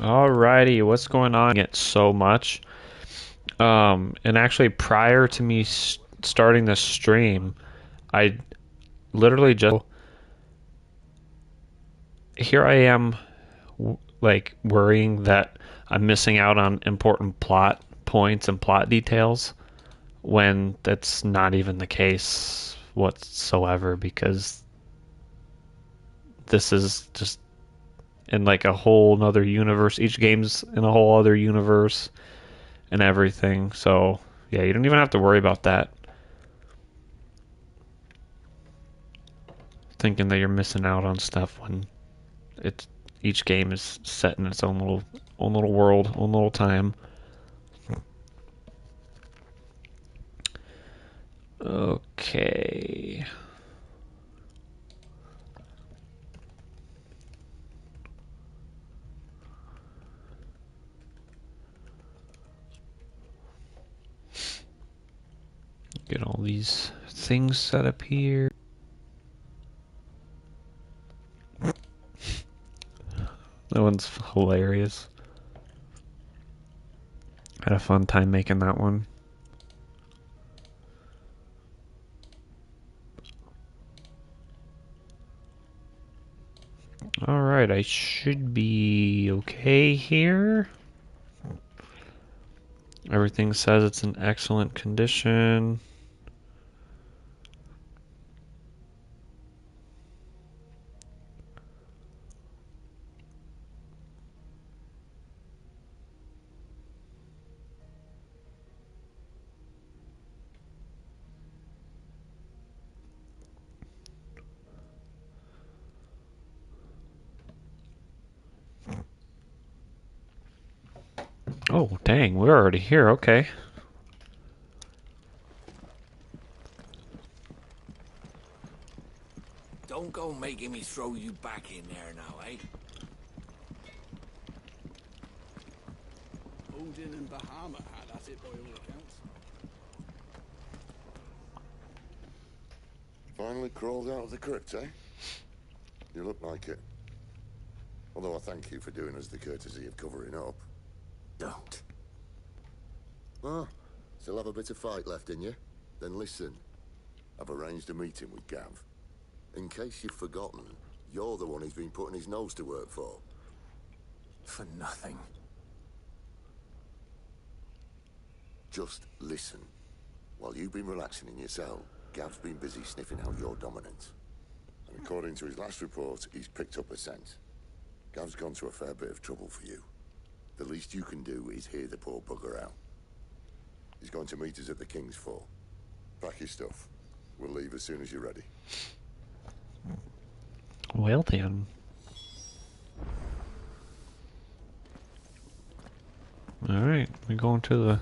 Alrighty, what's going on? It so much. And actually, prior to me starting the stream, I literally just here I am, like worrying that I'm missing out on important plot points and plot details when that's not even the case whatsoever. Because this is just in like a whole nother universe. Each game's in a whole other universe and everything. So yeah, you don't even have to worry about that. Thinking that you're missing out on stuff when it's each game is set in its own little world, own little time. Okay. Get all these things set up here. That one's hilarious. Had a fun time making that one. Alright, I should be okay here. Everything says it's in excellent condition. Oh, dang, we're already here. Okay. Don't go making me throw you back in there now, eh? Odin and Bahama had at it by all accounts. Finally crawled out of the crypt, eh? You look like it. Although I thank you for doing us the courtesy of covering up. Don't. Ah, still have a bit of fight left in you? Then listen. I've arranged a meeting with Gav. In case you've forgotten, you're the one he's been putting his nose to work for. For nothing. Just listen. While you've been relaxing in your cell, Gav's been busy sniffing out your dominance. And according to his last report, he's picked up a scent. Gav's gone to a fair bit of trouble for you. The least you can do is hear the poor bugger out. He's going to meet us at the King's Fall. Pack your stuff. We'll leave as soon as you're ready. Well then. Alright, we're going to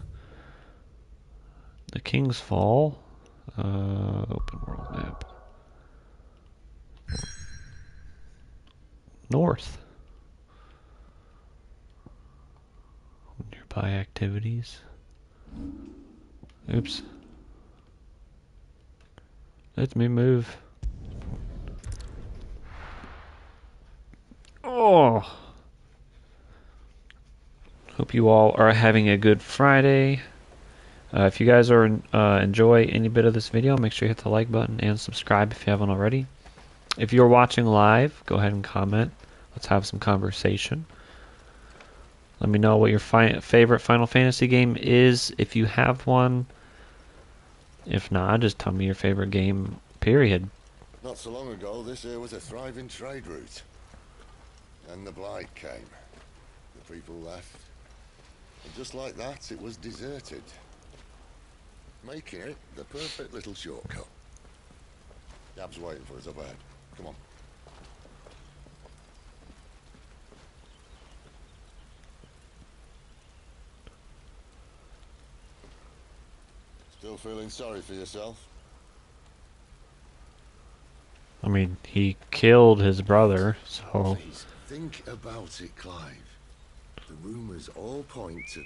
the King's Fall. Open world map. North. Nearby activities. Oops. Let me move. Oh. Hope you all are having a good Friday. If you guys are enjoy any bit of this video, make sure you hit the like button and subscribe if you haven't already. If you're watching live, go ahead and comment. Let's have some conversation. Let me know what your favorite Final Fantasy game is, if you have one. If not, just tell me your favorite game, period. Not so long ago, this here was a thriving trade route. And the Blight came. The people left. And just like that, it was deserted. Making it the perfect little shortcut. Gab's waiting for us up ahead. Come on. Still feeling sorry for yourself? I mean, he killed his brother, so... Please, think about it, Clive. The rumors all point to...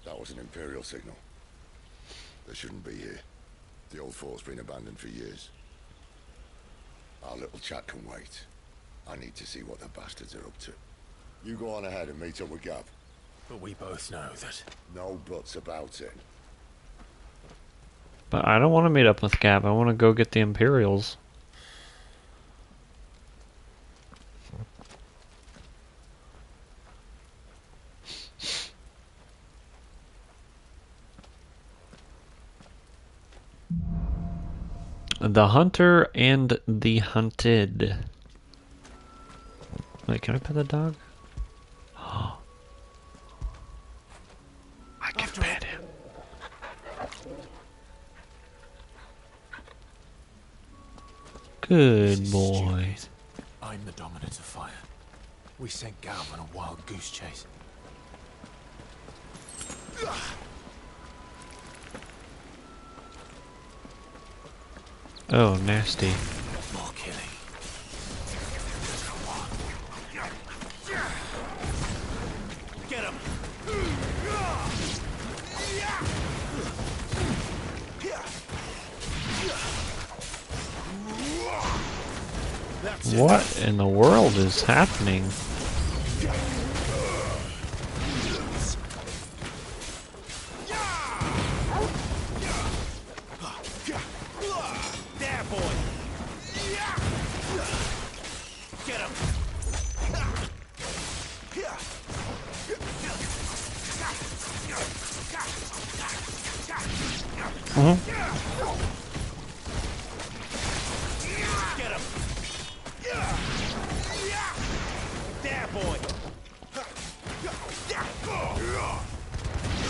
That was an Imperial signal. They shouldn't be here. The old fort's been abandoned for years. Our little chat can wait. I need to see what the bastards are up to. You go on ahead and meet up with Gav. But we both know that. No buts about it. But I don't want to meet up with Gab. I want to go get the Imperials. The Hunter and the Hunted. Wait, can I pet the dog? Oh. I can pet him. Good boy. I'm the Dominant of Fire. We sent Gav on a wild goose chase. Oh, nasty. More killing. Get him! What in the world is happening? There, boy! Get him! Get him! There, boy!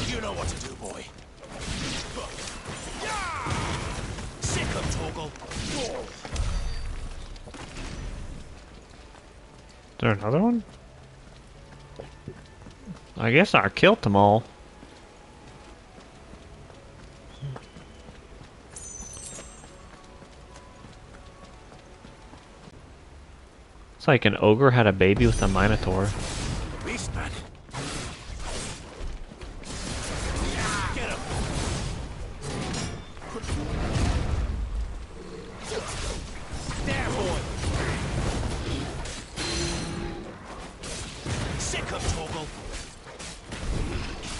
You know what to do, boy. Sick of Torgal. Is there another one? I guess I killed them all. It's like an ogre had a baby with a minotaur. Beast man. Get him. There, boy. Sick of Torgal.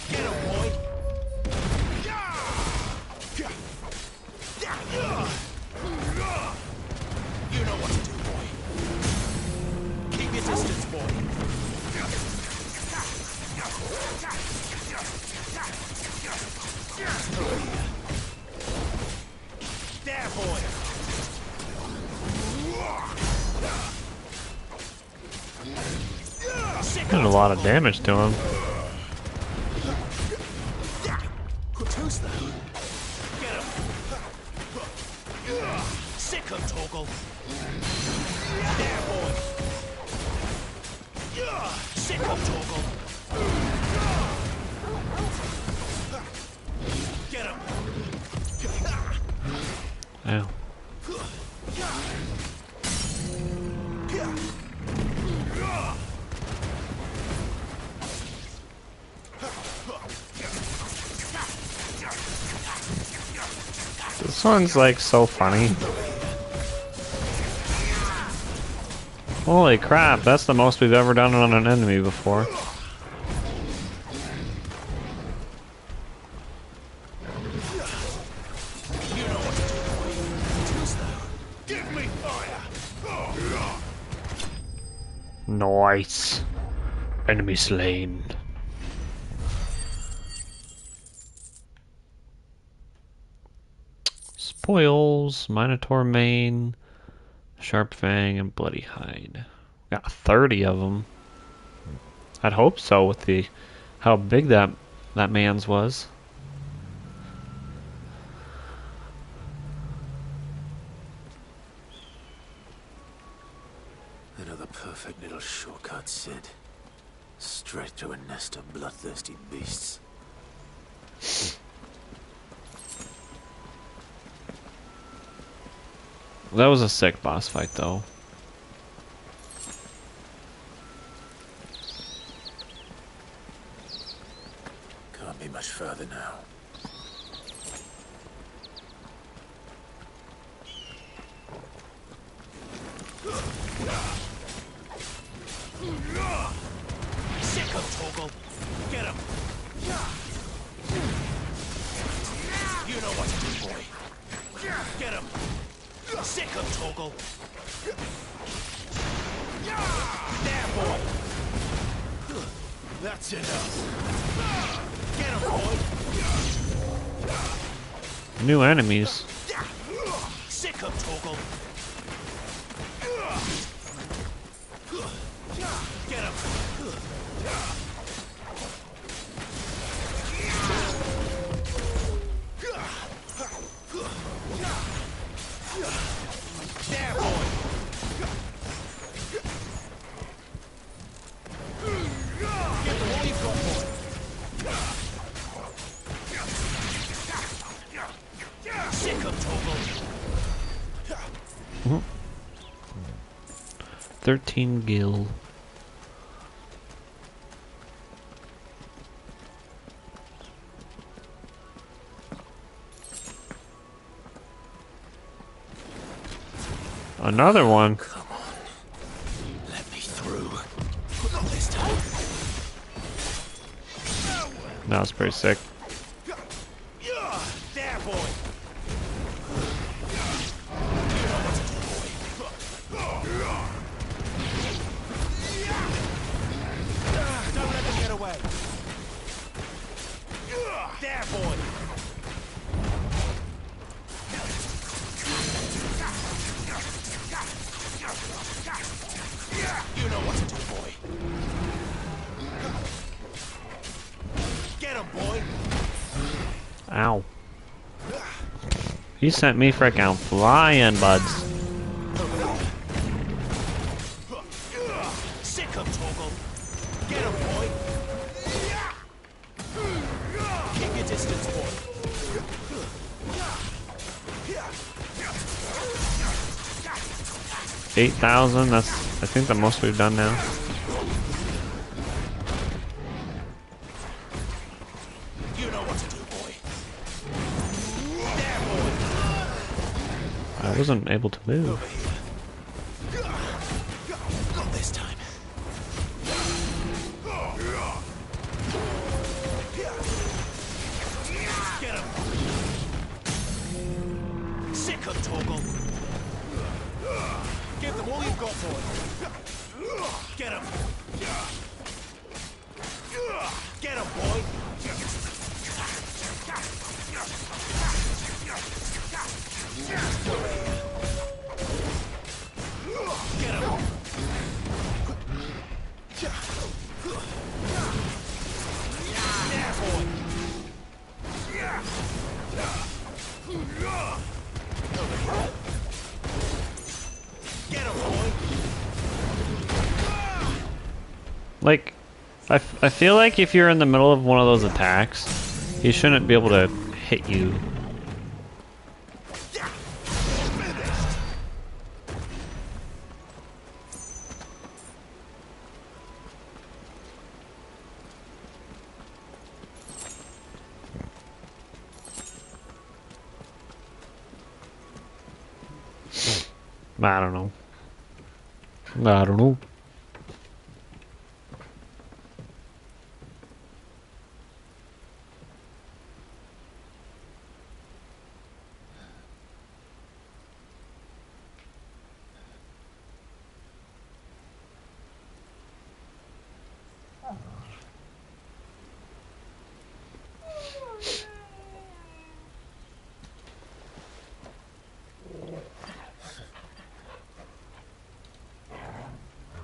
Get him, boy. You know what to do, boy. Keep your distance, boy. There, boy. Did a lot of damage to him. Who's that? Get him. Sick of Torgal. There, boy. Sick of Torgal. Get him. Ow. This one's like so funny. Holy crap, that's the most we've ever done on an enemy before. You know what to do, boy. Who's that? Give me fire. Nice. Enemy slain. Spoils, Minotaur Mane, Sharp Fang, and Bloody Hide. Got 30 of them. I'd hope so with the how big that man's was. Another perfect little shortcut, Sid. Straight to a nest of bloodthirsty beasts. That was a sick boss fight, though. Can't be much further now. know what to do, boy. Get him. Sick him, Torgal. There, boy. That's enough. Get him, boy. New enemies. Sick him, Torgal. Get him. There, boy. Get the one you've got, boy. Sick him, Torgal. 13 gil. Another one. Come on. Let me through. Not this time. That was pretty sick. There, boy. Don't let them get away. There, boy. You know what to do, boy. Get him, boy. Ow. You sent me frickin' flying, buds. Sick him, Torgal. Get him, boy. Keep your distance, boy. 8,000, that's, I think, the most we've done now. You know what to do, boy. There, boy. I wasn't able to move. Over here. Not this time. Get him. Sick him, Torgal. Give them all you've got, boy. Get him. Get him, boy. Get him. There, boy. Get him, boy. Like, I feel like if you're in the middle of one of those attacks, he shouldn't be able to hit you. I don't know. I don't know.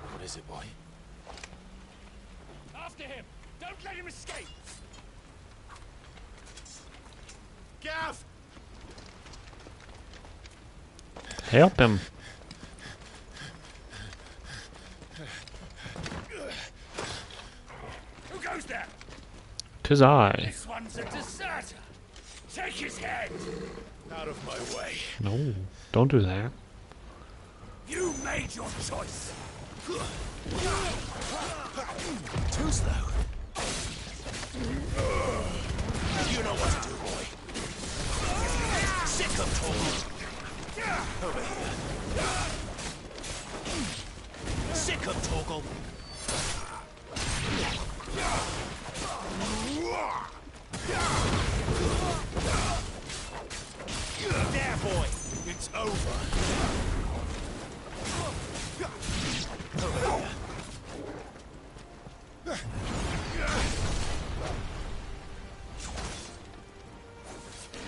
What is it, boy? After him! Don't let him escape! Gav! Help him. Who goes there? 'Tis I. This one's a deserter! Take his head! Out of my way. No, don't do that. You made your choice! Too slow. You know what to do, boy. Sick of Torgal. Over here. Sick of Torgal. There, boy. It's over.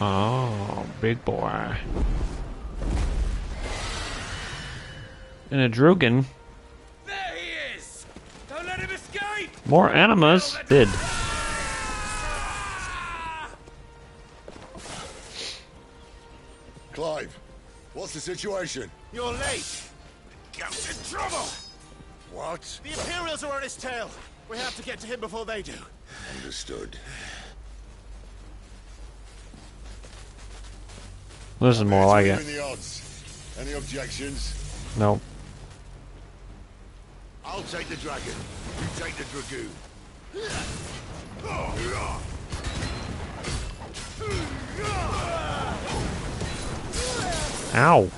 Oh, big boy. And a Drogon. There he is. Don't let him escape. More animas. Did. Clive, what's the situation? You're late. Gout's in trouble. What? The Imperials are on his tail. We have to get to him before they do. Understood. This is more like What are it. the odds? Any objections? Nope. I'll take the dragon. You take the dragoon. Ow.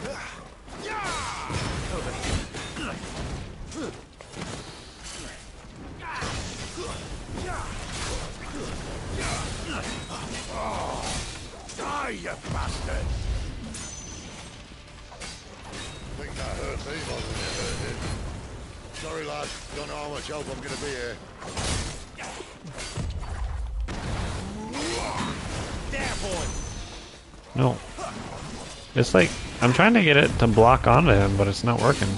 Die, you bastard! Think that hurt me more than it hurt him. Sorry, lad. Don't know how much help I'm gonna be here. There, boy. No. It's like, I'm trying to get it to block onto him, but it's not working.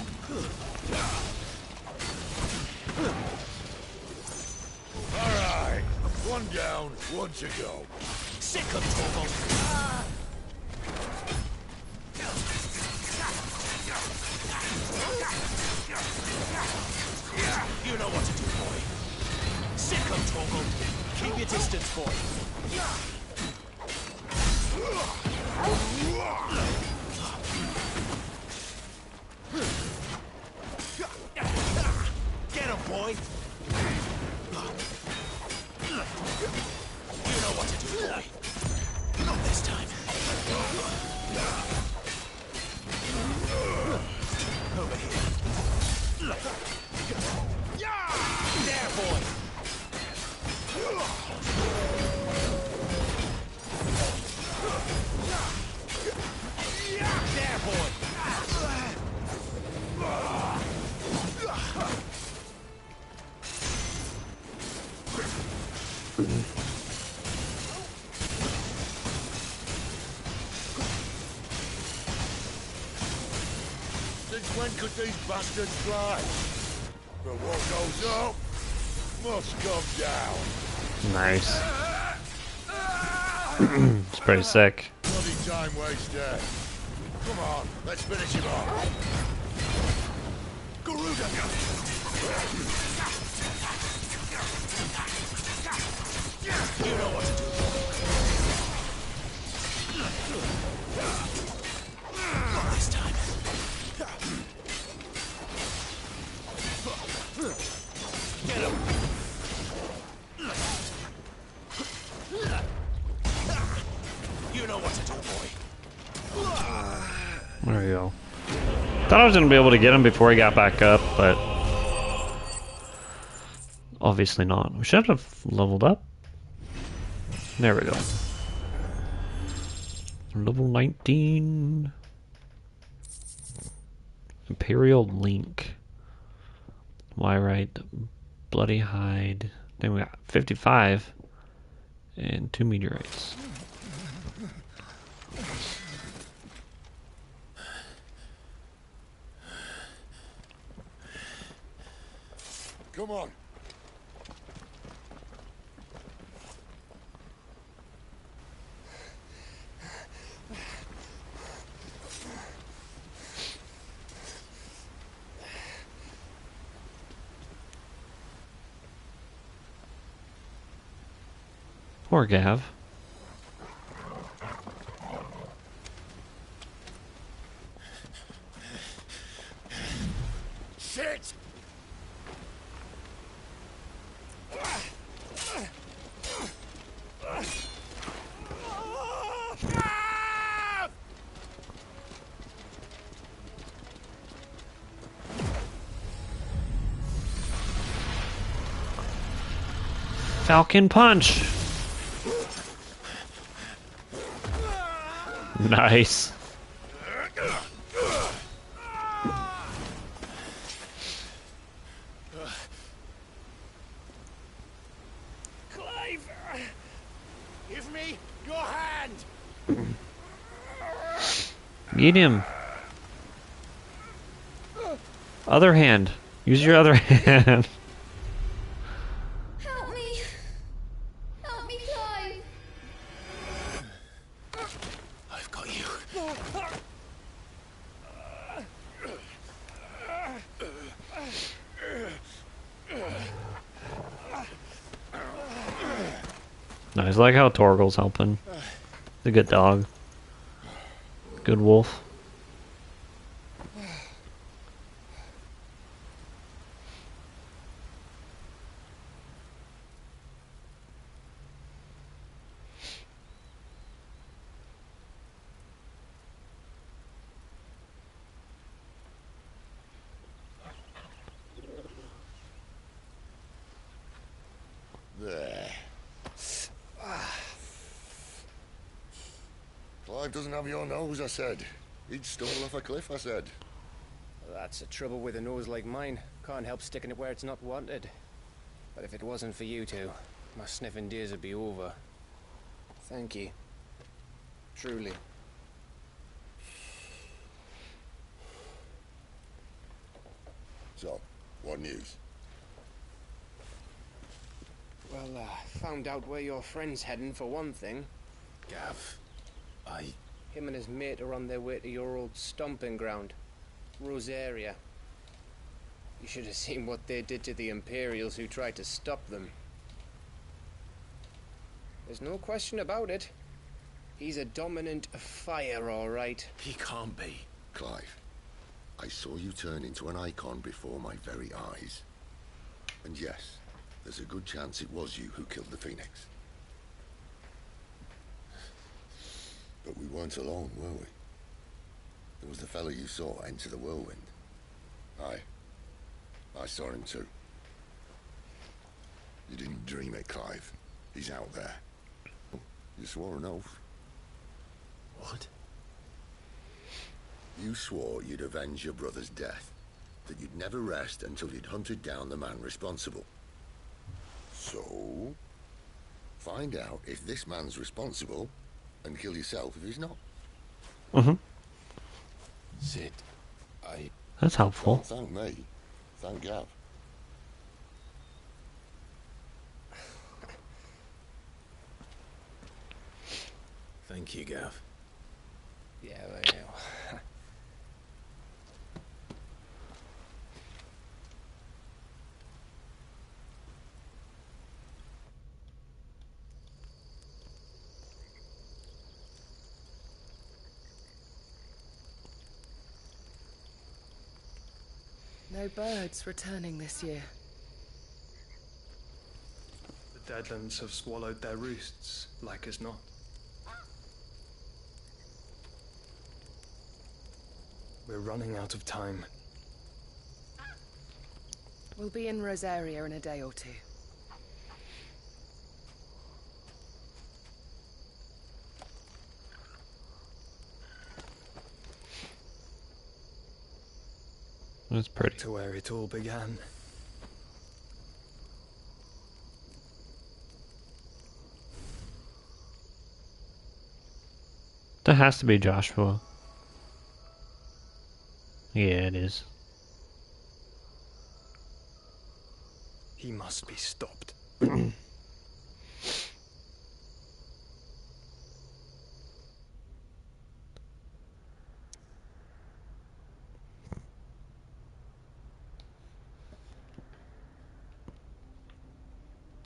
Alright. One down, one to go. Sick of Torgal. You know what to do, boy. Sick of Torgal. Keep your distance, boy. Get him, boy. You know what to do, boy. Not this time. Over here. There, boy. There, boy. Since when could these bastards fly? But what goes up must come down. Nice. It's pretty sick. Bloody time waster. Come on, let's finish him off. Garuda! You know what to do. Not this time. Get him. You know what to do, boy. There we go. Thought I was going to be able to get him before he got back up, but obviously not. We should have leveled up. There we go. Level 19. Imperial Link. Wyrite. Bloody Hide. Then we got 55. And 2 meteorites. Come on. Poor Gav. Shit! Falcon Punch! Nice. Eat him. Other hand. Use your other hand. Help me! Help me, Clive! I've got you. Nice. I like how Torgal's helping. He's a good dog. Good wolf. There. Clive doesn't have your nose, I said. He'd stumble off a cliff, I said. That's the trouble with a nose like mine. Can't help sticking it where it's not wanted. But if it wasn't for you two, my sniffing days would be over. Thank you. Truly. So, what news? Well, found out where your friend's heading for one thing. Gav, Him and his mate are on their way to your old stomping ground, Rosaria. You should have seen what they did to the Imperials who tried to stop them. There's no question about it. He's a dominant fire, all right. he can't be. Clive, I saw you turn into an icon before my very eyes. And yes, there's a good chance it was you who killed the Phoenix. But we weren't alone, were we? There was the fellow you saw enter the whirlwind. I saw him too. You didn't dream it, Clive. He's out there. You swore an oath. What? You swore you'd avenge your brother's death, that you'd never rest until you'd hunted down the man responsible. So, find out if this man's responsible, and kill yourself if he's not. Mm-hmm. Sid, That's helpful. Don't thank me. Thank Gav. Thank you, Gav. Yeah, I know. No birds returning this year. The Deadlands have swallowed their roosts, like as not. We're running out of time. We'll be in Rosaria in a day or two. That's pretty. To where it all began. That has to be Joshua. Yeah, it is. He must be stopped.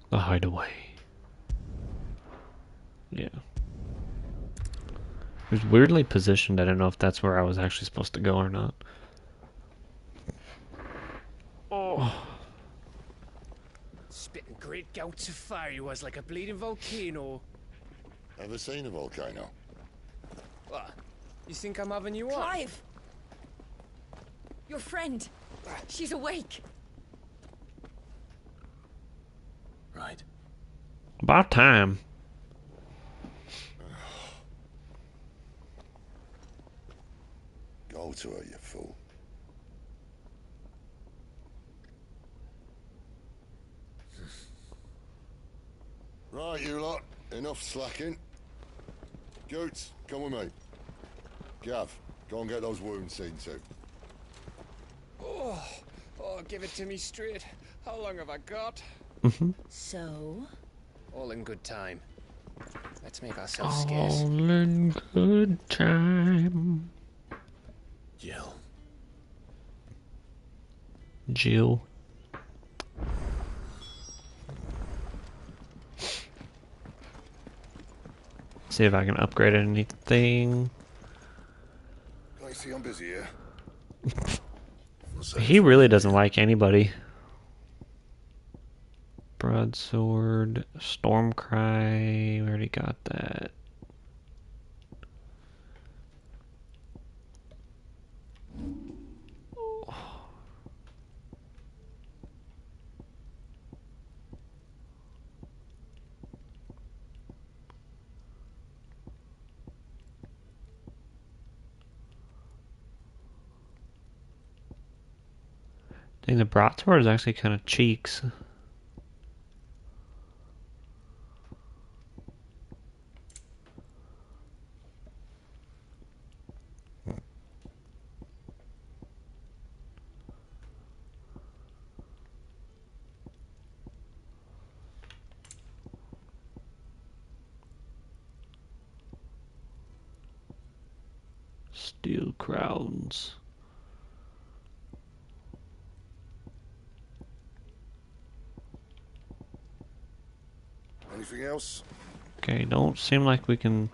The hideaway. Yeah. It was weirdly positioned. I don't know if that's where I was actually supposed to go or not. Oh. Spitting great gouts of fire he was, like a bleeding volcano. Ever seen a volcano? What? You think I'm having you on? Clive! Your friend! She's awake! Right. About time. Go to her, you fool. Right, you lot. Enough slacking. Goots, come with me. Gav, Go and get those wounds seen to. Oh, give it to me straight. How long have I got? So? All in good time. Let's make ourselves scarce. All in good time. Jill. Jill. See if I can upgrade anything. I see I'm busy here. He really doesn't like anybody. Broadsword, Stormcry, we already got that. I think the broadsword is actually kind of cheeks. Steel crowns. Anything else? Okay, don't seem like we can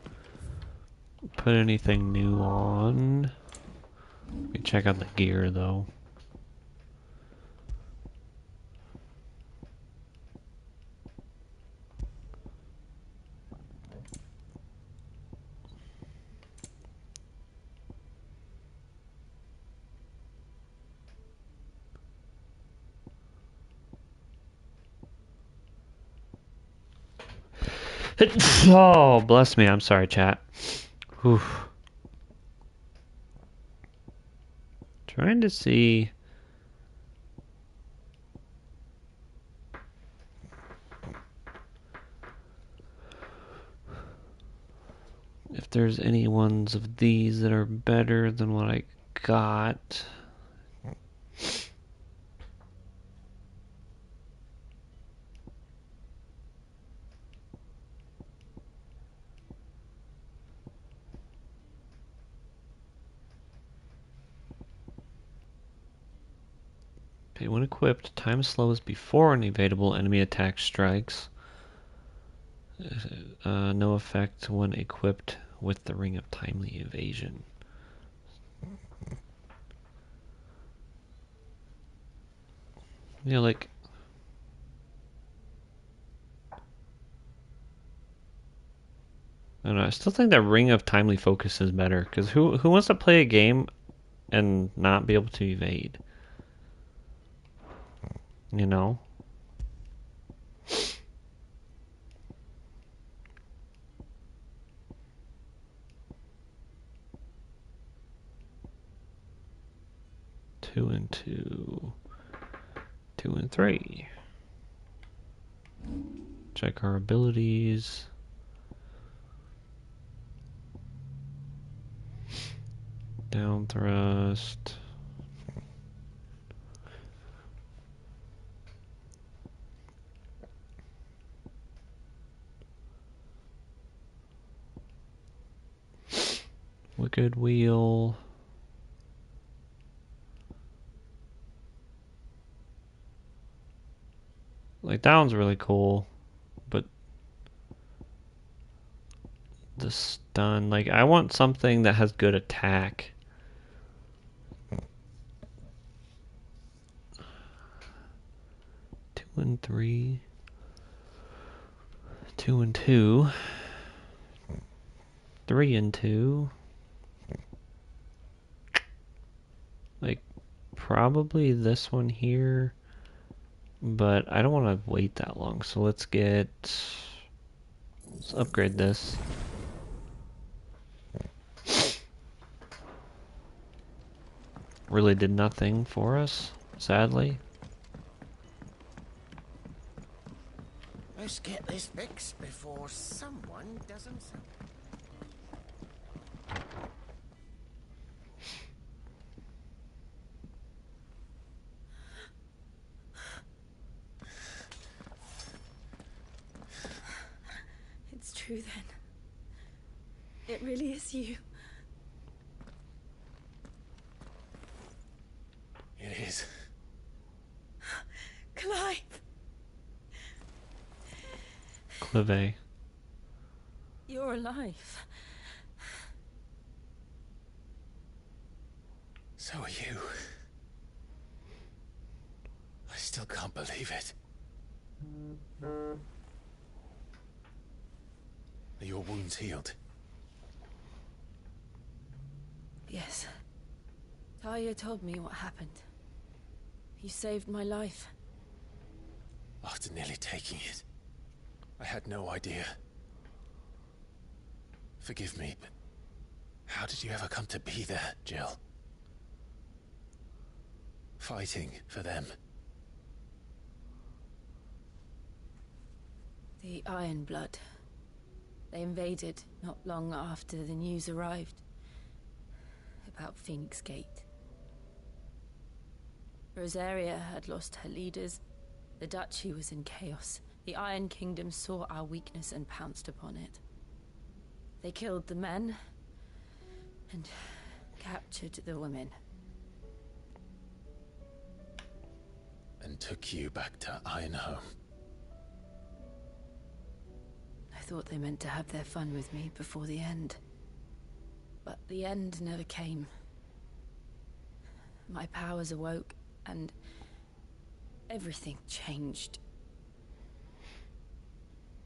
put anything new on. We check out the gear though. Oh, bless me. I'm sorry, chat. Whew. Trying to see. If there's any ones of these that are better than what I got. Okay, when equipped, time slows before an evadable enemy attack strikes. No effect when equipped with the Ring of Timely Evasion. You know, like... I don't know, I still think that Ring of Timely Focus is better, because who wants to play a game and not be able to evade? You know? Two and two. 2 and 3. Check our abilities. Down thrust. Wicked Wheel. Like, that one's really cool, but the stun, like, I want something that has good attack. Two and 3. 2 and 2. 3 and 2. Like, probably this one here, but I don't want to wait that long, so let's upgrade this. Really did nothing for us, sadly. Let's get this fixed before someone doesn't. true then? It really is you. It is. Clive! Clive. You're alive. So are you. I still can't believe it. Are your wounds healed? Yes. Talia told me what happened. You saved my life. After nearly taking it, I had no idea. Forgive me, but how did you ever come to be there, Jill? Fighting for them. The Iron Blood. They invaded not long after the news arrived about Phoenix Gate. Rosaria had lost her leaders. The Duchy was in chaos. The Iron Kingdom saw our weakness and pounced upon it. They killed the men and captured the women. And took you back to Ironhome. I thought they meant to have their fun with me before the end. But the end never came. My powers awoke, and everything changed.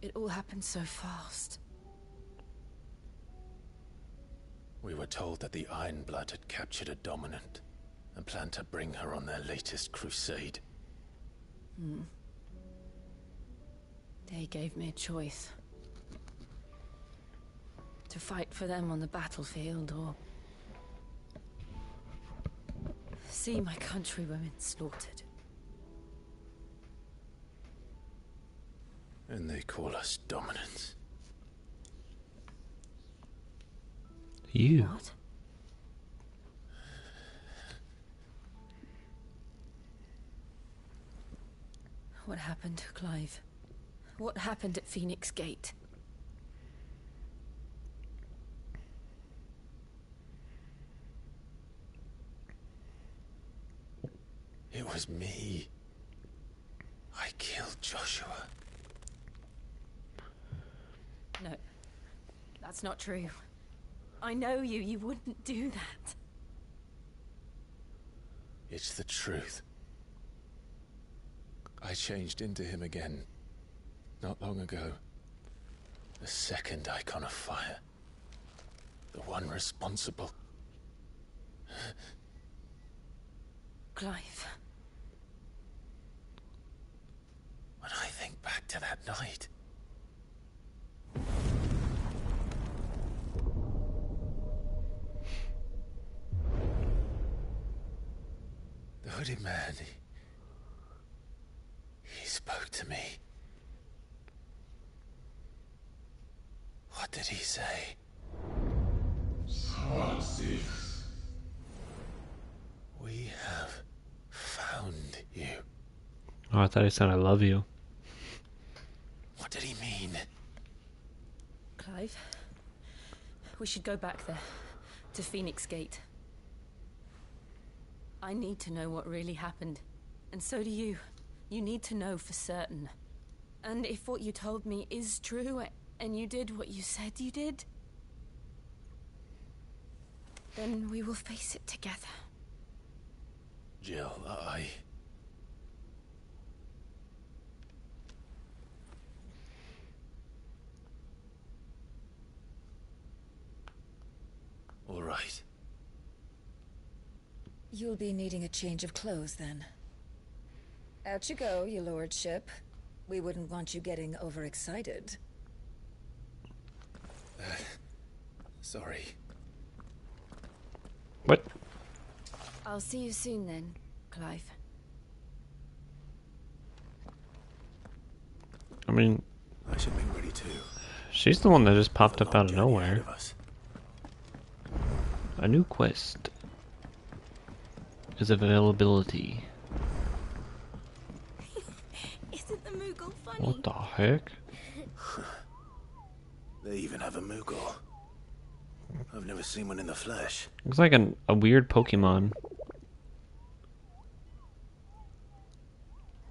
It all happened so fast. We were told that the Iron Blood had captured a dominant and planned to bring her on their latest crusade. They gave me a choice. To fight for them on the battlefield, or see my countrywomen slaughtered. And they call us dominants. You. What? What happened to Clive? What happened at Phoenix Gate? It was me. I killed Joshua. No, that's not true. I know you. You wouldn't do that. It's the truth. I changed into him again, not long ago. The second icon of fire. The one responsible. Clive. When I think back to that night... The hooded man, he spoke to me. What did he say? We have found you. Oh, I thought he said I love you. What did he mean? Clive, we should go back there, to Phoenix Gate. I need to know what really happened, and so do you. You need to know for certain. And if what you told me is true, and you did what you said you did, then we will face it together. Jill, All right. You'll be needing a change of clothes, then. Out you go, your lordship. We wouldn't want you getting overexcited. Sorry. What? I'll see you soon then, Clive. I mean, I should be ready too. she's the one that just popped up out of Long journey ahead nowhere. of us. A new quest is availability. Isn't the Moogle funny? What the heck? They even have a Moogle. I've never seen one in the flesh. Looks like a weird Pokemon.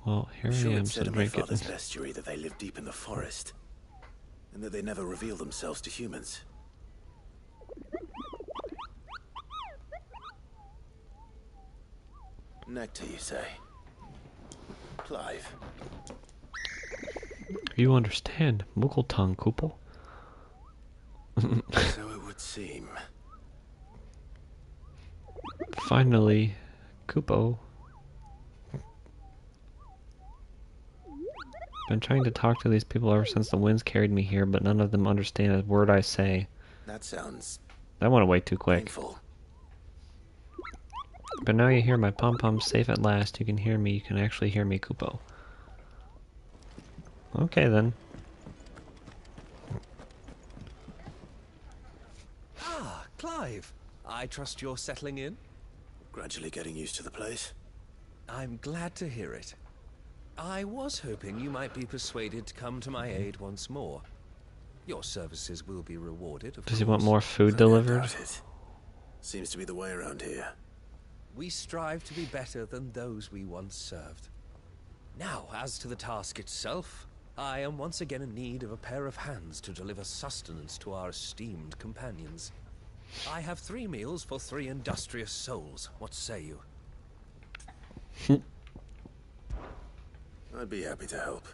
Well, here I'm sure I am, it so said in my drink it. father's bestiary that they live deep in the forest, and that they never reveal themselves to humans. Nectar, you say? Clive. You understand Moogle tongue, Koople? So it would seem. Finally, Kupo. Been trying to talk to these people ever since the winds carried me here, but none of them understand a word I say. That sounds That went away too quick. painful. But now you hear my pom-pom safe at last. You can hear me. You can actually hear me, Kupo. Okay, then. Ah, Clive. I trust you're settling in? Gradually getting used to the place. I'm glad to hear it. I was hoping you might be persuaded to come to my aid once more. Your services will be rewarded, of Does he want course. more food I delivered? doubt it. Seems to be the way around here. We strive to be better than those we once served. Now, as to the task itself, I am once again in need of a pair of hands to deliver sustenance to our esteemed companions. I have 3 meals for 3 industrious souls. What say you? I'd be happy to help.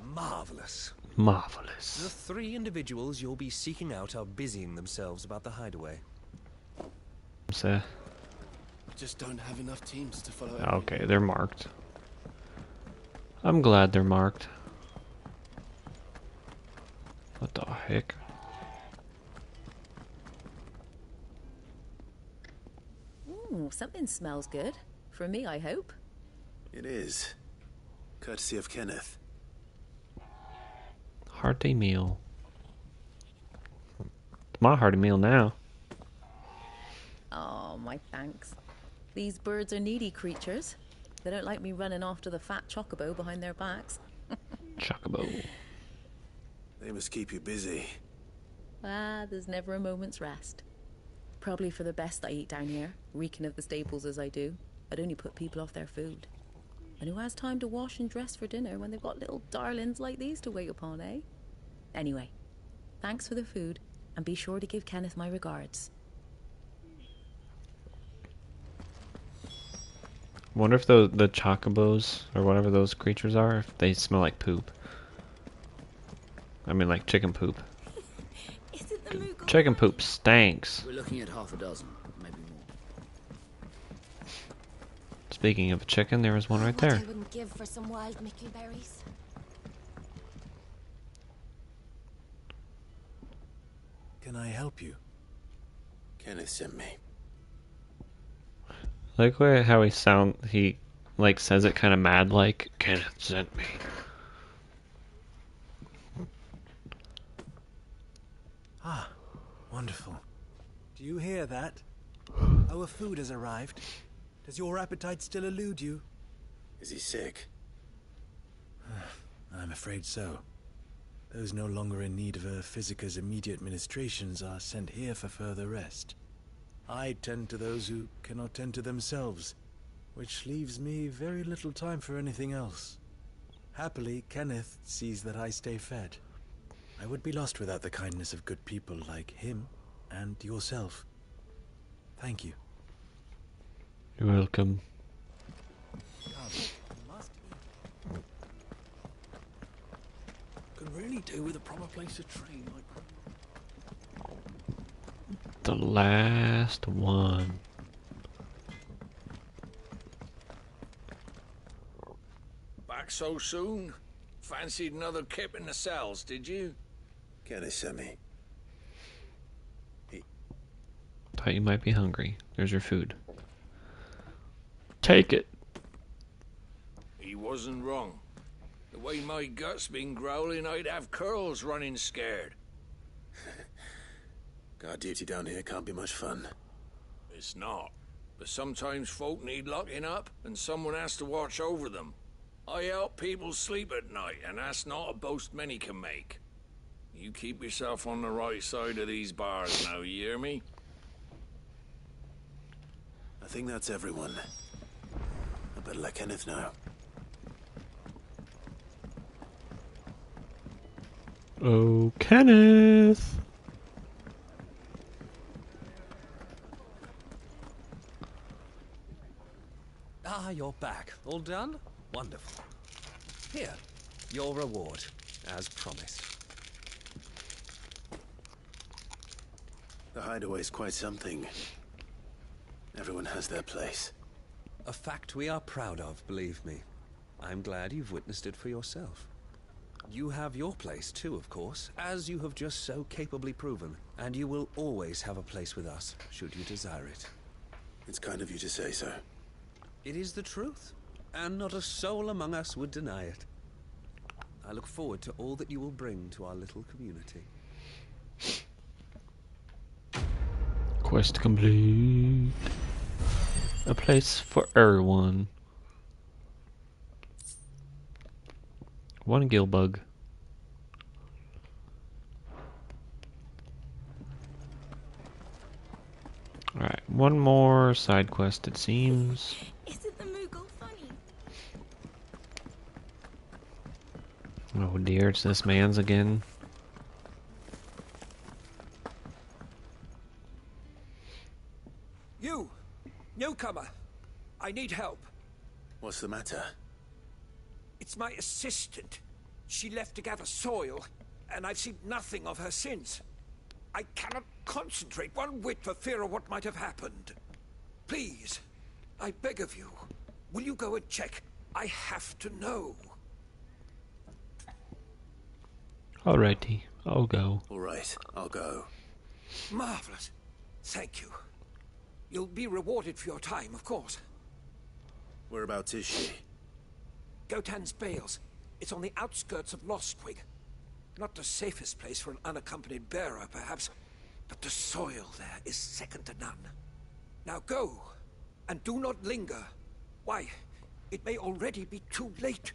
Marvelous. Marvelous. The 3 individuals you'll be seeking out are busying themselves about the hideaway. So, Just don't have enough teams to follow. okay, they're marked. I'm glad they're marked. What the heck? Ooh, something smells good. For me, I hope. It is. Courtesy of Kenneth. Hearty meal. It's my hearty meal now. Oh, my thanks. These birds are needy creatures. They don't like me running after the fat chocobo behind their backs. Chocobo. They must keep you busy. Ah, there's never a moment's rest. Probably for the best I eat down here, reeking of the staples as I do. I'd only put people off their food. And who has time to wash and dress for dinner when they've got little darlings like these to wait upon, eh? Anyway, thanks for the food, and be sure to give Kenneth my regards. Wonder if the chocobos, or whatever those creatures are, if they smell like poop. I mean, like chicken poop. Chicken poop stinks. We're looking at half a dozen, maybe more. Speaking of chicken, there was one right there. I wouldn't give for some wild mickleberries. Can I help you? Kenneth sent me. Like how he like says it kind of mad, like Kenneth sent me. Ah, wonderful. Do you hear that? Our food has arrived. Does your appetite still elude you? Is he sick? I'm afraid so. Those no longer in need of a Physica's immediate ministrations are sent here for further rest. I tend to those who cannot tend to themselves, which leaves me very little time for anything else. Happily, Kenneth sees that I stay fed. I would be lost without the kindness of good people like him and yourself. Thank you. You're welcome. Could really do with a proper place to train. The last one. Back so soon? Fancied another kip in the cells, did you? Kenneth sent me. Thought you might be hungry. There's your food. Take it. He wasn't wrong. The way my gut's been growling, I'd have curls running scared. Guard duty down here can't be much fun. It's not. But sometimes folk need locking up, and someone has to watch over them. I help people sleep at night, and that's not a boast many can make. You keep yourself on the right side of these bars now, you hear me? I think that's everyone. I better let Kenneth know. Oh, Kenneth! Ah, you're back. All done? Wonderful. Here, your reward, as promised. The hideaway's quite something. Everyone has their place. A fact we are proud of, believe me. I'm glad you've witnessed it for yourself. You have your place too, of course, as you have just so capably proven, and you will always have a place with us, should you desire it. It's kind of you to say so. It is the truth, and not a soul among us would deny it. I look forward to all that you will bring to our little community. Quest complete. A place for everyone. One gill bug. Alright, one more side quest it seems. Isn't the Moogle funny? Oh dear, it's this man's again. You! Newcomer! I need help. What's the matter? It's my assistant. She left to gather soil, and I've seen nothing of her since. I cannot concentrate one whit for fear of what might have happened. Please, I beg of you, will you go and check? I have to know. Alrighty, I'll go. Alright, I'll go. Marvelous. Thank you. You'll be rewarded for your time, of course. Whereabouts is she? Gotan's Bales. It's on the outskirts of Lostwig. Not the safest place for an unaccompanied bearer, perhaps, but the soil there is second to none. Now go, and do not linger. Why, it may already be too late.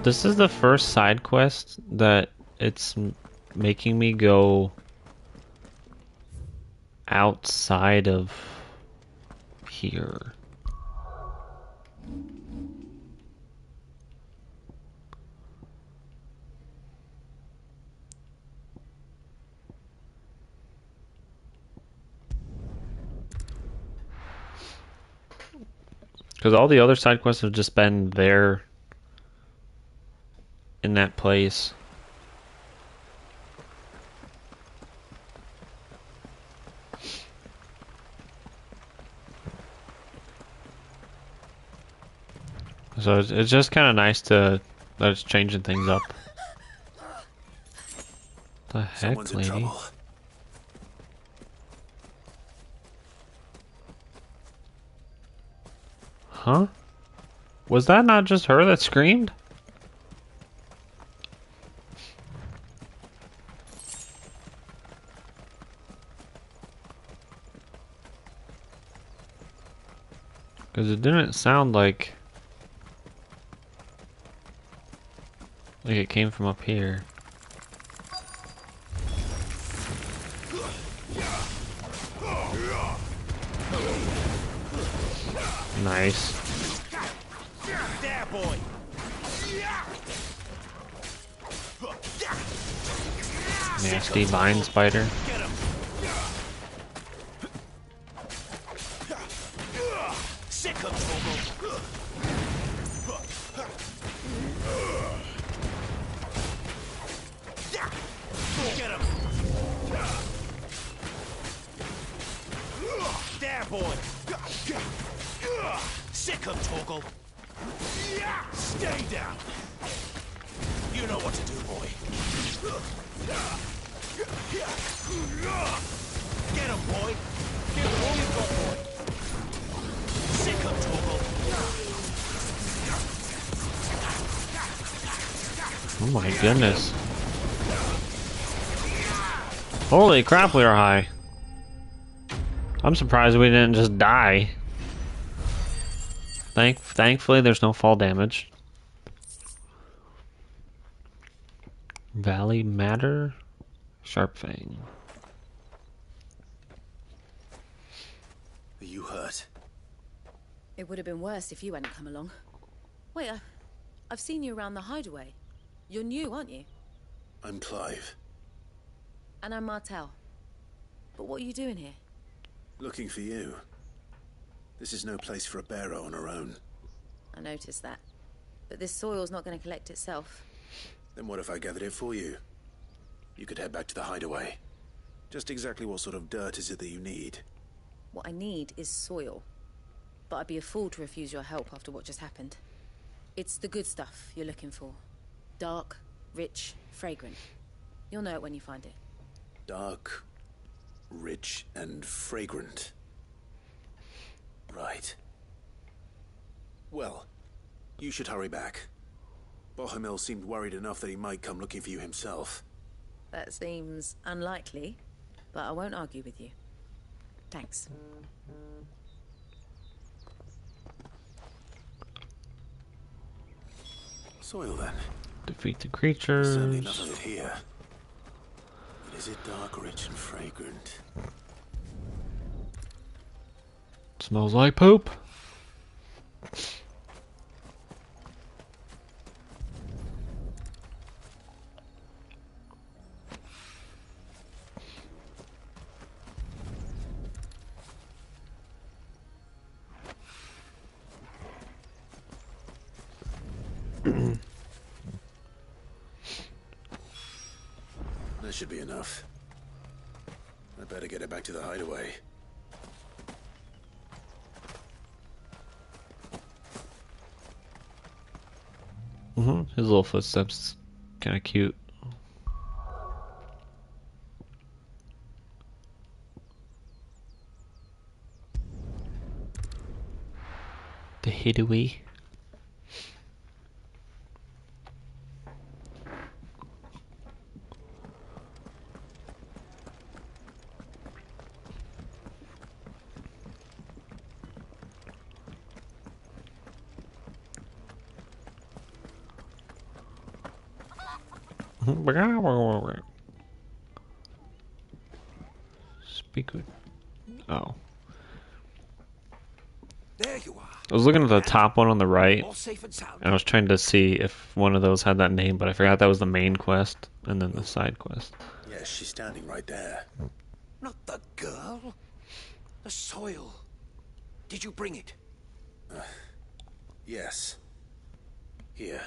This is the first side quest that it's making me go outside of here. Because all the other side quests have just been there in that place. So it's just kind of nice to that it's changing things up. The heck, Someone's in lady? trouble. Huh? Was that not just her that screamed? Because it didn't sound like it came from up here. Nice. There, boy. Nasty vine spider. Get him. Sick of trouble. Get him. There, boy. Sick of Torgal. Stay down. You know what to do, boy. Get him, boy. Give him all you've got, boy. Sick of Torgal. Oh my goodness. Holy crap, we are high. I'm surprised we didn't just die. Thankfully, there's no fall damage. Valley Matter, Sharpfang. Are you hurt? It would have been worse if you hadn't come along. Wait, I've seen you around the hideaway. You're new, aren't you? I'm Clive. And I'm Martel. But what are you doing here? Looking for you. This is no place for a bearer on her own. I noticed that. But this soil's not going to collect itself. Then what if I gathered it for you? You could head back to the hideaway. Just exactly what sort of dirt is it that you need? What I need is soil. But I'd be a fool to refuse your help after what just happened. It's the good stuff you're looking for. Dark, rich, fragrant. You'll know it when you find it. Dark, rich, and fragrant. Right. Well, you should hurry back. Bohemil seemed worried enough that he might come looking for you himself. That seems unlikely, but I won't argue with you. Thanks. Soil, then. Defeat the creatures. Certainly enough of it here. But is it dark, rich, and fragrant? Smells like poop. That should be enough. I better get it back to the hideaway. His little footsteps, kind of cute. The hideaway. Speak with. Oh. There you are. I was looking at the top one on the right, All safe and sound. and I was trying to see if one of those had that name, but I forgot that was the main quest, and then the side quest. Yes, she's standing right there. Not the girl. The soil. Did you bring it? Yes. Here.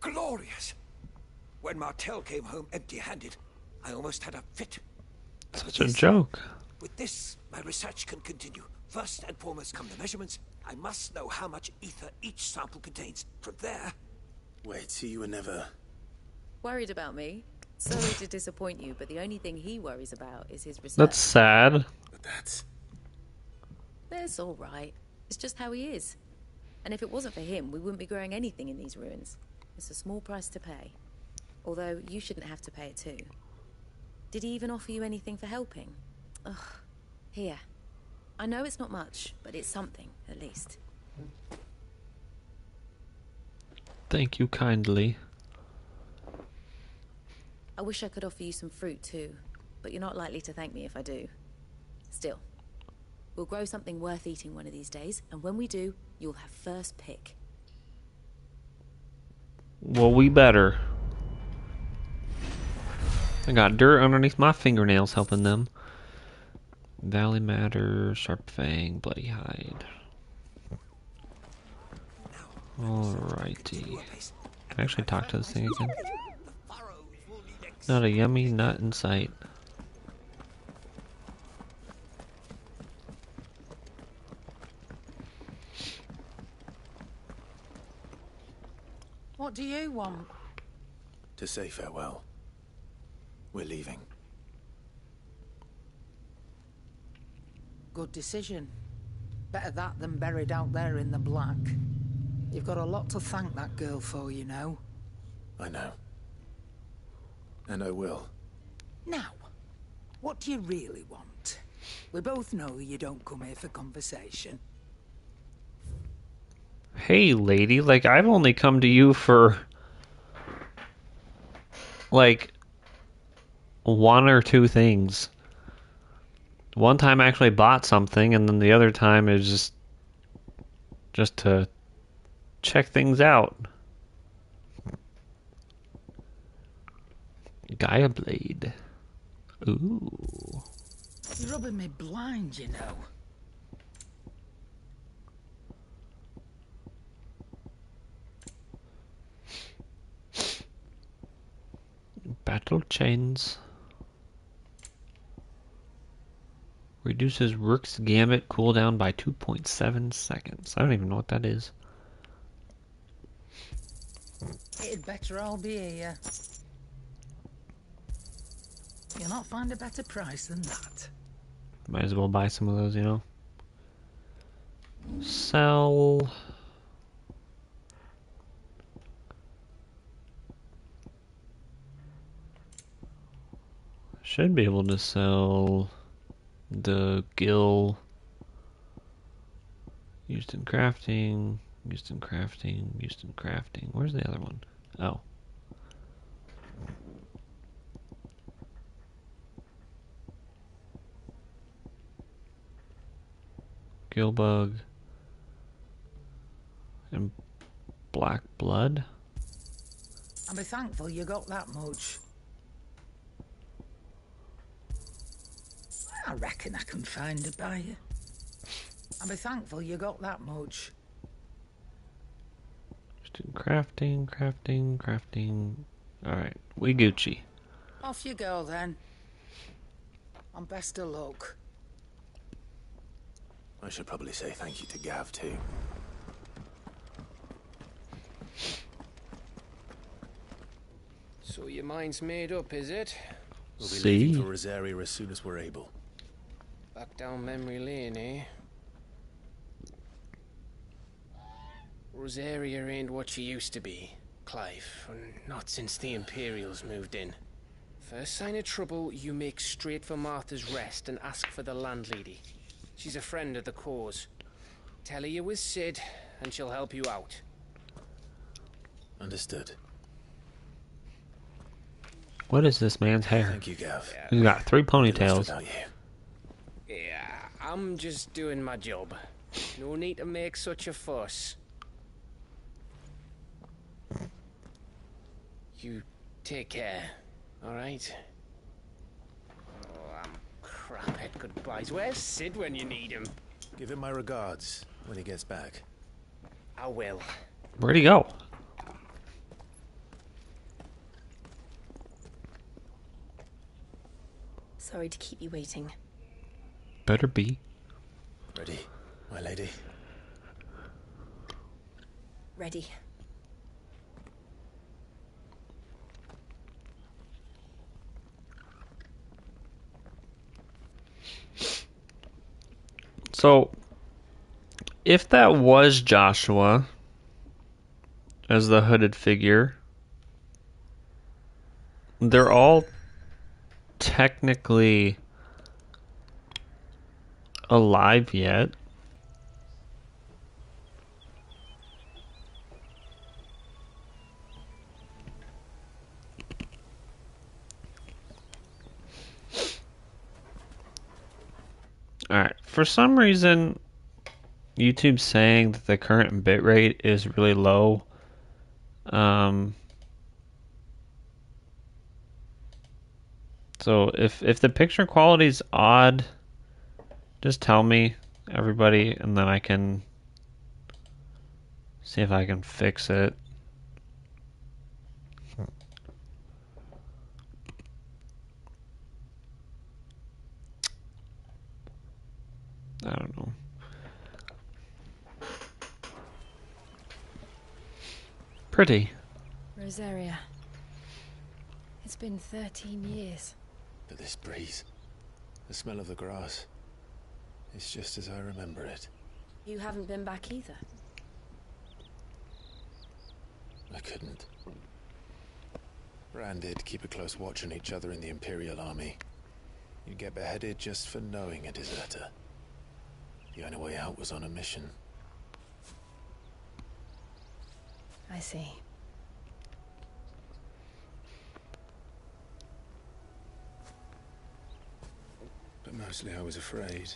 Glorious. When Martel came home empty-handed, I almost had a fit. Such a joke. With this, my research can continue. First and foremost come the measurements. I must know how much ether each sample contains. From there... Wait, so you were never... Worried about me? Sorry to disappoint you, but the only thing he worries about is his research. That's sad. But that's... That's all right. It's just how he is. And if it wasn't for him, we wouldn't be growing anything in these ruins. It's a small price to pay. Although, you shouldn't have to pay it too. Did he even offer you anything for helping? Ugh. Here. I know it's not much, but it's something, at least. Thank you kindly. I wish I could offer you some fruit too, but you're not likely to thank me if I do. Still, we'll grow something worth eating one of these days, and when we do, you'll have first pick. Well, we better. I got dirt underneath my fingernails helping them. Valley Matter, Sharpfang, Bloody Hide. Alrighty. Can I actually talk to this thing again? Not a yummy nut in sight. What do you want? To say farewell. We're leaving. Good decision. Better that than buried out there in the black. You've got a lot to thank that girl for, you know. I know. And I will. Now, what do you really want? We both know you don't come here for conversation. Hey, lady, like, I've only come to you for, like, one or two things. One time I actually bought something, and then the other time is just to check things out. Gaia Blade. Ooh. You're rubbing me blind, you know. Battle Chains. Reduces Rook's Gambit cooldown by 2.7 seconds. I don't even know what that is. It'd better all be here. You'll not find a better price than that. Might as well buy some of those, you know. Sell. Should be able to sell the Gil. Used in crafting. Used in crafting. Used in crafting. Where's the other one? Oh. Gilbug. And Black Blood. I'll be thankful you got that much. I reckon I can find a buyer. I'll be thankful you got that much. Just in crafting. Alright, we Gucci. Off you go then. And best of luck. I should probably say thank you to Gav, too. So your mind's made up, is it? We'll be leaving for Rosaria as soon as we're able. Back down memory lane, eh? Rosaria ain't what she used to be, Clive. Not since the Imperials moved in. First sign of trouble, you make straight for Martha's Rest and ask for the landlady. She's a friend of the cause. Tell her you was Sid, and she'll help you out. Understood. What is this man's hair? Thank you, Gav. He's got 3 ponytails. Yeah, I'm just doing my job. No need to make such a fuss. You take care, alright? Oh, I'm crap at goodbyes. Where's Sid when you need him? Give him my regards when he gets back. I will. Where'd he go? Sorry to keep you waiting. Better be. Ready, my lady? Ready. So, if that was Joshua as the hooded figure, they're all technically alive yet. Alright, for some reason, YouTube's saying that the current bitrate is really low. So if the picture quality is odd, just tell me, everybody, and then I can see if I can fix it. I don't know. Pretty. Rosaria. It's been 13 years. But this breeze, the smell of the grass, it's just as I remember it. You haven't been back either. I couldn't. Rand did keep a close watch on each other in the Imperial Army. You'd get beheaded just for knowing a deserter. The only way out was on a mission. I see. But mostly I was afraid.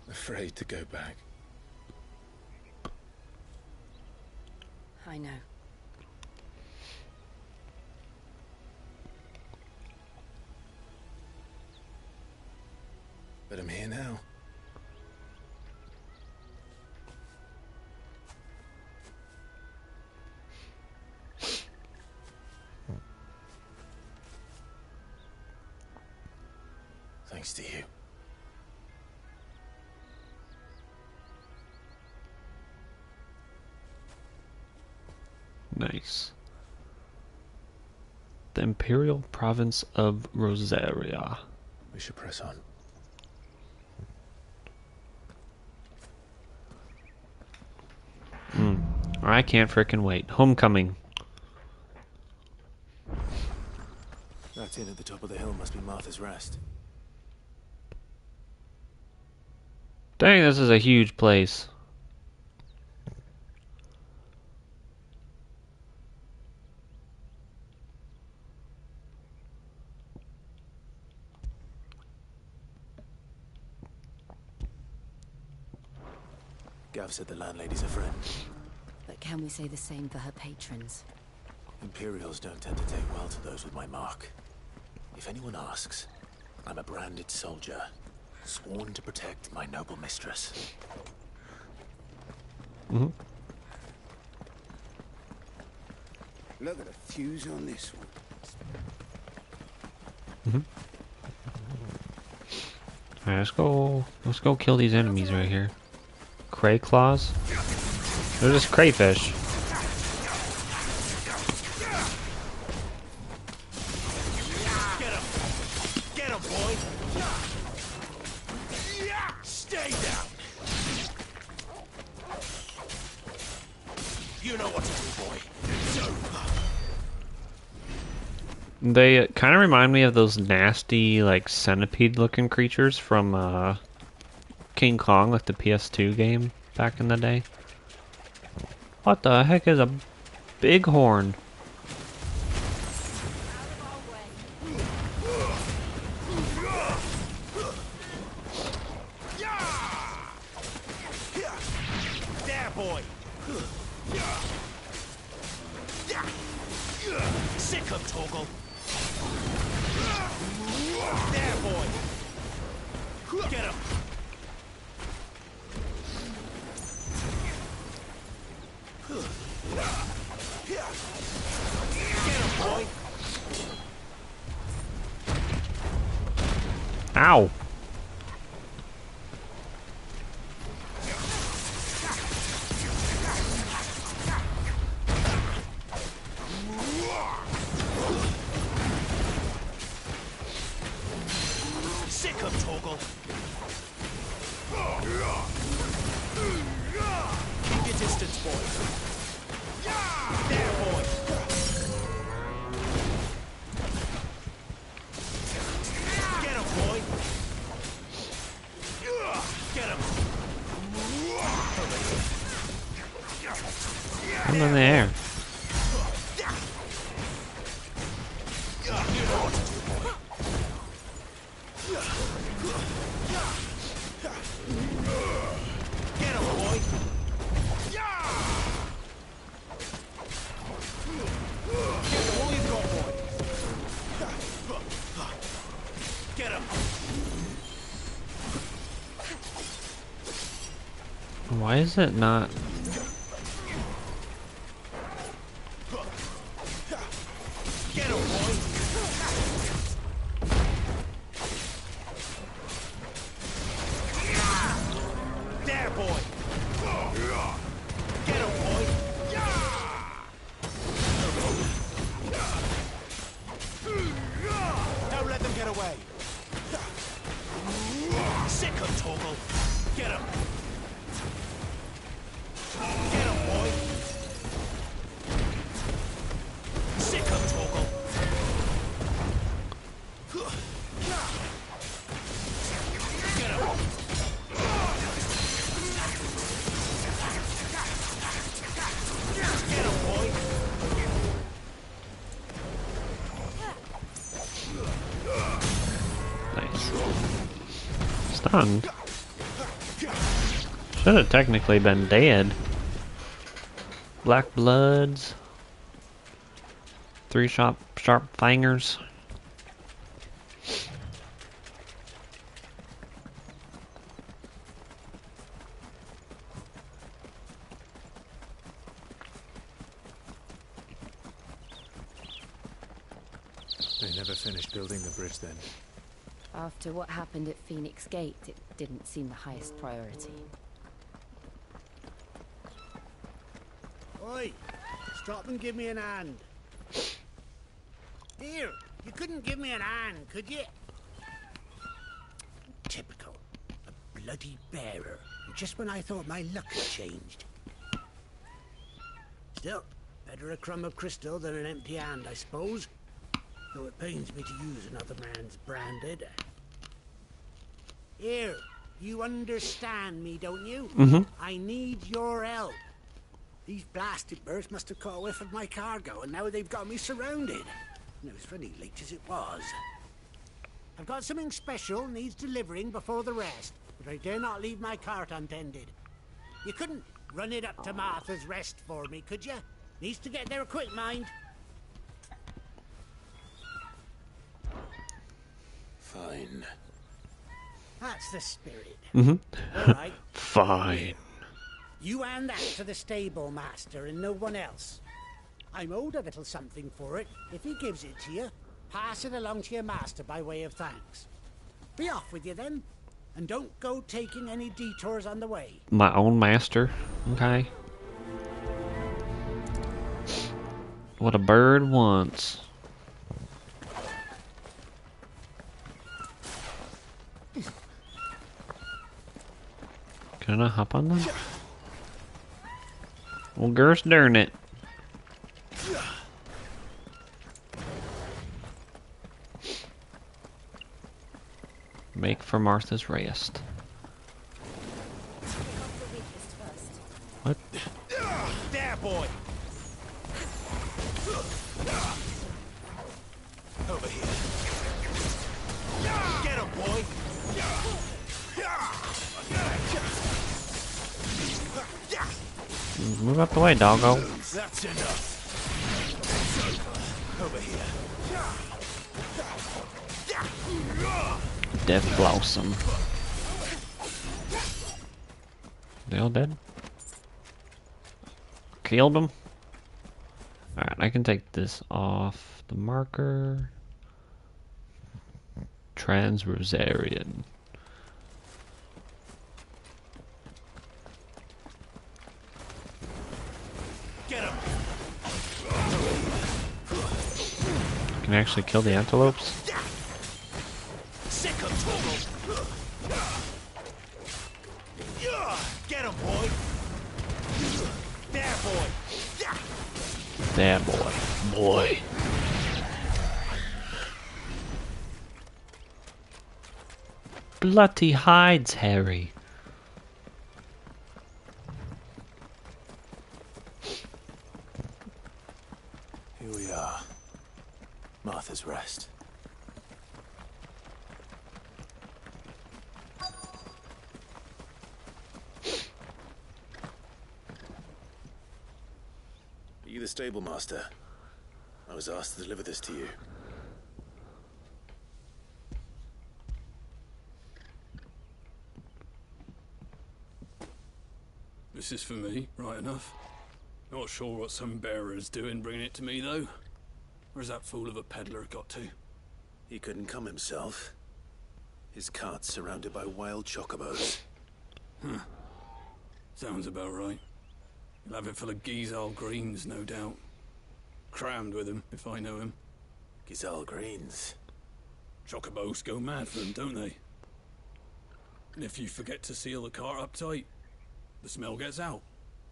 Afraid to go back. I know. But I'm here now. Thanks to you. Nice. The Imperial Province of Rosaria. We should press on. I can't frickin' wait. Homecoming. That inn at the top of the hill must be Martha's Rest. Dang, this is a huge place. Gav said the landlady's a friend. But can we say the same for her patrons? Imperials don't tend to take well to those with my mark. If anyone asks, I'm a branded soldier, sworn to protect my noble mistress. Look at the fuse on this one. Alright, let's go kill these enemies right here. Cray claws? They're just crayfish. Get him, boy! Stay down! You know what to do, boy. They kind of remind me of those nasty, like, centipede-looking creatures from King Kong, like the PS2 game back in the day. What the heck is a bighorn? There, boy! Sick him, Torgal! There, boy! Get him! Get him, boy! Ow! Sick him, Torgal! Keep your distance, boy! There, boy! Get him, boy! Get him! I'm in the air. You know what to do, boy. Get him, boy! Get all you've got, boy! Get him! Why is it not? Get him, boy! There, boy! Get him, boy! Don't let them get away! Sick him, Torgal! Get him! Get him, boy! Sick him, Torgal! stunned. Should have technically been dead. Black Bloods. 3 sharp fingers. They never finished building the bridge then. After what happened at Phoenix Gate, it didn't seem the highest priority. Oi! Stop and give me an hand. Here, you couldn't give me an hand, could you? Typical. A bloody bearer. Just when I thought my luck had changed. Still, better a crumb of crystal than an empty hand, I suppose. Though it pains me to use another man's branded. Here, you understand me, don't you? Mm-hmm. I need your help. These blasted birds must have caught a whiff of my cargo, and now they've got me surrounded. And it was funny late as it was. I've got something special needs delivering before the rest, but I dare not leave my cart untended. You couldn't run it up to Martha's Rest for me, could you? Needs to get there quick, mind. Fine. That's the spirit. Mm-hmm. All right. Fine. You hand that to the stable master and no one else. I'm owed a little something for it. If he gives it to you, pass it along to your master by way of thanks. Be off with you then, and don't go taking any detours on the way. My own master. Okay. What a bird wants. Can I hop on them? Well, gosh darn it. Make for Martha's Rest. What? There, boy! Over here. Get him, boy! Move out the way, doggo. That's enough. Over here. Death Blossom. They all dead? Killed them? Alright, I can take this off the marker. Trans-Rosarian. Get him. Can I actually kill the antelopes? Sick of trouble. Get him, boy. There, boy. There, boy. Boy. Bloody hides, Harry. Here we are. Martha's Rest. Are you the stable master? I was asked to deliver this to you. This is for me, right enough. Not sure what some bearer's doing bringing it to me, though. Where's that fool of a peddler got to? He couldn't come himself. His cart's surrounded by wild chocobos. Huh. Sounds about right. He'll have it full of Gizal greens, no doubt. Crammed with him, if I know him. Gizal greens? Chocobos go mad for them, don't they? And if you forget to seal the cart up tight, the smell gets out,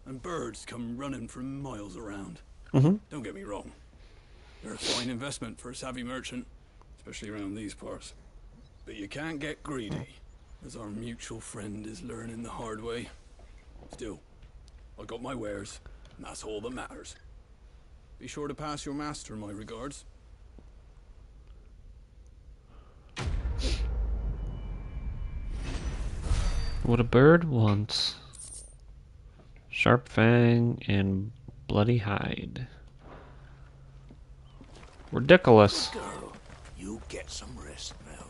and birds come running from miles around. Don't get me wrong. They're a fine investment for a savvy merchant, especially around these parts. But you can't get greedy, as our mutual friend is learning the hard way. Still, I got my wares, and that's all that matters. Be sure to pass your master my regards. what a bird wants. Sharp fang and bloody hide. Ridiculous. Girl, you get some rest now.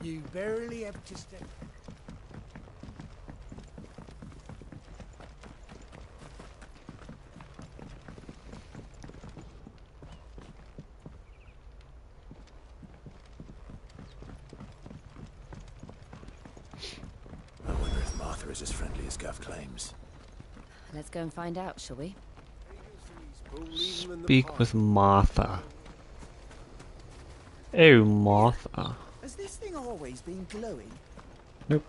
You barely have to step. I wonder if Martha is as friendly as Gav claims. Let's go and find out, shall we? Speak with Martha. Oh, Martha. Has this thing always been glowing? Nope.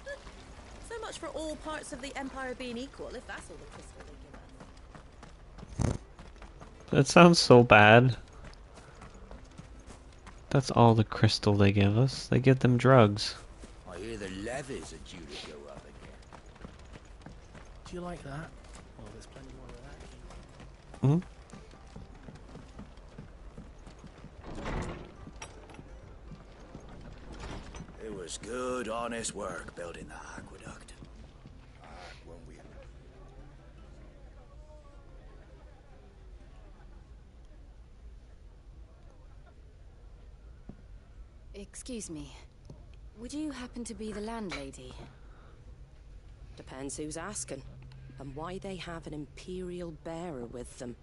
So much for all parts of the Empire being equal, if that's all the crystal they give us. That sounds so bad. That's all the crystal they give us. They give them drugs. I hear the levies are due to go up again. Do you like that? Well, there's plenty more of that. Hmm. It was good, honest work building that aqueduct. Won't we? Excuse me. Would you happen to be the landlady? Depends who's asking, and why they have an Imperial bearer with them.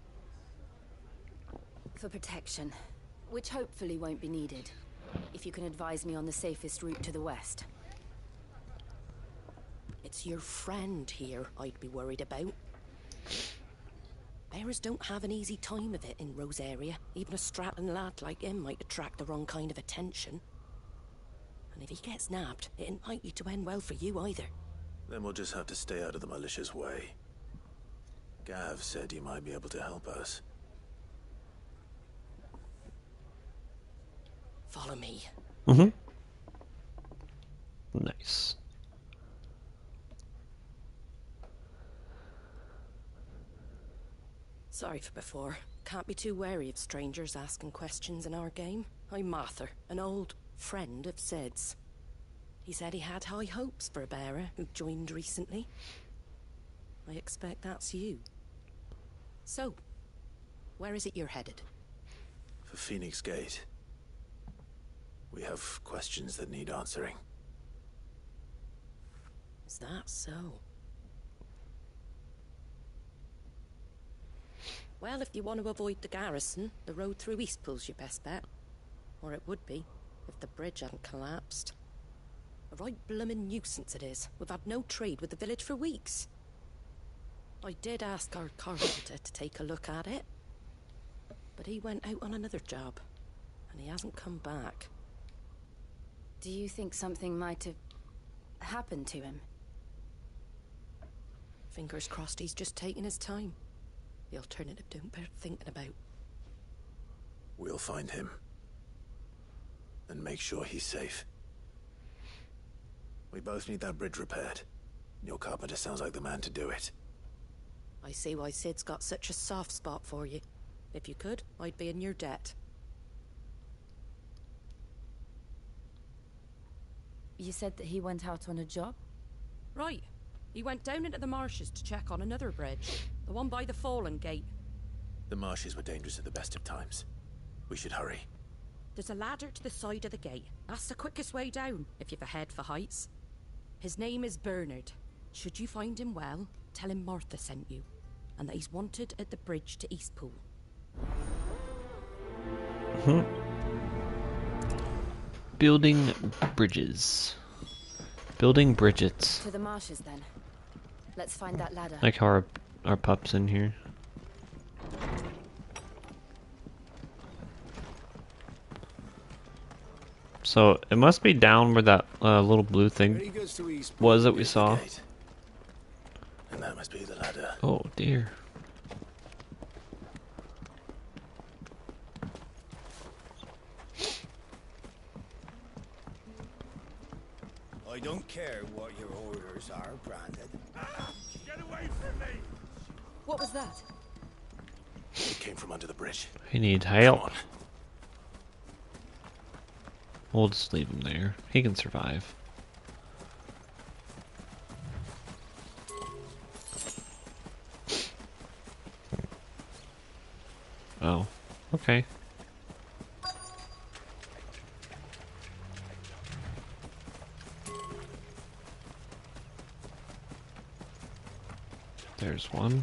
For protection, which hopefully won't be needed. If you can advise me on the safest route to the west. It's your friend here I'd be worried about. Bearers don't have an easy time of it in Rosaria. Even a Stratton lad like him might attract the wrong kind of attention. And if he gets nabbed, it ain't likely to end well for you either. Then we'll just have to stay out of the malicious way. Gav said he might be able to help us. Follow me. Mm-hmm. Nice. Sorry for before. Can't be too wary of strangers asking questions in our game. I'm Martha, an old friend of Sid's. He said he had high hopes for a bearer who joined recently. I expect that's you. So, where is it you're headed? For Phoenix Gate. We have questions that need answering. Is that so? Well, if you want to avoid the garrison, the road through Eastpool's your best bet. Or it would be, if the bridge hadn't collapsed. A right bloomin' nuisance it is. We've had no trade with the village for weeks. I did ask our carpenter to take a look at it. But he went out on another job. And he hasn't come back. Do you think something might have happened to him? Fingers crossed he's just taking his time. The alternative don't bear thinking about. We'll find him. And make sure he's safe. We both need that bridge repaired. Your carpenter sounds like the man to do it. I see why Sid's got such a soft spot for you. If you could, I'd be in your debt. You said that he went out on a job? Right. He went down into the marshes to check on another bridge. The one by the Fallen Gate. The marshes were dangerous at the best of times. We should hurry. There's a ladder to the side of the gate. That's the quickest way down, if you've a head for heights. His name is Bernard. Should you find him well, tell him Martha sent you. And that he's wanted at the bridge to Eastpool. Building bridges. Building bridges. To the marshes, then. Let's find that ladder. Like how our pup's in here. So it must be down where that little blue thing was that we saw. And that must be the ladder. Oh dear. I don't care what your orders are, Brandon. Get away from me! What was that? The came from under the bridge. He needs help. We'll just leave him there. He can survive. Oh, okay. There's one.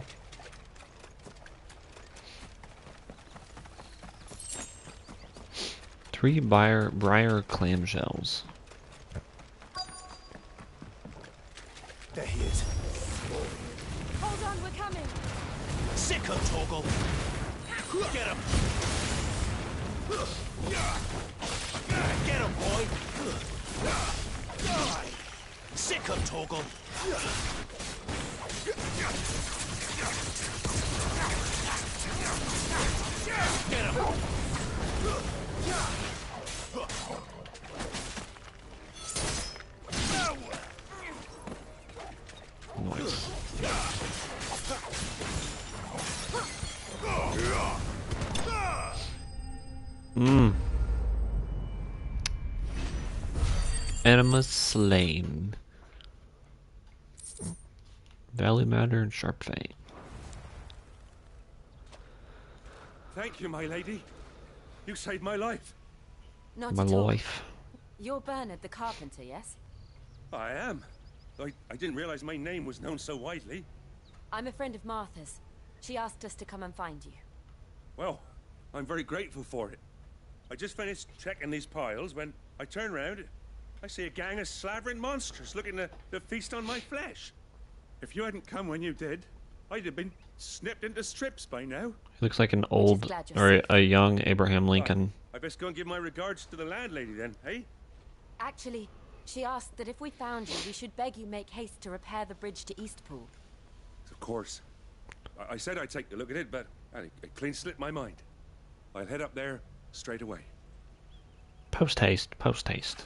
Three briar clamshells. There he is. Hold on, we're coming. Sicko, Torgal. Get him. Get him, boy. Sicko, Torgal. Get him. Nice. Enema slain. Valley Matter and Sharp Fang. Thank you, my lady. You saved my life. Not My at all. life. You're Bernard the carpenter, yes? I am. I didn't realize my name was known so widely. I'm a friend of Martha's. She asked us to come and find you. Well, I'm very grateful for it. I just finished checking these piles when I turn around. I see a gang of slavering monsters looking to feast on my flesh. If you hadn't come when you did, I'd have been snipped into strips by now. He looks like an old or a young Abraham Lincoln. I best go and give my regards to the landlady then, eh? Actually, she asked that if we found you, we should beg you make haste to repair the bridge to Eastpool. Of course. I said I'd take a look at it, but it clean slipped my mind. I'll head up there straight away. Post haste, post haste.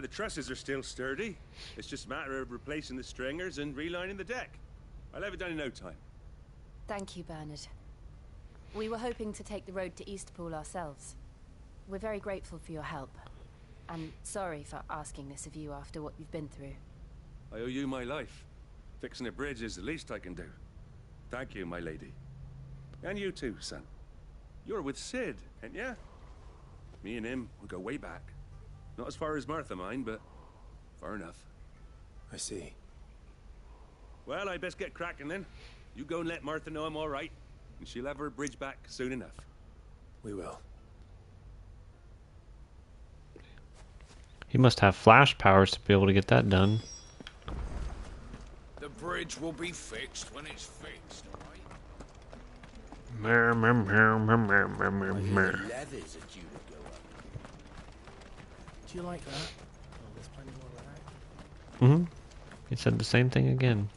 The trusses are still sturdy. It's just a matter of replacing the stringers and relining the deck. I'll have it done in no time. Thank you, Bernard. We were hoping to take the road to Eastpool ourselves. We're very grateful for your help. And sorry for asking this of you after what you've been through. I owe you my life. Fixing a bridge is the least I can do. Thank you, my lady. And you too, son. You're with Sid, ain't ya? Me and him, we go way back. Not as far as Martha, mind, but far enough. I see. Well, I best get cracking then. You go and let Martha know I'm all right, and she'll have her bridge back soon enough. We will. He must have flash powers to be able to get that done. The bridge will be fixed when it's fixed, all right? Leathers are due to go up. Do you like that? Oh, there's plenty more of that. He said the same thing again.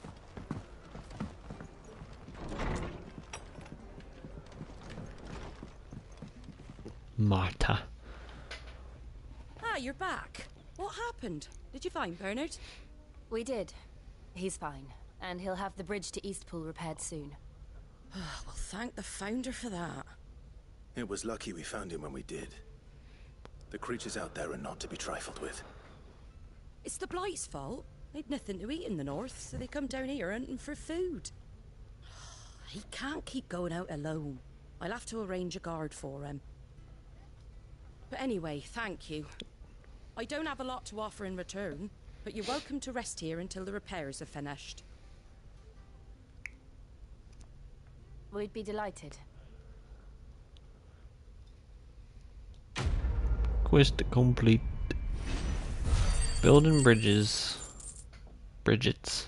Martha. Ah, you're back. What happened? Did you find Bernard? We did. He's fine, and he'll have the bridge to Eastpool repaired soon. Well, thank the Founder for that. It was lucky we found him when we did. The creatures out there are not to be trifled with. It's the Blight's fault. They'd nothing to eat in the north, so they come down here hunting for food. He can't keep going out alone. I'll have to arrange a guard for him. But anyway, thank you. I don't have a lot to offer in return, but you're welcome to rest here until the repairs are finished. We'd be delighted. Quest complete. Building bridges. Bridgets.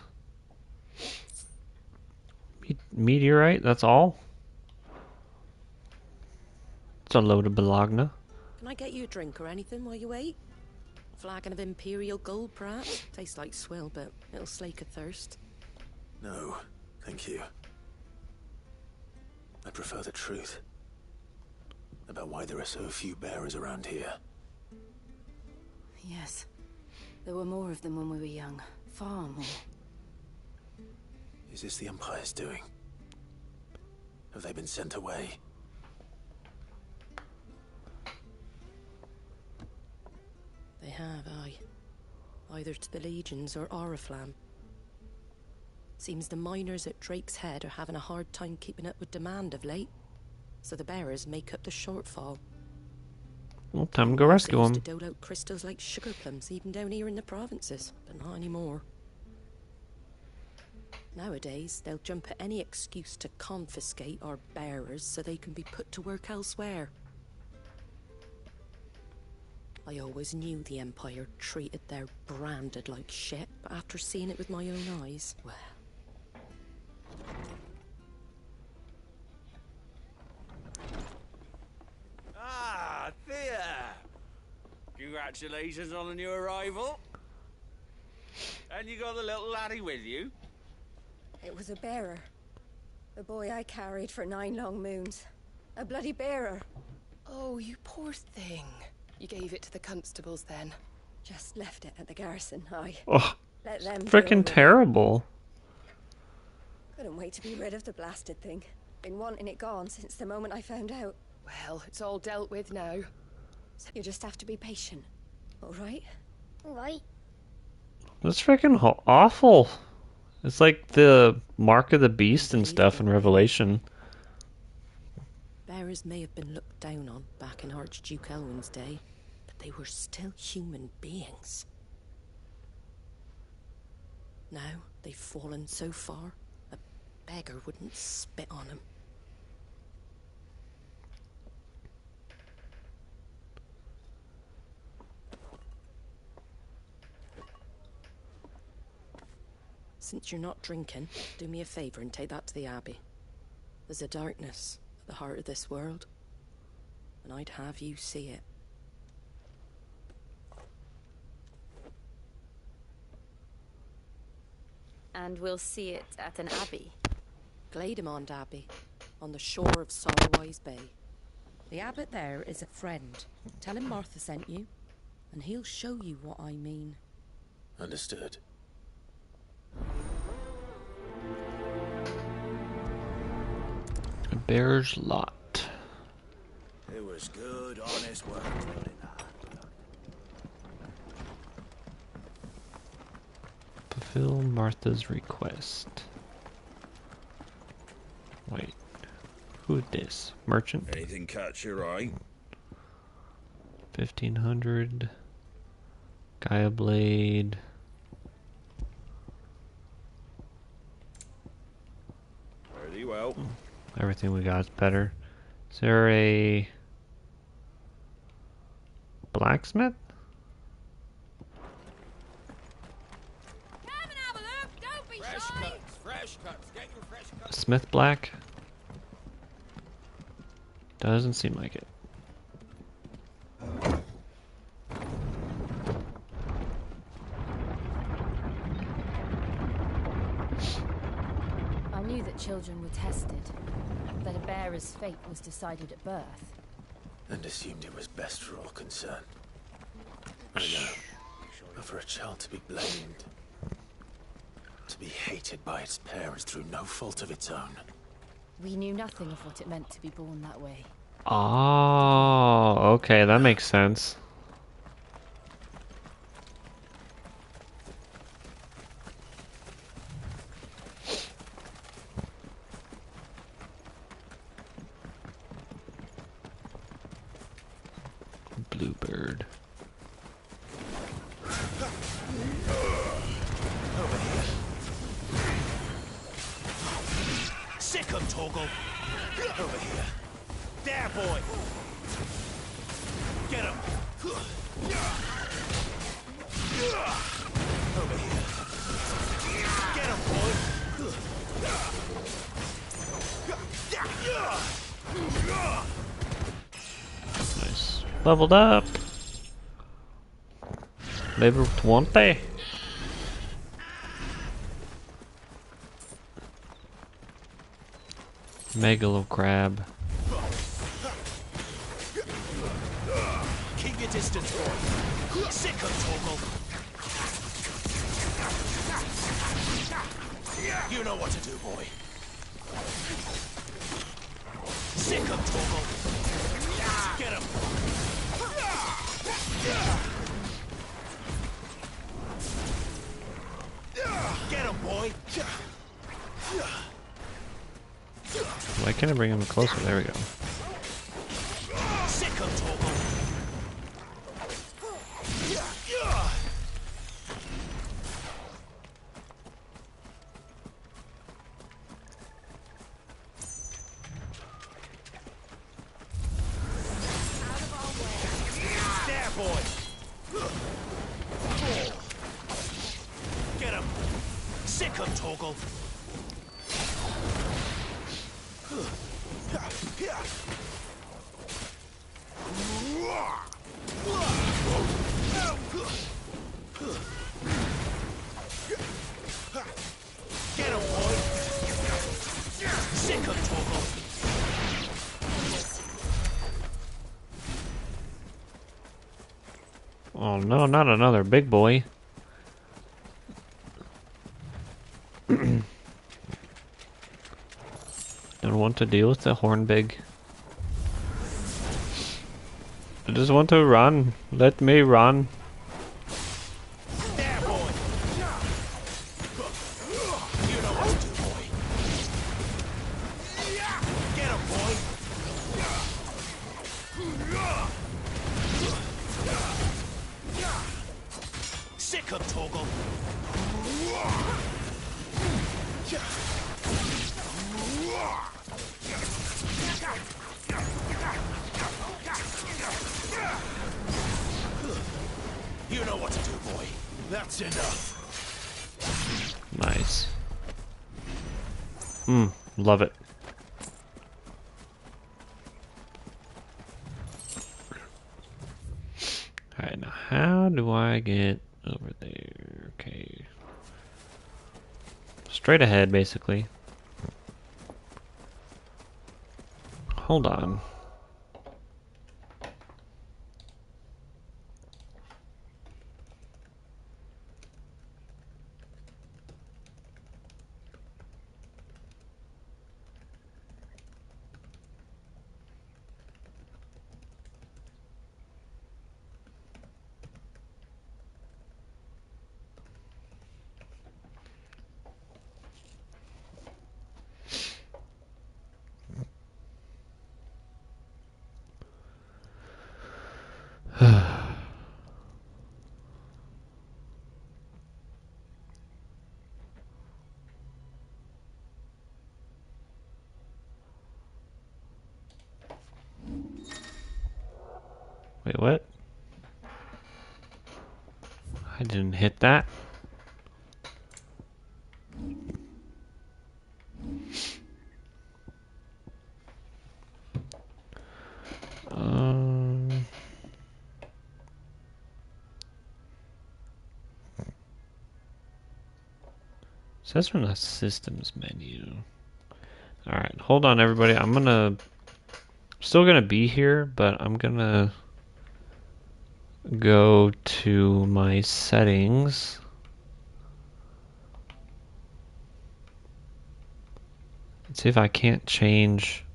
Meteorite, that's all? It's a load of Bologna. Can I get you a drink or anything while you wait? Flagon of Imperial Gold, perhaps? Tastes like swill, but it'll slake a thirst. No, thank you. I prefer the truth. about why there are so few bearers around here? Yes. There were more of them when we were young. Far more. Is this the Empire's doing? Have they been sent away? They have, aye. Either to the Legions or Oriflamme. Seems the miners at Drake's Head are having a hard time keeping up with demand of late, so the bearers make up the shortfall. Well, time to go rescue They used them. to dole out crystals like sugar plums even down here in the provinces, but not anymore. Nowadays, they'll jump at any excuse to confiscate our bearers so they can be put to work elsewhere. I always knew the Empire treated their branded like shit, but after seeing it with my own eyes, well... Ah, Thea! Congratulations on the new arrival. And you got the little laddie with you? It was a bearer. The boy I carried for 9 long moons. A bloody bearer. Oh, you poor thing. You gave it to the constables then? Just left it at the garrison, I. Oh, Let them deal freaking with it. terrible. Couldn't wait to be rid of the blasted thing. Been wanting it gone since the moment I found out. Well, it's all dealt with now. So you just have to be patient. Alright? Alright. That's freaking awful. It's like the mark of the beast and stuff in Revelation. Bearers may have been looked down on back in Archduke Elwin's day, but they were still human beings. Now they've fallen so far, a beggar wouldn't spit on them. Since you're not drinking, do me a favour and take that to the Abbey. There's a darkness at the heart of this world, and I'd have you see it. And we'll see it at an abbey. Glademond Abbey, on the shore of Sorrowwise Bay. The abbot there is a friend. Tell him Martha sent you, and he'll show you what I mean. Understood. A bear's lot. It was good, honest work building that. Fulfill Martha's request. Wait. Who is this? Merchant? Anything catch your eye? 1500. Gaia Blade. Pretty well. Everything we got is better. Is there a blacksmith? Fresh cuts. Get your fresh A cuts. Smith Black? Doesn't seem like it. I knew that children were tested, that a bearer's fate was decided at birth. And assumed it was best for all concerned. I know. But for a child to be blamed, to be hated by its parents through no fault of its own. We knew nothing of what it meant to be born that way. Oh, okay, that makes sense. Bluebird. Over here. Sick 'em, Torgal. Over here. There, boy. Get him. Over here. Get him, boy. Nice. Leveled up. Level 20. Megalo crab. distance, boy. Sick of Torgal. You know what to do, boy. Sick of Torgal. Get him. Get him, boy. Why can't I bring him closer? There we go. Sick of Torgal. There, boy. Get him. Sick of Torgal. Get him, boy. Sick of Torgal. Oh no, not another big boy. Don't want to deal with the Hornbig. I just want to run. Let me run. There, boy. You know what to do, boy. Get him, boy. Sick of Torgal. You know what to do, boy. That's enough. Nice. Love it. Alright, now how do I get over there? Okay. Straight ahead, basically. Hold on. Wait, what? I didn't hit that. Says from the systems menu. Alright, hold on everybody. Still gonna be here, but I'm gonna go to my settings. Let's see if I can't change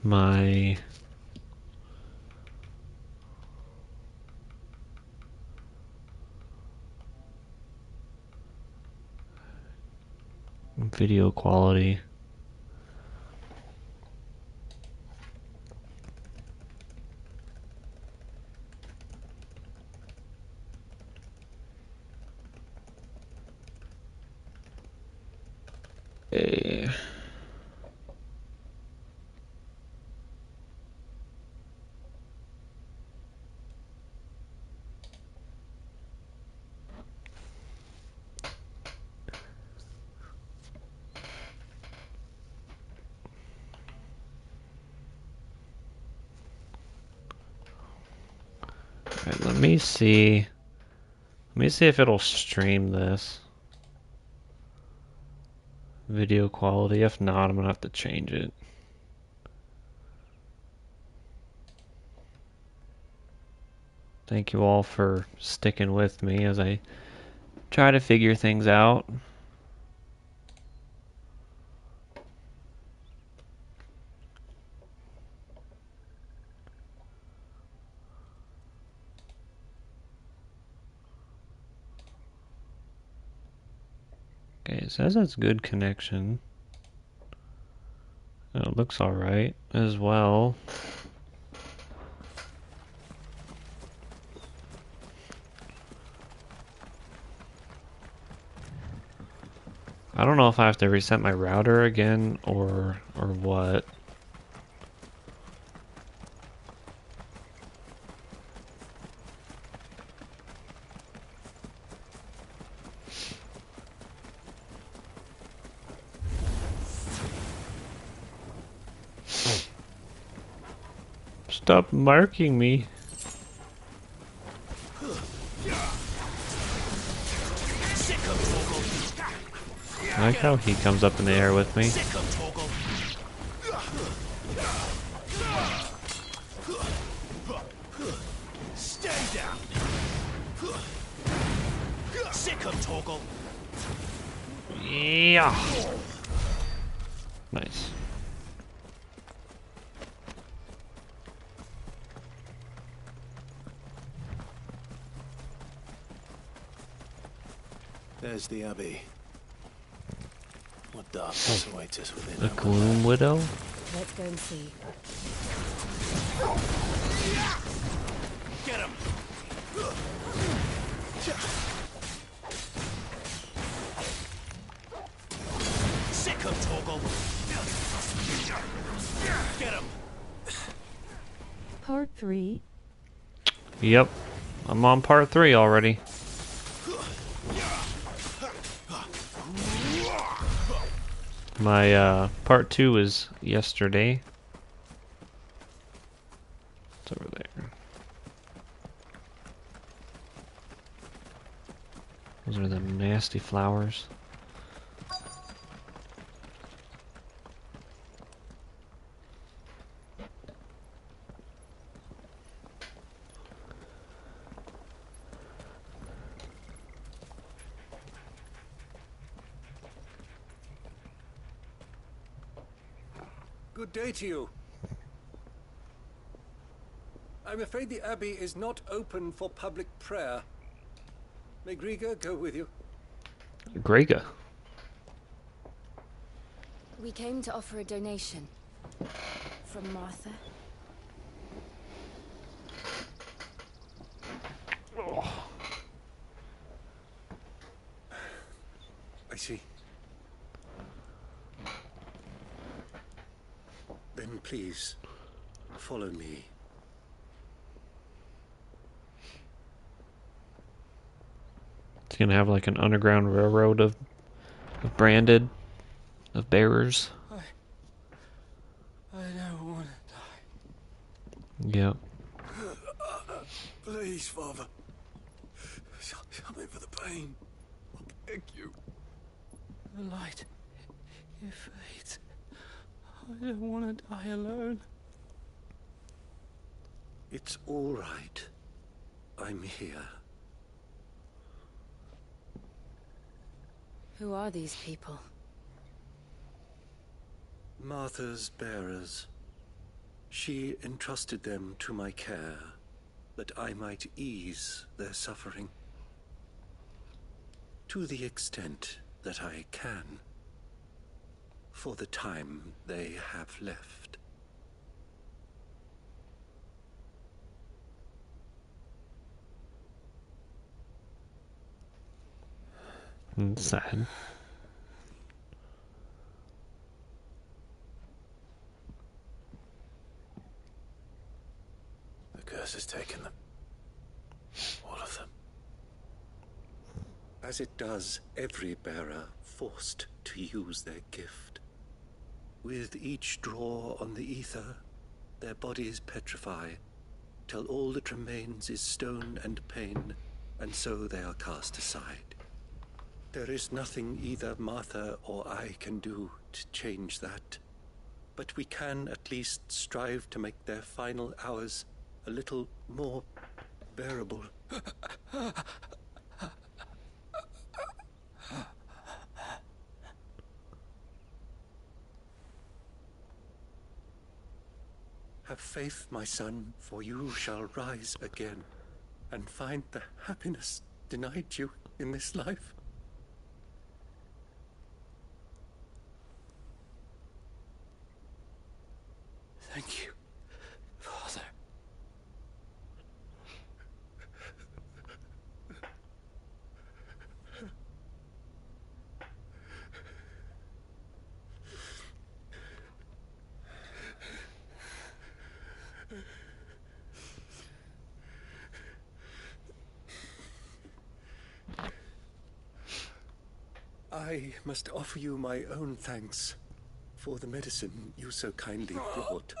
my video quality. Okay. Alright, let me see. Let me see if it'll stream this. video quality. If not, I'm gonna have to change it. Thank you all for sticking with me as I try to figure things out. Okay, it says it's good connection. It looks alright as well. I don't know if I have to reset my router again or what. Stop marking me. I like how he comes up in the air with me. Stay down. Sick of Torgal. Yeah. Nice. There's the Abbey. What darkness awaits us within? The Gloom Widow? Let's go and see. Get him! Sick of Torgal! Get him! Part 3. Yep. I'm on part 3 already. My part 2 is yesterday. It's over there. Those are the nasty flowers. Good day to you. I'm afraid the Abbey is not open for public prayer. May Griga go with you? Griga? We came to offer a donation. From Martha. Oh. I see. Then please, follow me. It's gonna have like an underground railroad of branded, of bearers. I don't want to die. Yep. Please, Father. Something for the pain. I beg you. The light. It fades. I don't want to die alone. It's all right. I'm here. Who are these people? Martha's bearers. She entrusted them to my care, that I might ease their suffering. To the extent that I can. For the time they have left. Sad. The curse has taken them. All of them. As it does every bearer forced to use their gift. With each draw on the ether, their bodies petrify, till all that remains is stone and pain, and so they are cast aside. There is nothing either Martha or I can do to change that. But we can at least strive to make their final hours a little more bearable. Have faith, my son, for you shall rise again and find the happiness denied you in this life. Thank you, Father. I must offer you my own thanks for the medicine you so kindly brought.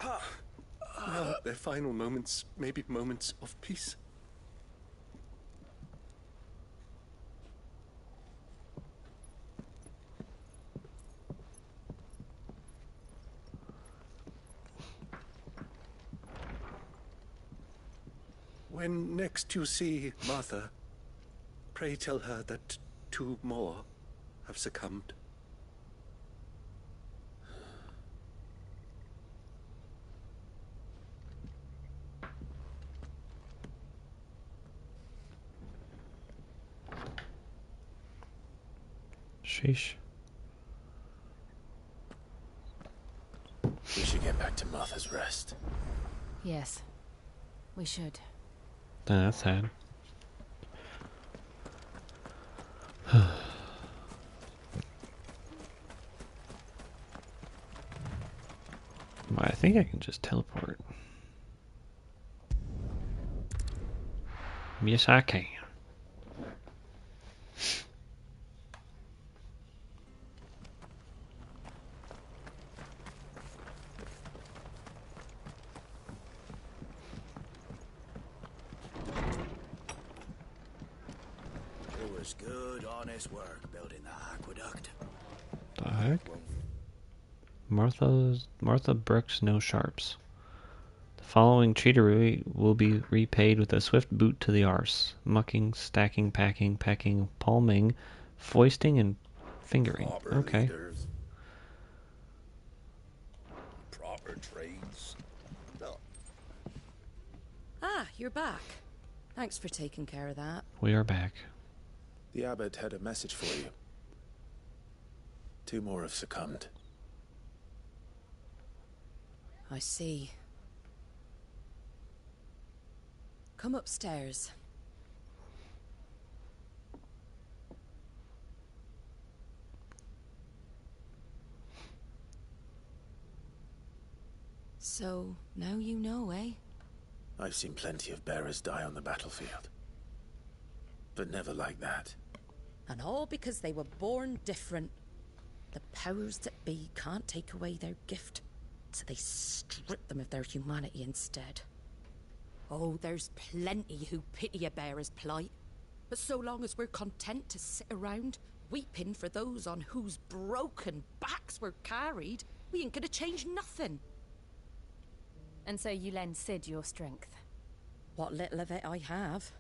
Now, their final moments may be moments of peace. When next you see Martha, pray tell her that 2 more have succumbed. Sheesh. We should get back to Martha's Rest. Yes, we should. That's sad. I think I can just teleport. Yes, I can. It was good, honest work building that aqueduct. The heck? Martha Brooks no sharps. The following cheatery will be repaid with a swift boot to the arse. Mucking, stacking, packing, pecking, palming, foisting, and fingering. Okay. Leaders. Proper trades. No. Ah, you're back. Thanks for taking care of that. We are back. The abbot had a message for you. 2 more have succumbed. I see. Come upstairs. So, now you know, eh? I've seen plenty of bearers die on the battlefield. But never like that. And all because they were born different. The powers that be can't take away their gift, so they strip them of their humanity instead. Oh, there's plenty who pity a bearer's plight. But so long as we're content to sit around, weeping for those on whose broken backs we're carried, we ain't gonna change nothing. And so you lend Cid your strength? What little of it I have.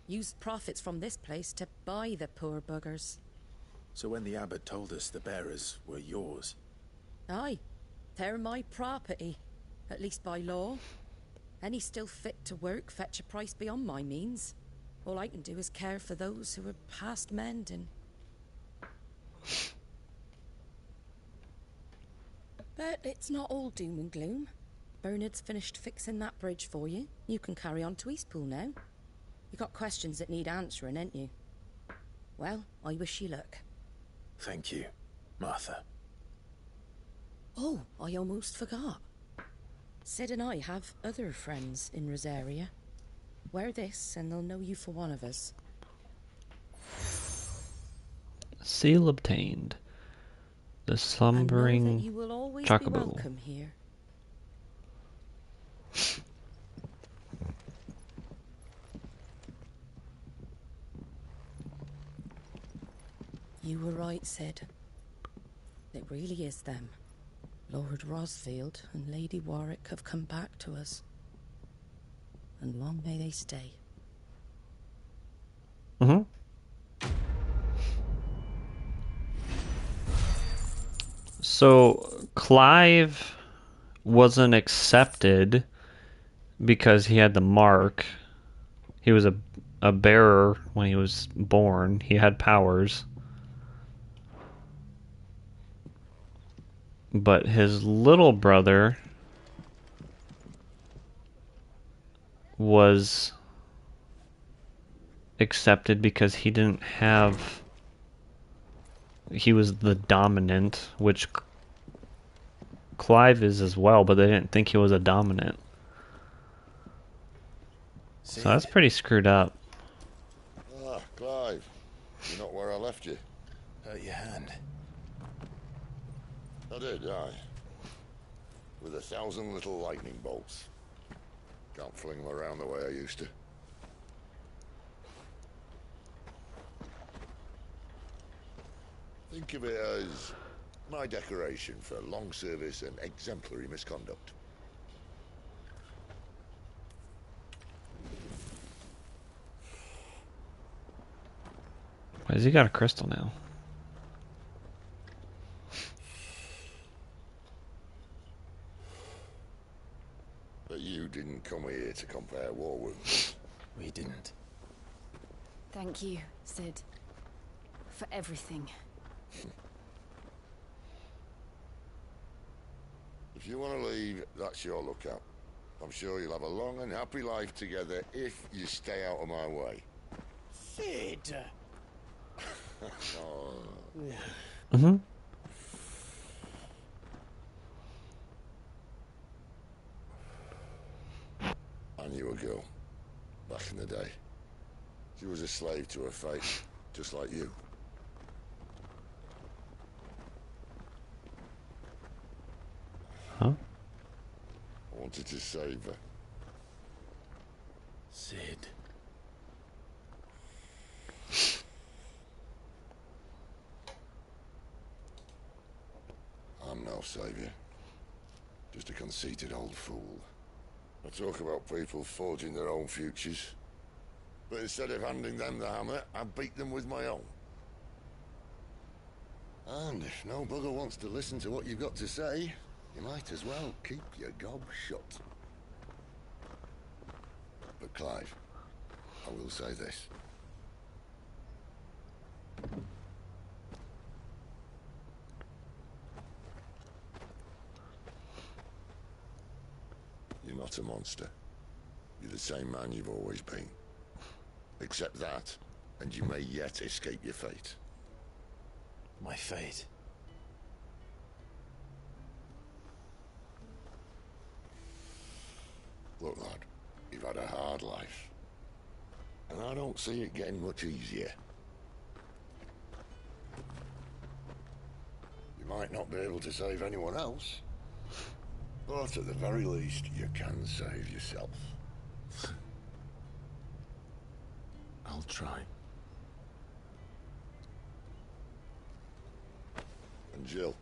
Used profits from this place to buy the poor buggers. So when the abbot told us the bearers were yours... Aye, they're my property, at least by law. Any still fit to work fetch a price beyond my means. All I can do is care for those who are past mending. But it's not all doom and gloom. Bernard's finished fixing that bridge for you. You can carry on to Eastpool now. You got questions that need answering, ain't you? Well, I wish you luck. Thank you, Martha. Oh, I almost forgot. Cid and I have other friends in Rosaria. Wear this and they'll know you for one of us. Seal obtained. The slumbering you will always chocobo. be welcome here. You were right, Sid. It really is them. Lord Rosfield and Lady Warwick have come back to us. And long may they stay. Mm-hmm. So Clive wasn't accepted because he had the mark. He was a bearer when he was born. He had powers. But his little brother was accepted because he didn't have... He was the dominant, which Clive is as well, but they didn't think he was a dominant. So that's pretty screwed up. Ah, Clive. You're not where I left you. Hurt your hand. I did, aye. With 1,000 little lightning bolts. Can't fling them around the way I used to. Think of it as my decoration for long service and exemplary misconduct. Why has he got a crystal now? But you didn't come here to compare war wounds. We didn't. Thank you, Sid. For everything. If you want to leave, that's your lookout. I'm sure you'll have a long and happy life together if you stay out of my way. Sid! Oh. Mm-hmm. I knew a girl, back in the day. She was a slave to her fate, just like you. Huh? I wanted to save her. Sid. I'm no savior. Just a conceited old fool. I talk about people forging their own futures. But instead of handing them the hammer, I beat them with my own. And if no bugger wants to listen to what you've got to say, you might as well keep your gob shut. But Clive, I will say this. You're not a monster. You're the same man you've always been. Accept that, and you may yet escape your fate. My fate. Look, lad, you've had a hard life. And I don't see it getting much easier. You might not be able to save anyone else, but at the very least, you can save yourself. I'll try. And Jill,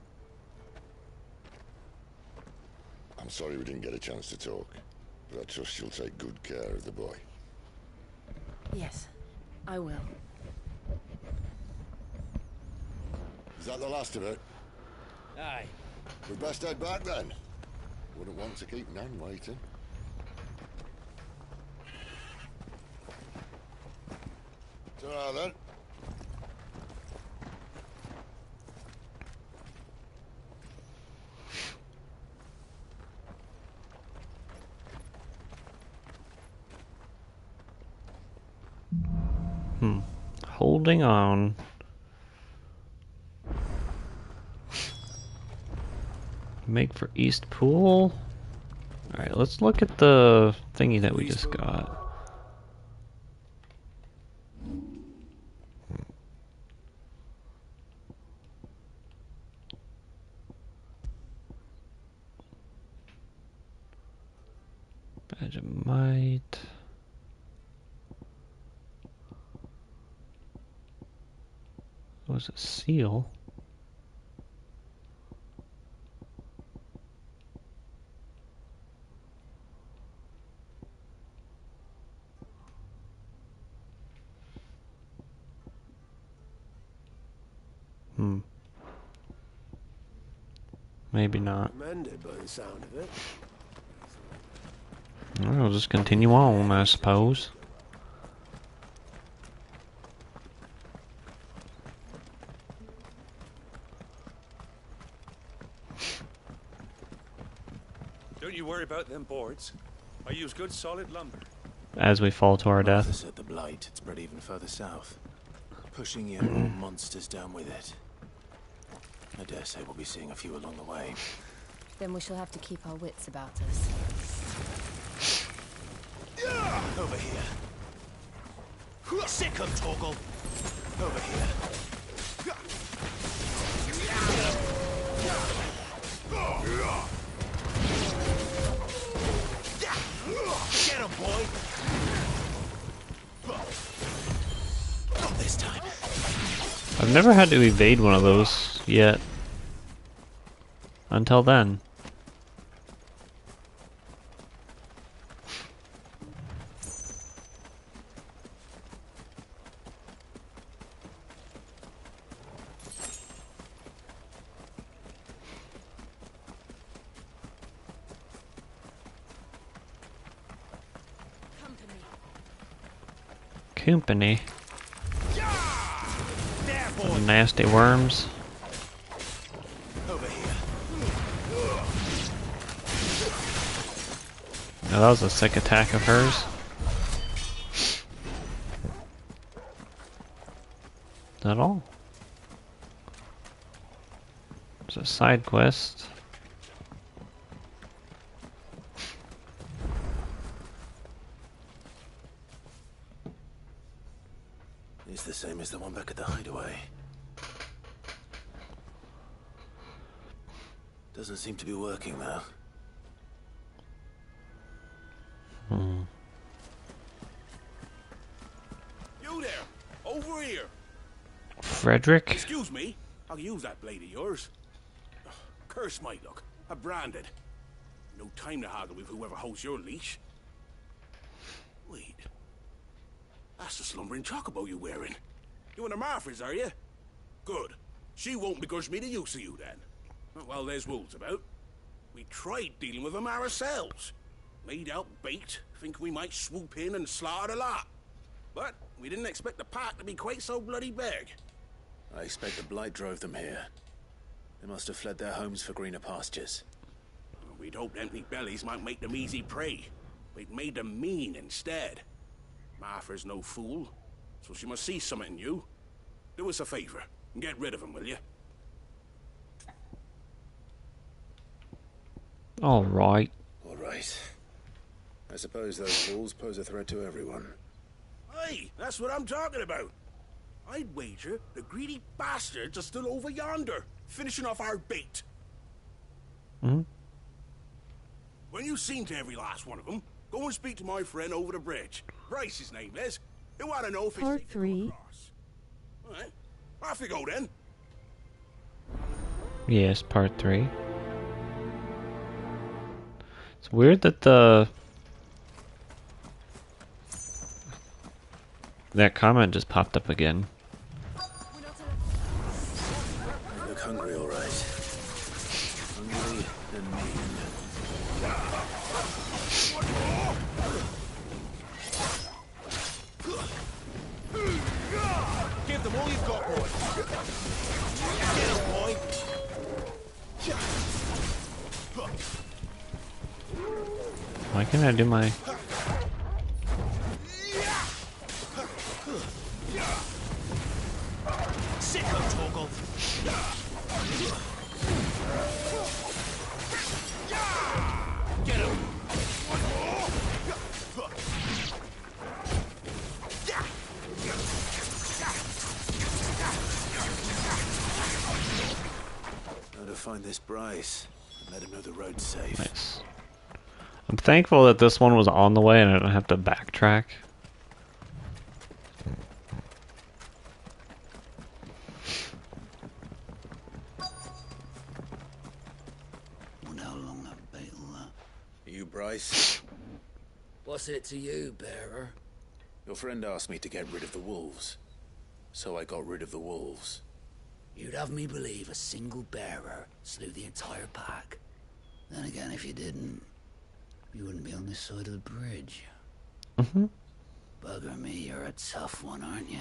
I'm sorry we didn't get a chance to talk, but I trust you'll take good care of the boy. Yes, I will. Is that the last of it? Aye. We best head back then. Wouldn't want to keep Nan waiting. Ta-ra then. Holding on. Make for East Pool. Alright, let's look at the thingy that we just got. Badge of Might. There's a seal. Maybe not. Commended by the sound of it. We'll just continue on, I suppose. Don't you worry about them boards. I use good solid lumber. As we fall to our Martha death. said the blight had spread even further south, pushing in more monsters down with it. I dare say we'll be seeing a few along the way. Then we shall have to keep our wits about us. Over here. Sick of Torgal. Over here. Get him, boy. Not this time. I've never had to evade one of those yet. Until then. Company. Some nasty worms. Over here. Now that was a sick attack of hers. Is that all? There's a side quest. It's the same as the one back at the hideaway. Doesn't seem to be working though. You there! Over here! Frederick? Excuse me. I'll use that blade of yours. Curse my luck. I'm branded. No time to haggle with whoever holds your leash. Wait. That's the slumbering chocobo you're wearing. You and the Marfors, are you? Good. She won't begrudge me the use of you, then. Well, there's wolves about. We tried dealing with them ourselves. Made out bait, think we might swoop in and slaughter the lot. But we didn't expect the pack to be quite so bloody big. I expect the blight drove them here. They must have fled their homes for greener pastures. We'd hoped empty bellies might make them easy prey. We'd made them mean instead. Martha's no fool, so she must see something in you. Do us a favor and get rid of them, will you? All right. All right. I suppose those fools pose a threat to everyone. Hey, that's what I'm talking about. I'd wager the greedy bastards are still over yonder, finishing off our bait. When you've seen to every last one of them, go and speak to my friend over the bridge. Bryce, his name is. He'll want to know if Part 3. All right, off you go then. Yes, part 3. It's weird that that comment just popped up again. You look hungry, all right. Hungry and mean. Give them all you've got, boy. Get him, boy. Why can't I do my... Sick of Torgal. Get him. Now to find this Bryce and let him know the road's safe. Nice. I'm thankful that this one was on the way and I don't have to backtrack. Bryce. What's it to you, bearer? Your friend asked me to get rid of the wolves. So I got rid of the wolves. You'd have me believe a single bearer slew the entire pack. Then again, if you didn't, you wouldn't be on this side of the bridge. Mm-hmm. Bugger me, you're a tough one, aren't you?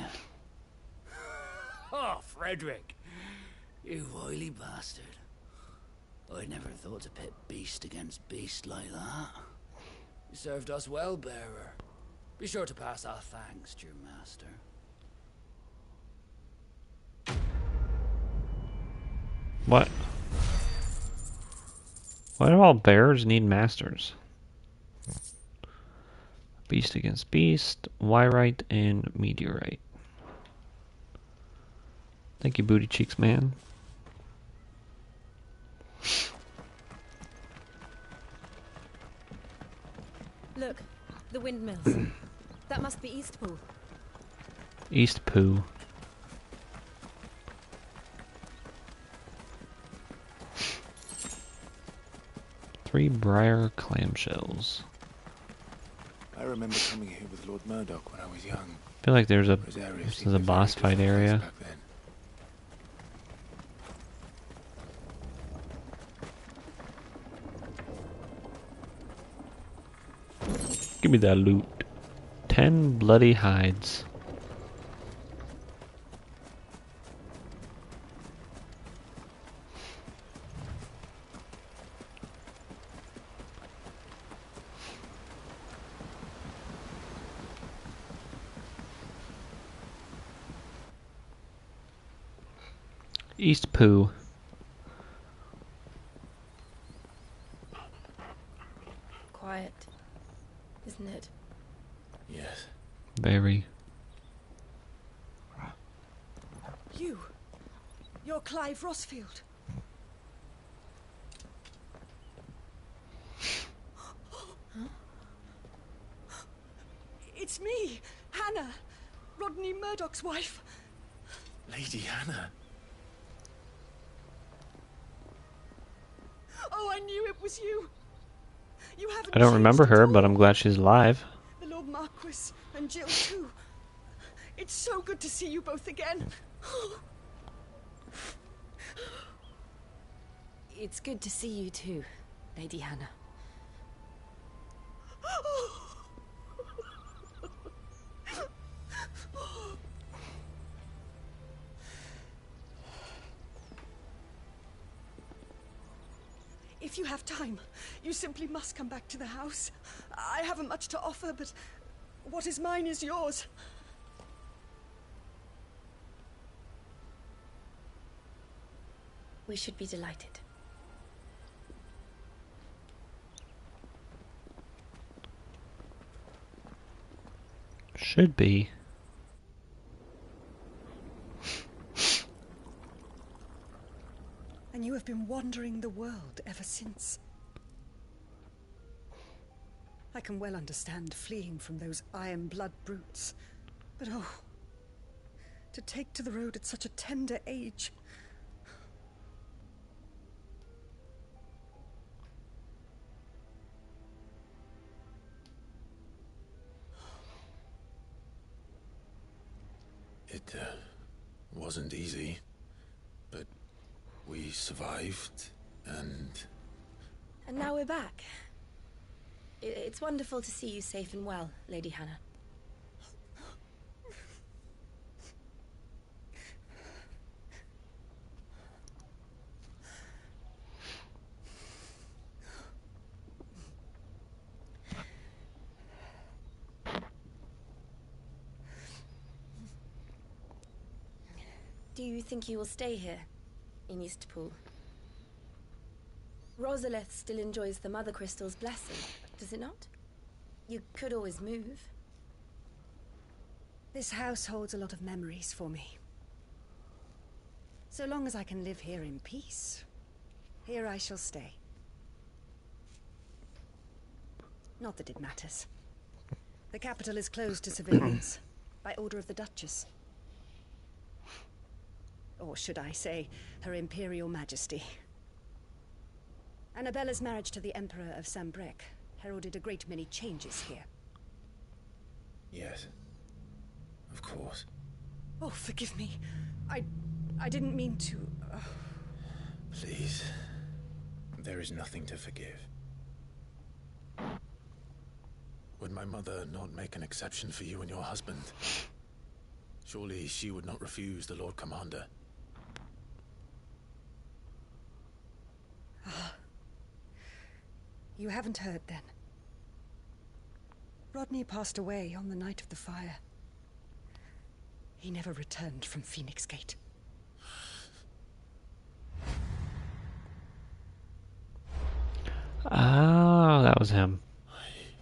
Oh, Frederick! You wily bastard. I'd never thought to pit beast against beast like that. You served us well, bearer. Be sure to pass our thanks to your master. What? Why do all bears need masters? Beast against beast, Wyrite, and Meteorite. Thank you, Booty Cheeks Man. Look, the windmills. That must be Eastpool. Eastpoo. Three briar clamshells. I remember coming here with Lord Murdoch when I was young. I feel like this is a boss fight area. Give me that loot. 10 bloody hides. Eastpoo. Quiet, isn't it? Yes. Very. You're Clive Rossfield. It's me, Hannah, Rodney Murdoch's wife. Lady Hannah. Oh, I knew it was you. You haven't I don't remember changed at her, all. but I'm glad she's alive. The Lord Marquis and Jill too. It's so good to see you both again. It's good to see you too, Lady Hannah. If you have time, you simply must come back to the house. I haven't much to offer, but what is mine is yours. We should be delighted. Should be. And you have been wandering the world ever since. I can well understand fleeing from those iron-blood brutes. But oh, to take to the road at such a tender age. It wasn't easy, but we survived, and now we're back. It's wonderful to see you safe and well, Lady Hannah. Do you think you will stay here, in Eastpool? Rosalith still enjoys the Mother Crystal's blessing, does it not? You could always move. This house holds a lot of memories for me. So long as I can live here in peace, here I shall stay. Not that it matters. The capital is closed to civilians, by order of the Duchess. Or should I say, Her Imperial Majesty. Annabella's marriage to the Emperor of Sambrec heralded a great many changes here. Yes. Of course. Oh, forgive me. I didn't mean to... Please. There is nothing to forgive. Would my mother not make an exception for you and your husband? Surely she would not refuse the Lord Commander. You haven't heard, then. Rodney passed away on the night of the fire. He never returned from Phoenix Gate. Oh, that was him.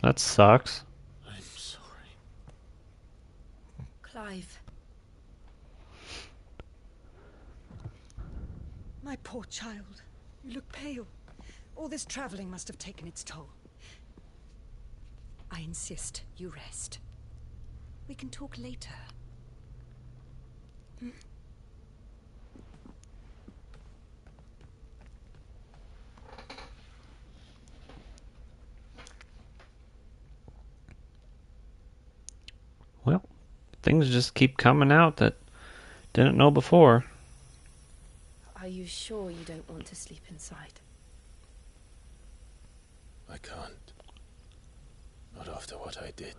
That sucks. I'm sorry. Clive. My poor child. You look pale. All this traveling must have taken its toll. I insist you rest. We can talk later. Hmm? Well, things just keep coming out that didn't know before. Are you sure you don't want to sleep inside? I can't. Not after what I did.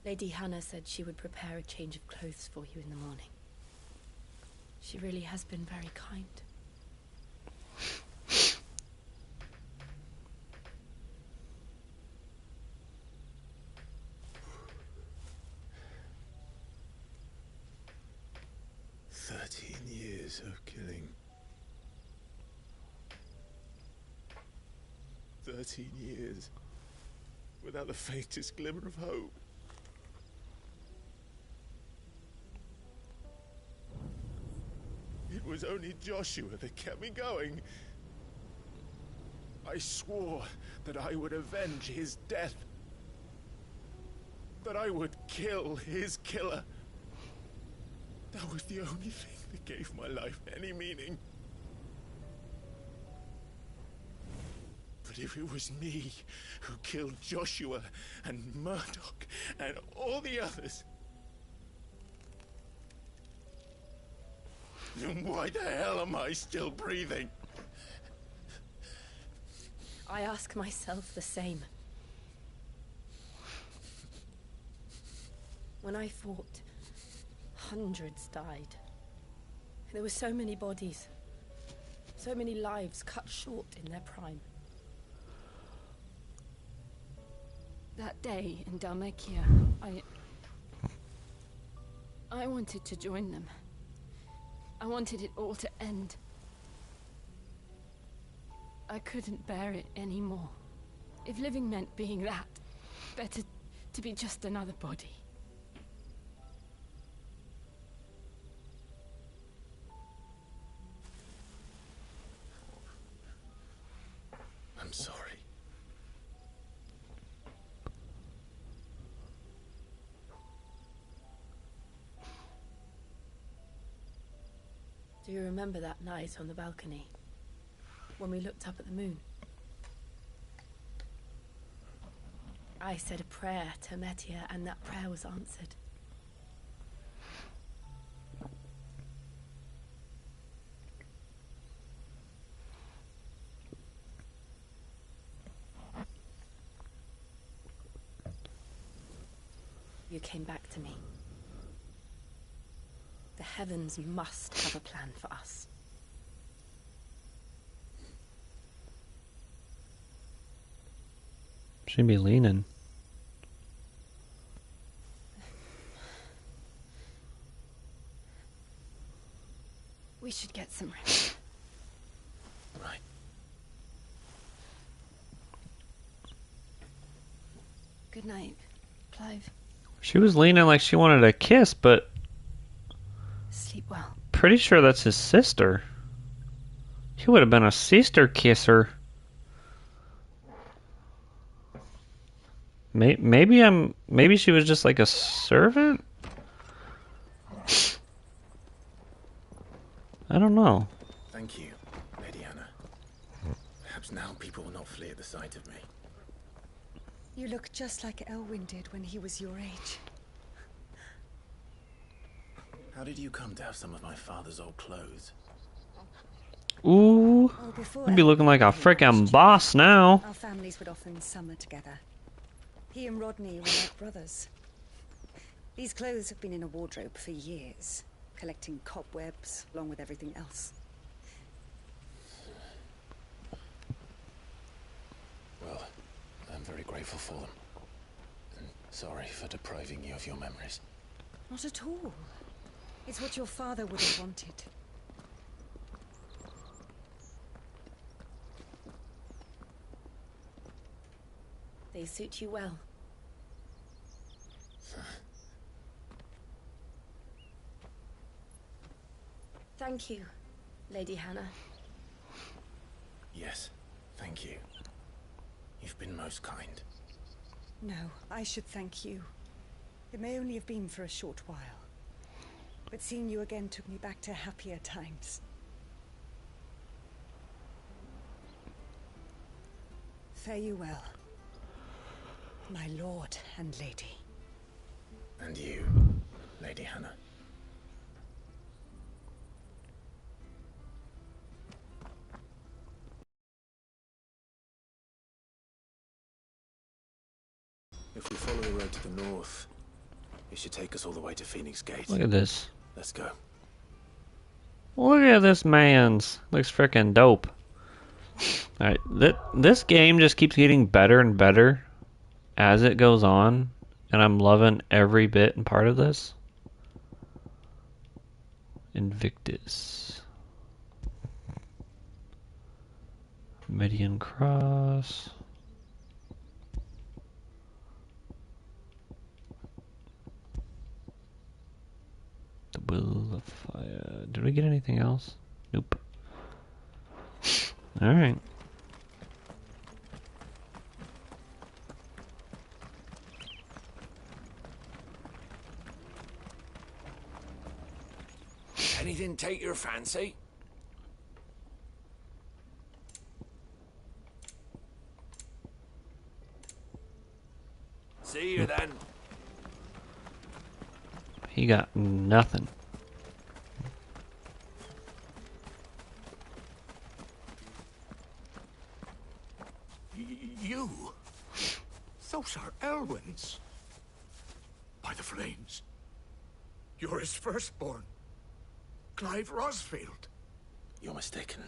Lady Hannah said she would prepare a change of clothes for you in the morning. She really has been very kind. Years of killing. 13 years without the faintest glimmer of hope. It was only Joshua that kept me going. I swore that I would avenge his death. That I would kill his killer. That was the only thing that gave my life any meaning. But if it was me who killed Joshua and Murdoch and all the others, then why the hell am I still breathing? I ask myself the same. When I fought, hundreds died. There were so many bodies, so many lives cut short in their prime. That day in Dhalmekia, I wanted to join them. I wanted it all to end. I couldn't bear it anymore. If living meant being that, better to be just another body. I'm sorry. Do you remember that night on the balcony? When we looked up at the moon? I said a prayer to Metia, and that prayer was answered. You came back to me. The heavens must have a plan for us. She'd be leaning. We should get some rest. Right. Good night, Clive. She was leaning like she wanted a kiss, but Sleep well. pretty sure that's his sister. He would have been a sister kisser. Maybe she was just like a servant? I don't know. Thank you, Lady Anna. Perhaps now people will not flee at the sight of me. You look just like Elwyn did when he was your age. How did you come to have some of my father's old clothes? Ooh, you'd be looking like a frickin' boss now. Our families would often summer together. He and Rodney were like brothers. These clothes have been in a wardrobe for years, collecting cobwebs along with everything else. Well, I'm very grateful for them. And sorry for depriving you of your memories. Not at all. It's what your father would have wanted. They suit you well. Thank you, Lady Hannah. Yes, thank you. You've been most kind. No, I should thank you. It may only have been for a short while, but seeing you again took me back to happier times. Fare you well, my lord and lady. And you, Lady Hannah. If we follow the road to the north, it should take us all the way to Phoenix Gate. Look at this. Let's go. Look at this man's. Looks frickin' dope. Alright, this game just keeps getting better and better as it goes on, and I'm loving every bit and part of this. Invictus. Median Cross. The Will of Fire. Did we get anything else? Nope. Alright. Anything take your fancy? See you then. He got nothing. You? Those are Elwyn's. By the flames. You're his firstborn. Clive Rosfield. You're mistaken.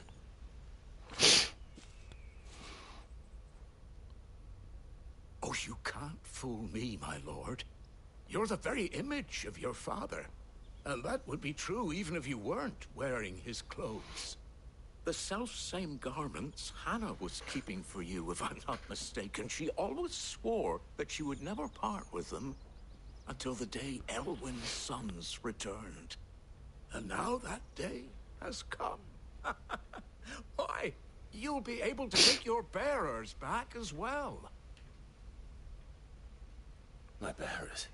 Oh, you can't fool me, my lord. You're the very image of your father. And that would be true even if you weren't wearing his clothes. The self-same garments Hannah was keeping for you, if I'm not mistaken. She always swore that she would never part with them until the day Elwyn's sons returned. And now that day has come. Why, you'll be able to take your bearers back as well. My bearers?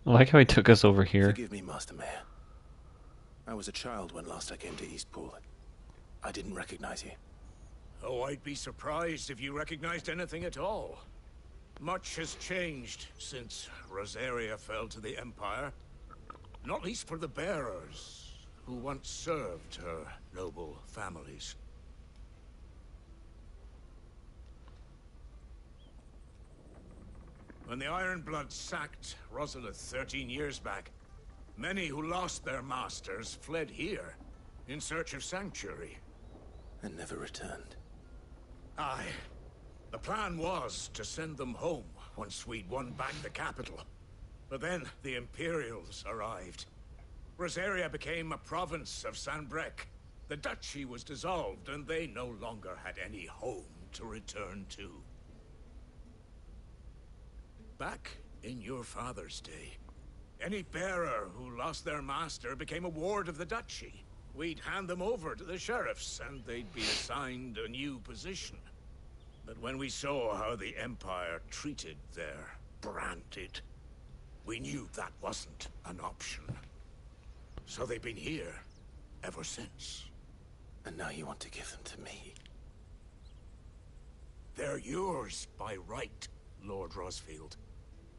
I like how he took us over here. Forgive me, Master Mayor. I was a child when last I came to Eastpool. I didn't recognize you. Oh, I'd be surprised if you recognized anything at all. Much has changed since Rosaria fell to the Empire. Not least for the bearers, who once served her noble families. When the Ironbloods sacked Rosalith 13 years back, many who lost their masters fled here in search of sanctuary. And never returned. Aye. The plan was to send them home once we'd won back the capital. But then the Imperials arrived. Rosaria became a province of Sanbreque. The duchy was dissolved, and they no longer had any home to return to. Back in your father's day, any bearer who lost their master became a ward of the duchy. We'd hand them over to the sheriffs, and they'd be assigned a new position. But when we saw how the Empire treated their branded, we knew that wasn't an option. So they've been here ever since. And now you want to give them to me? They're yours by right, Lord Rosfield.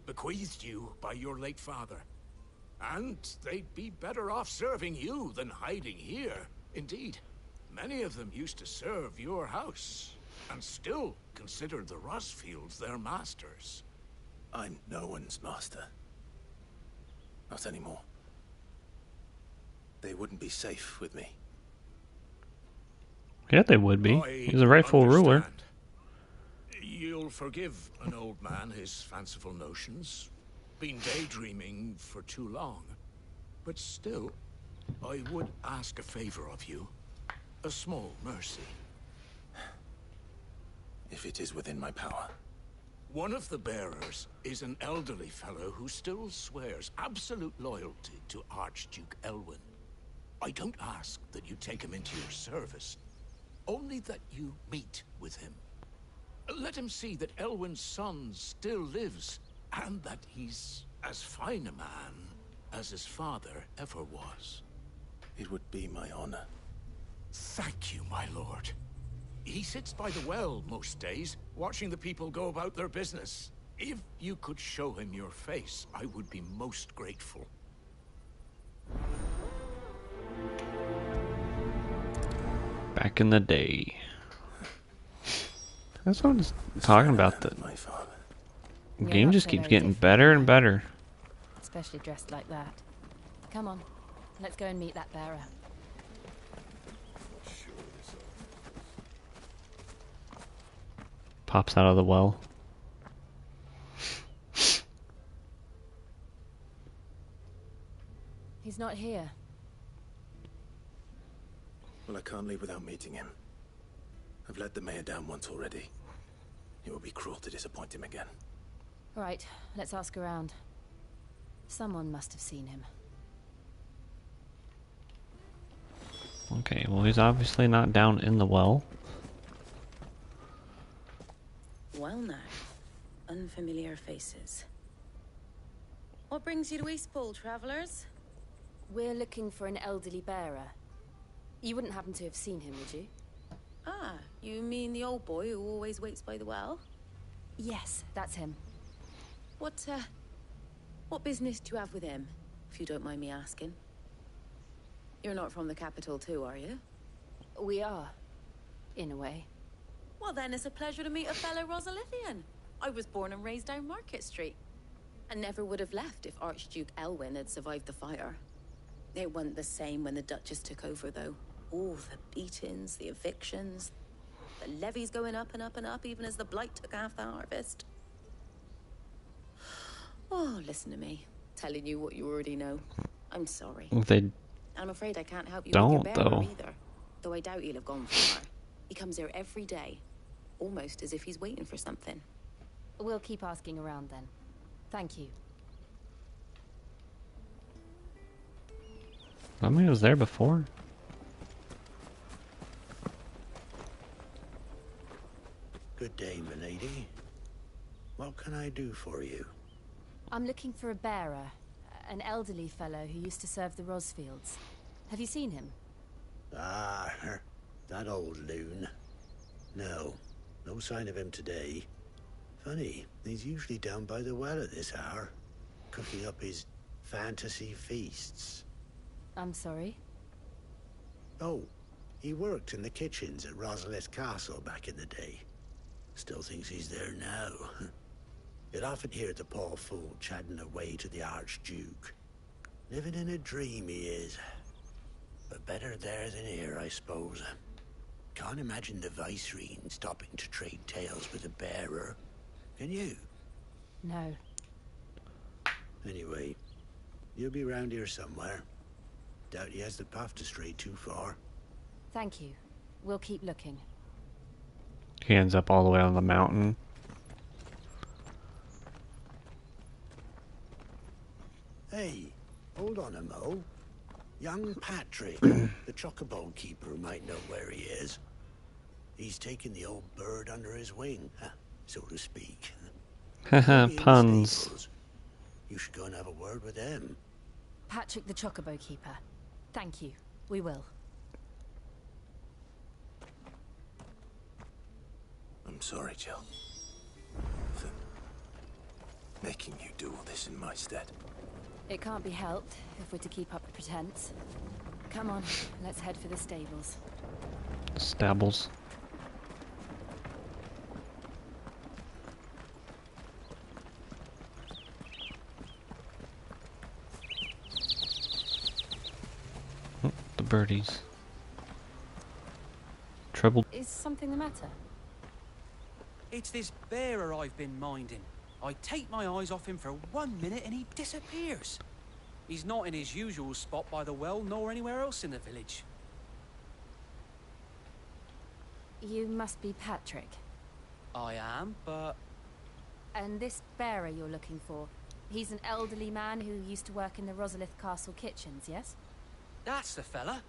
Bequeathed you by your late father. And they'd be better off serving you than hiding here. Indeed, many of them used to serve your house, and still consider the Rosfields their masters. I'm no one's master. Not anymore. They wouldn't be safe with me. Yeah, they would be. He's a rightful ruler. You'll forgive an old man his fanciful notions. Been daydreaming for too long. But still, I would ask a favor of you. A small mercy. If it is within my power. One of the bearers is an elderly fellow who still swears absolute loyalty to Archduke Elwyn. I don't ask that you take him into your service, only that you meet with him. Let him see that Elwyn's son still lives, and that he's as fine a man as his father ever was. It would be my honor. Thank you, my lord. He sits by the well most days, watching the people go about their business. If you could show him your face, I would be most grateful. Back in the day. That's what I was talking about. The game just keeps getting better and better. Especially dressed like that. Come on, let's go and meet that bearer. Pops out of the well. He's not here. Well, I can't leave without meeting him. I've let the mayor down once already. It would be cruel to disappoint him again. Right, let's ask around. Someone must have seen him. Okay, well he's obviously not down in the well. Well now, unfamiliar faces. What brings you to Eastpool, travellers? We're looking for an elderly bearer. You wouldn't happen to have seen him, would you? Ah, you mean the old boy who always waits by the well? Yes, that's him. What business do you have with him, if you don't mind me asking? You're not from the capital too, are you? We are, in a way. Well then, it's a pleasure to meet a fellow Rosalithian. I was born and raised down Market Street. And never would have left if Archduke Elwyn had survived the fire. It wasn't the same when the Duchess took over, though. All the beatings, the evictions, the levies going up and up and up, even as the blight took half the harvest. Oh, listen to me, telling you what you already know. I'm sorry. I'm afraid I can't help you with your bearer either. Though I doubt he'll have gone far. He comes here every day, almost as if he's waiting for something. We'll keep asking around then. Thank you. I mean, it was there before. Good day, milady. What can I do for you? I'm looking for a bearer, an elderly fellow who used to serve the Rosfields. Have you seen him? Ah, that old loon. No sign of him today. Funny, he's usually down by the well at this hour, cooking up his fantasy feasts. I'm sorry? Oh, he worked in the kitchens at Rosalith Castle back in the day. Still thinks he's there now. You'd often hear the poor fool chatting away to the Archduke. Living in a dream he is. But better there than here, I suppose. Can't imagine the Viceroy stopping to trade tales with a bearer. Can you? No. Anyway, you'll be round here somewhere. Doubt he has the path to stray too far. Thank you. We'll keep looking. He ends up all the way on the mountain. Hey, hold on a mo. Young Patrick, the chocobo keeper, might know where he is. He's taken the old bird under his wing, so to speak. Haha, puns. You should go and have a word with them. Patrick the Chocobo Keeper. Thank you. We will. I'm sorry, Jill. For making you do all this in my stead. It can't be helped if we're to keep up the pretense. Come on, let's head for the stables. Stables. Oh, the birdies. Trouble. Is something the matter? It's this bearer I've been minding. I take my eyes off him for 1 minute and he disappears. He's not in his usual spot by the well, nor anywhere else in the village. You must be Patrick. I am, but... And this bearer you're looking for, he's an elderly man who used to work in the Rosalith Castle kitchens, yes? That's the fella.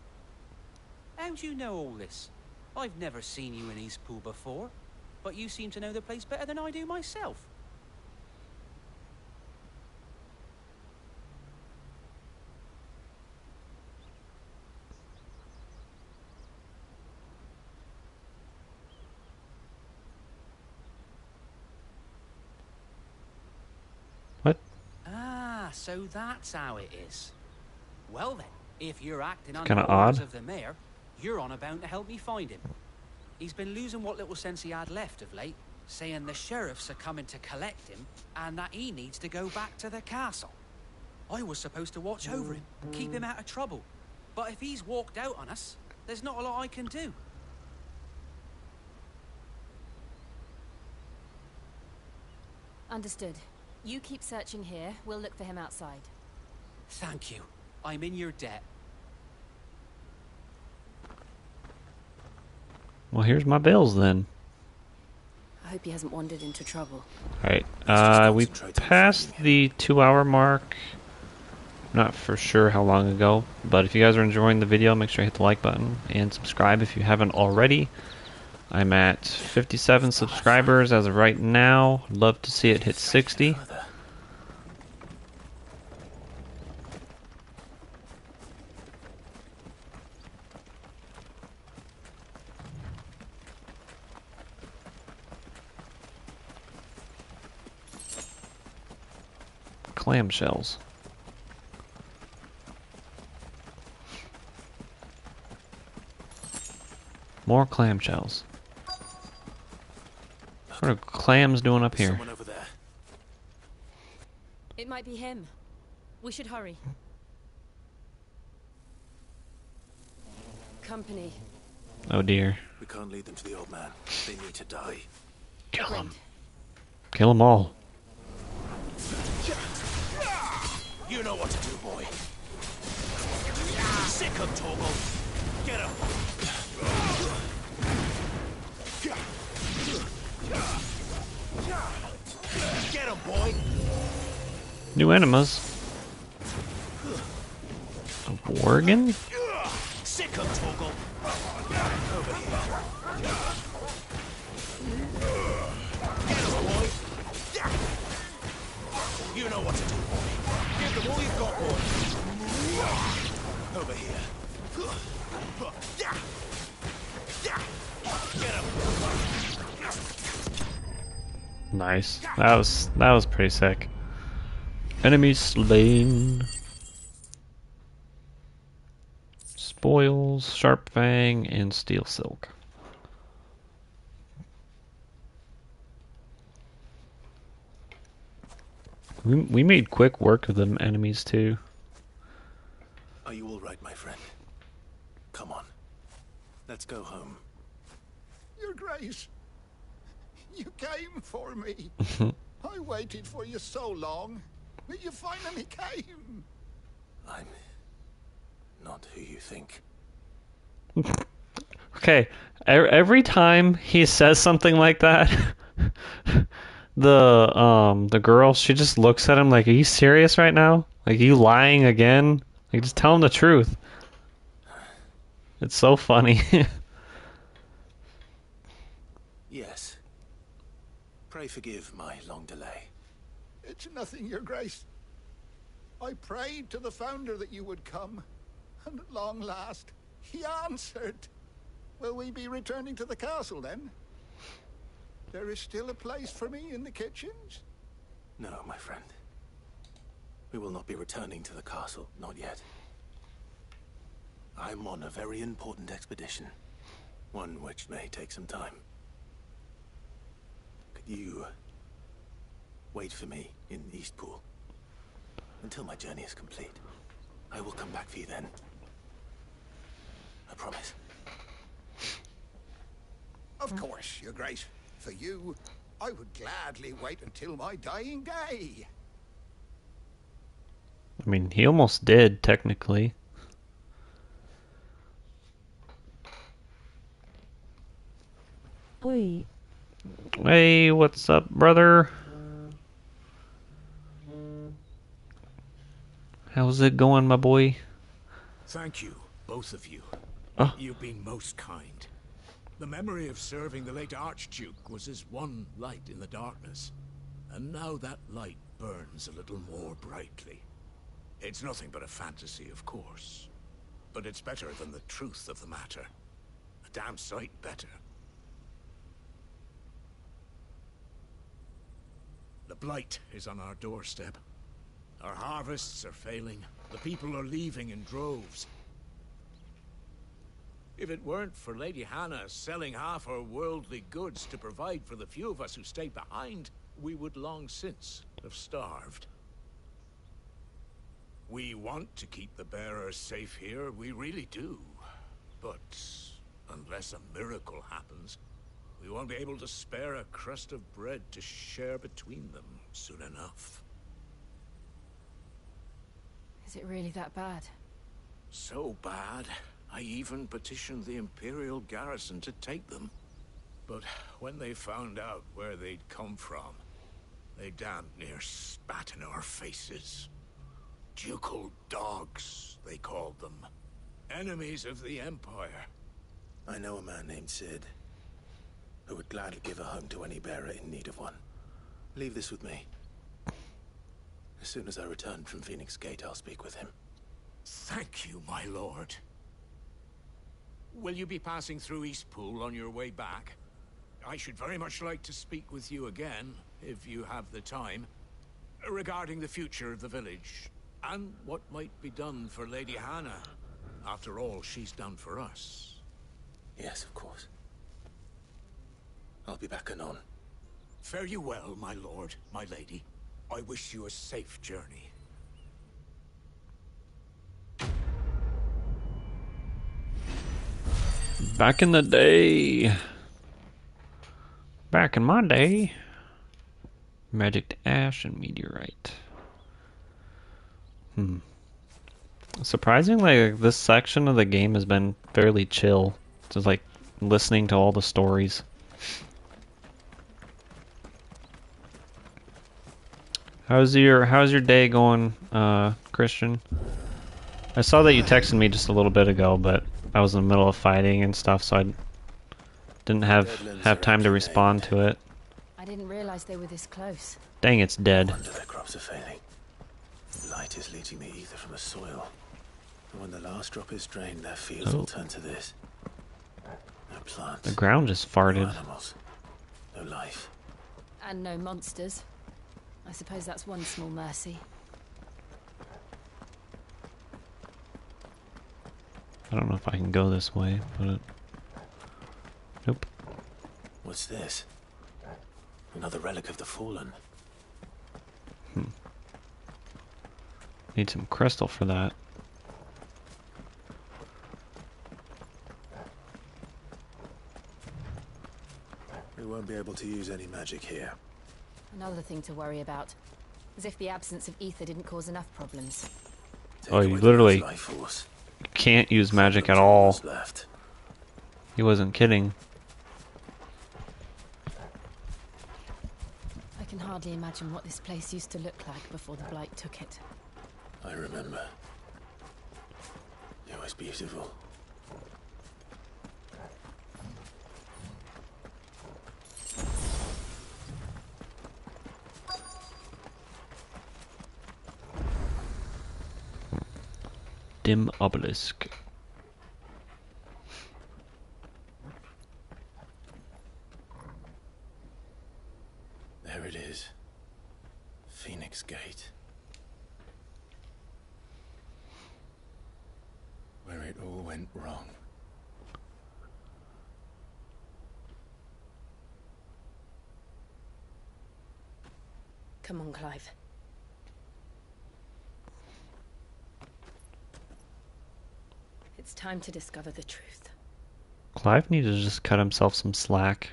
How do you know all this? I've never seen you in Eastpool before, but you seem to know the place better than I do myself. What? Ah, so that's how it is. Well then, if you're acting under Kinda the orders odd. of the mayor, you're on about to help me find him. He's been losing what little sense he had left of late, saying the sheriffs are coming to collect him and that he needs to go back to the castle. I was supposed to watch over him, keep him out of trouble. But if he's walked out on us, there's not a lot I can do. Understood. You keep searching here, we'll look for him outside. Thank you. I'm in your debt. Well, here's my bills then. I hope he hasn't wandered into trouble. Alright, we passed the 2-hour mark. Not for sure how long ago, but if you guys are enjoying the video, make sure you hit the like button and subscribe if you haven't already. I'm at 57 subscribers as of right now. Love to see it hit 60. Clamshells. More clamshells. What are clams doing up here? Someone over there. It might be him. We should hurry. Company. Oh dear. We can't lead them to the old man. They need to die. Kill them. Kill them all. You know what to do, boy. Sick of Torgal. Get him. Get him, boy. New enemas. A Worgen? Sick of Torgal. Over here. Get him, boy. You know what to do, boy. Give them all you've got, boy. Over here. Get him. Nice. That was pretty sick. Enemy slain. Spoils, Sharp Fang, and Steel Silk. We made quick work of them enemies too. Are you all right, my friend? Come on. Let's go home. Your Grace, you came for me. I waited for you so long, but you finally came. I'm not who you think. Okay, every time he says something like that, the girl, she just looks at him like, "Are you serious right now? Like, are you lying again? Like, just tell him the truth." It's so funny. Yes. Pray forgive my long delay. It's nothing, Your Grace. I prayed to the Founder that you would come, and at long last, he answered. Will we be returning to the castle, then? There is still a place for me in the kitchens? No, my friend. We will not be returning to the castle, not yet. I'm on a very important expedition. One which may take some time. Could you wait for me in Eastpool until my journey is complete? I will come back for you then. I promise. Of course, Your Grace. For you, I would gladly wait until my dying day. I mean, he almost did, technically. Oi. Hey, what's up, brother? How's it going, my boy? Thank you, both of you. Oh. You've been most kind. The memory of serving the late Archduke was as one light in the darkness, and now that light burns a little more brightly. It's nothing but a fantasy, of course, but it's better than the truth of the matter. A damn sight better. The blight is on our doorstep. Our harvests are failing. The people are leaving in droves. If it weren't for Lady Hannah selling half her worldly goods to provide for the few of us who stayed behind, we would long since have starved. We want to keep the bearers safe here, we really do. But unless a miracle happens, we won't be able to spare a crust of bread to share between them soon enough. Is it really that bad? So bad, I even petitioned the Imperial garrison to take them. But when they found out where they'd come from, they damn near spat in our faces. Ducal dogs, they called them. Enemies of the Empire. I know a man named Cid, who would gladly give a home to any bearer in need of one. Leave this with me. As soon as I return from Phoenix Gate, I'll speak with him. Thank you, my lord. Will you be passing through Eastpool on your way back? I should very much like to speak with you again, if you have the time, regarding the future of the village, and what might be done for Lady Hannah, after all she's done for us. Yes, of course. I'll be back anon. Fare you well, my lord, my lady. I wish you a safe journey. Back in the day. Back in my day. Magic to ash and meteorite. Surprisingly, this section of the game has been fairly chill. Just like listening to all the stories. How's your day going, Christian? I saw that you texted me just a little bit ago, but I was in the middle of fighting and stuff, so I didn't have time to respond to it. I didn't realize they were this close. Dang, it's dead. No wonder their crops are failing. Light is leaching the ether from the soil. And when the last drop is drained, their fields will turn to this. No plants. The ground just farted. No animals. No life. And no monsters. I suppose that's one small mercy. I don't know if I can go this way, but nope. What's this? Another relic of the fallen. Need some crystal for that. We won't be able to use any magic here. Another thing to worry about. As if the absence of ether didn't cause enough problems. Oh, you literally can't use magic at all. He wasn't kidding. I can hardly imagine what this place used to look like before the Blight took it. I remember. It was beautiful. dim obelisk. There it is. Phoenix Gate. Where it all went wrong. Come on, Clive. It's time to discover the truth. Clive needs to just cut himself some slack.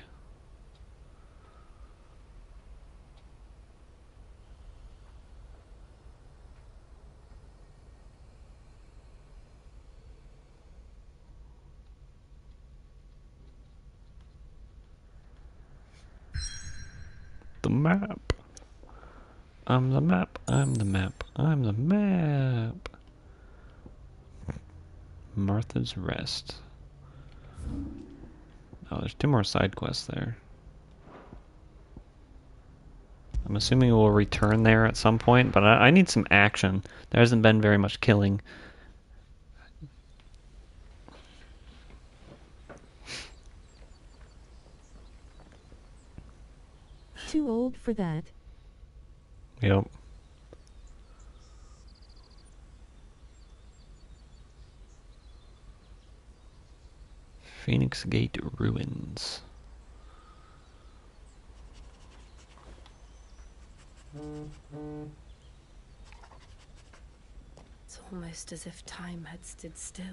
The map. I'm the map. I'm the map. I'm the map. Martha's Rest. Oh, there's 2 more side quests there. I'm assuming we'll return there at some point, but I need some action. There hasn't been very much killing. Too old for that. Yep. Phoenix Gate Ruins. It's almost as if time had stood still.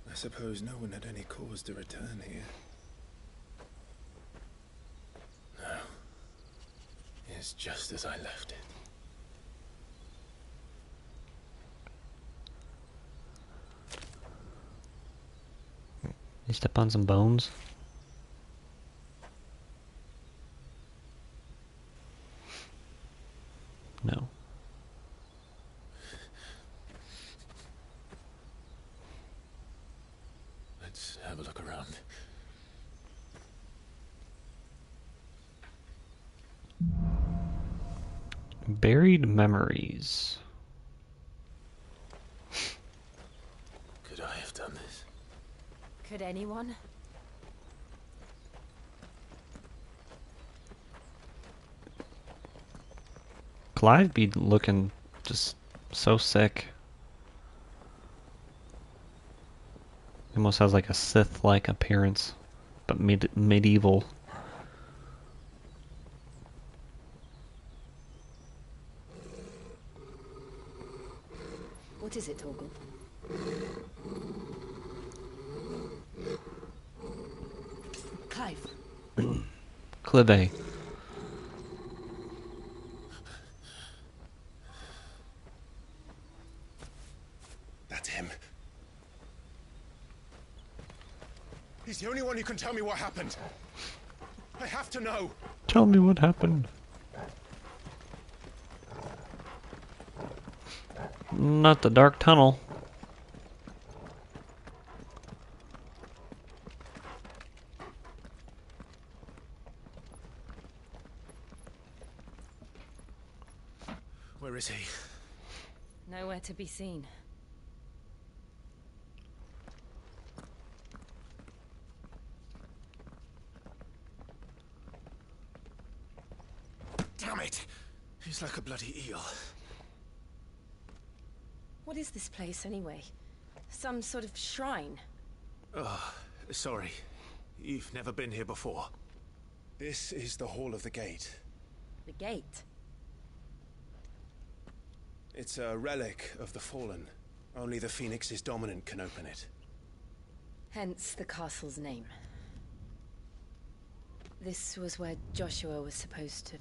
I suppose no one had any cause to return here. No. It's just as I left it. You step on some bones? No. Let's have a look around. Buried memories. Could I have done this? Could anyone? Clive be looking just so sick. He almost has like a Sith-like appearance, but medieval. What is it, Torgal? Clive. Clive. That's him. He's the only one who can tell me what happened. I have to know. Tell me what happened. Not the dark tunnel. Where is he? Nowhere to be seen. Damn it! He's like a bloody eel. What is this place, anyway? Some sort of shrine? Oh, sorry. You've never been here before. This is the Hall of the Gate. The gate? It's a relic of the Fallen. Only the Phoenix's dominant can open it. Hence the castle's name. This was where Joshua was supposed to...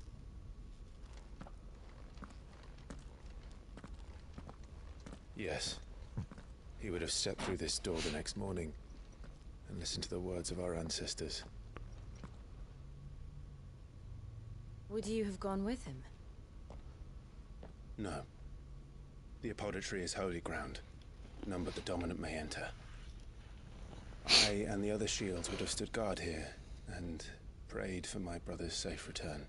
Yes. He would have stepped through this door the next morning and listened to the words of our ancestors. Would you have gone with him? No. The Apodatory is holy ground. None but the dominant may enter. I and the other shields would have stood guard here and prayed for my brother's safe return.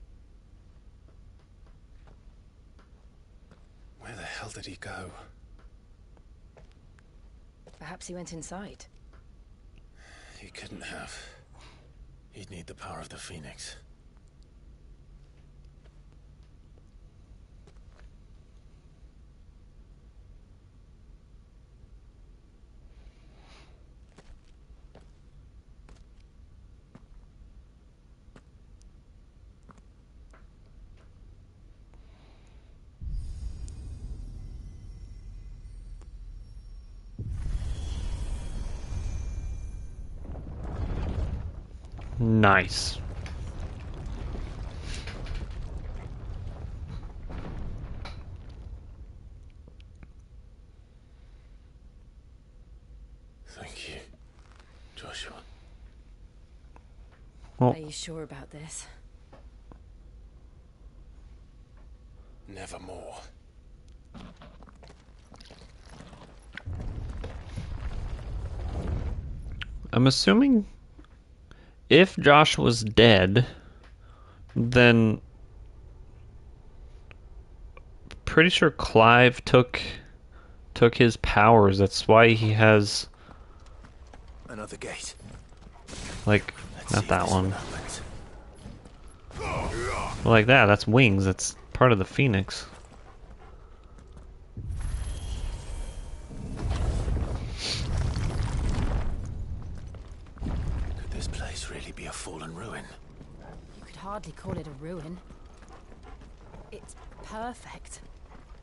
Where the hell did he go? Perhaps he went inside. He couldn't have. He'd need the power of the Phoenix. Nice. Thank you, Joshua. Are you sure about this? Nevermore. I'm assuming if Josh was dead, then pretty sure Clive took his powers. That's why he has Another gate. like not that one. Like that. That's wings. That's part of the Phoenix. Could this place really be a fallen ruin? You could hardly call it a ruin. It's perfect.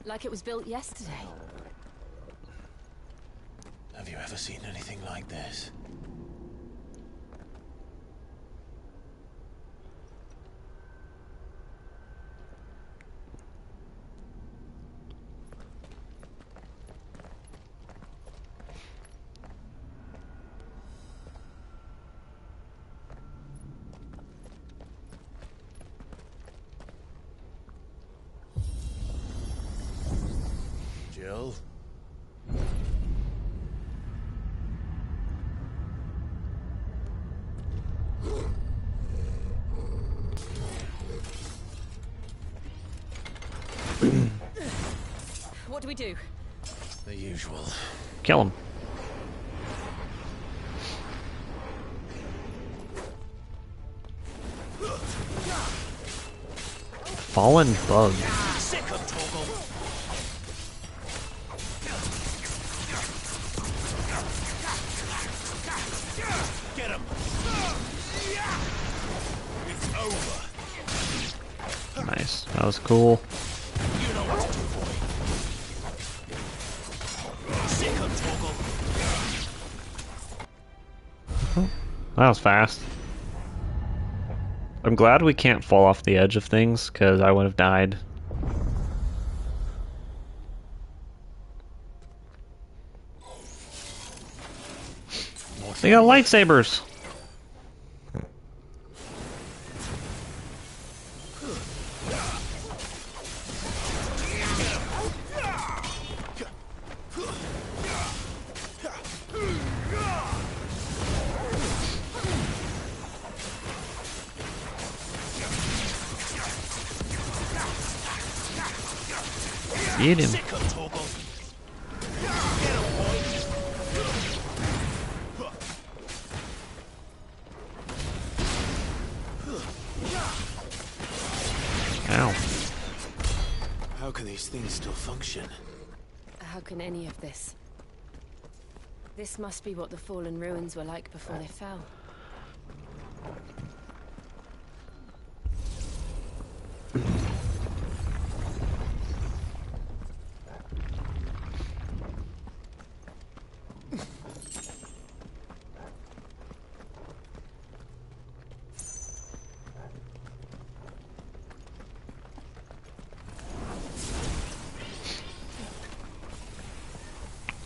Like it was built yesterday. Have you ever seen anything like this? Jill? What do we do? The usual. Kill him. Fallen bug. Get him! It's over. Nice. That was cool. You know what to do, boy. Sick of Torgal. That was fast. I'm glad we can't fall off the edge of things, because I would have died. They got lightsabers! Eat him. Ow. How can these things still function? How can any of this? This must be what the fallen ruins were like before they fell.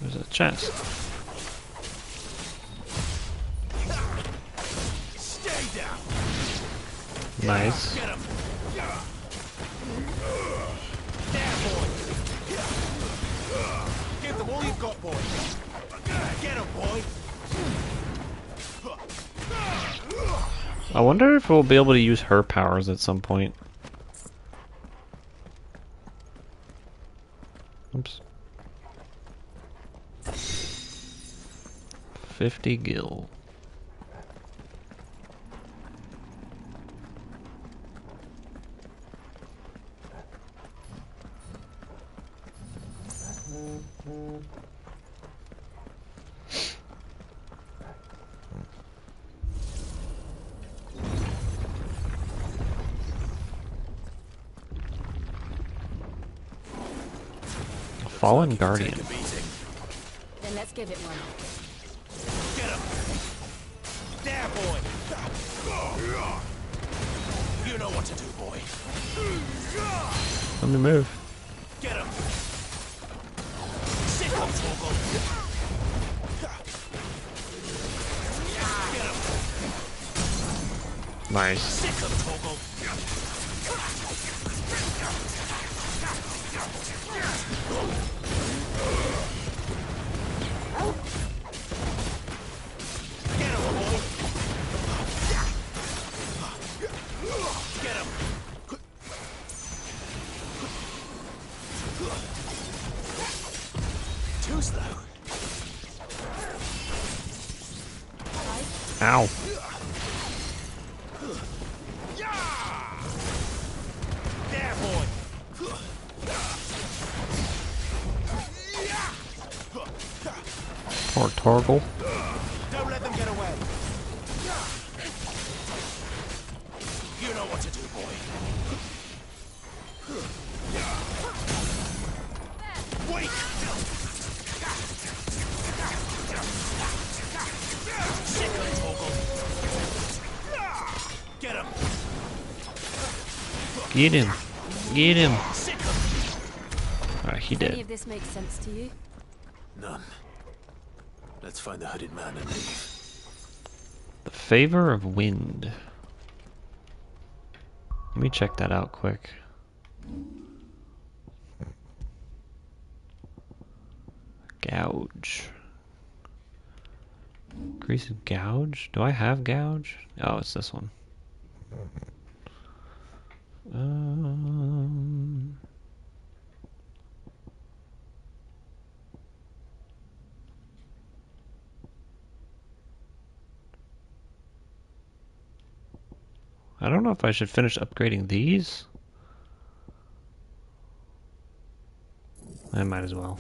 There's a chest. Stay down. Nice. Get him. There, boy. Give them all you've got, boy. Get him, boy. I wonder if we'll be able to use her powers at some point. 50 gil. Fallen Guardian. Then let's give it one. Get him! There, boy! You know what to do, boy. Let me move. Get him! Sick him, Torgal! Get him! Nice. Sick him, Torgal! Too slow. Ow. There, boy. Poor Torgal. Don't let them get away. You know what to do, boy. Wait! Sick of it, Torgal. Get him! Get him. Get him. Alright, he Does any did. of this make sense to you? None. Let's find the hooded man and leave. The Favor of Wind. Let me check that out quick. Gouge. Increase gouge? Do I have gouge? Oh, it's this one. I don't know if I should finish upgrading these. I might as well.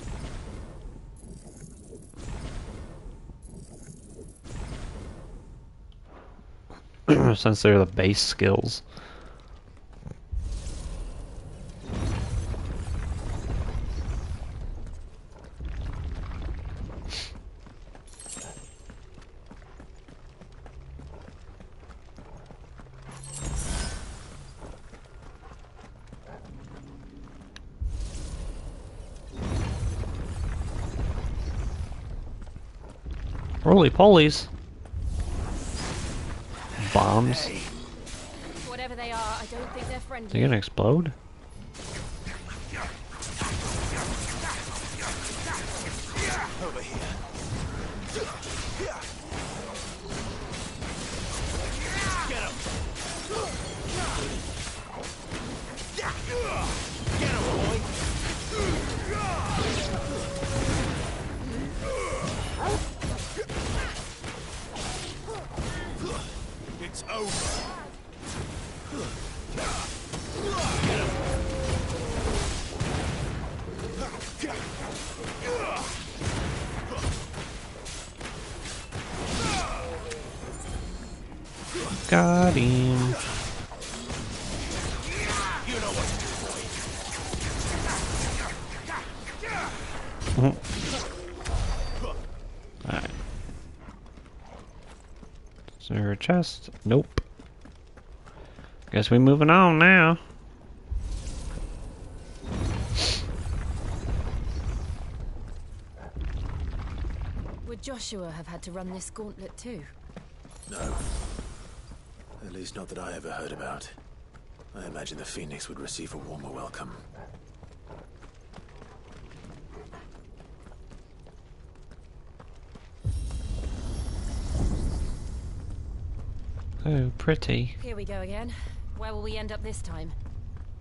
Since they're the base skills. Roly polies. Bombs. Whatever they are, I don't think they're friendly. They're gonna explode? Over here. Get him! Get him, boy! It's over. Got him. You know what to do, boy. Alright. Is there a chest? Nope. Guess we're moving on now. Would Joshua have had to run this gauntlet too? No. At least not that I ever heard about. I imagine the Phoenix would receive a warmer welcome. Oh, pretty. Here we go again. Where will we end up this time?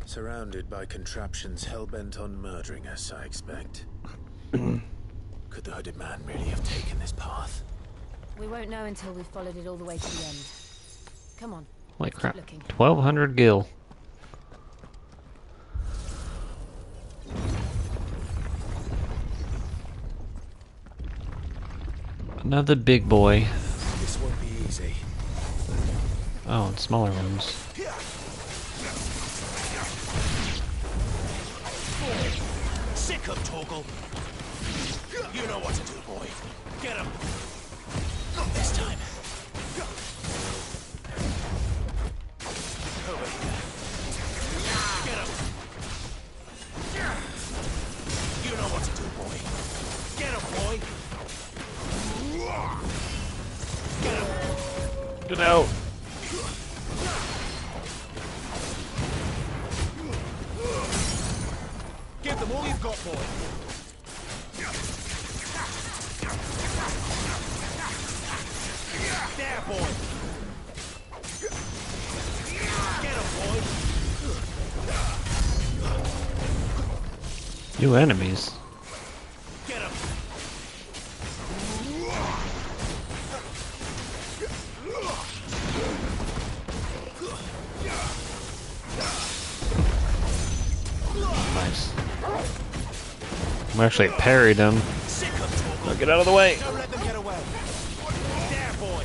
Surrounded by contraptions hell-bent on murdering us, I expect. Could the hooded man really have taken this path? We won't know until we've followed it all the way to the end. Come on. Holy keep crap. looking. 1,200 gil. Another big boy. This won't be easy. Oh, and smaller ones. Sick of Torgal. You know what to do, boy. Get him. Not this time. Over here. Get him. You know what to do, boy. Get him, boy. Get him. Get out. Give them all you've got, boy. There, boy. Get him, boy. New enemies. Get him. Nice. I actually parried him. Now get out of the way. Don't let them get away. There, boy.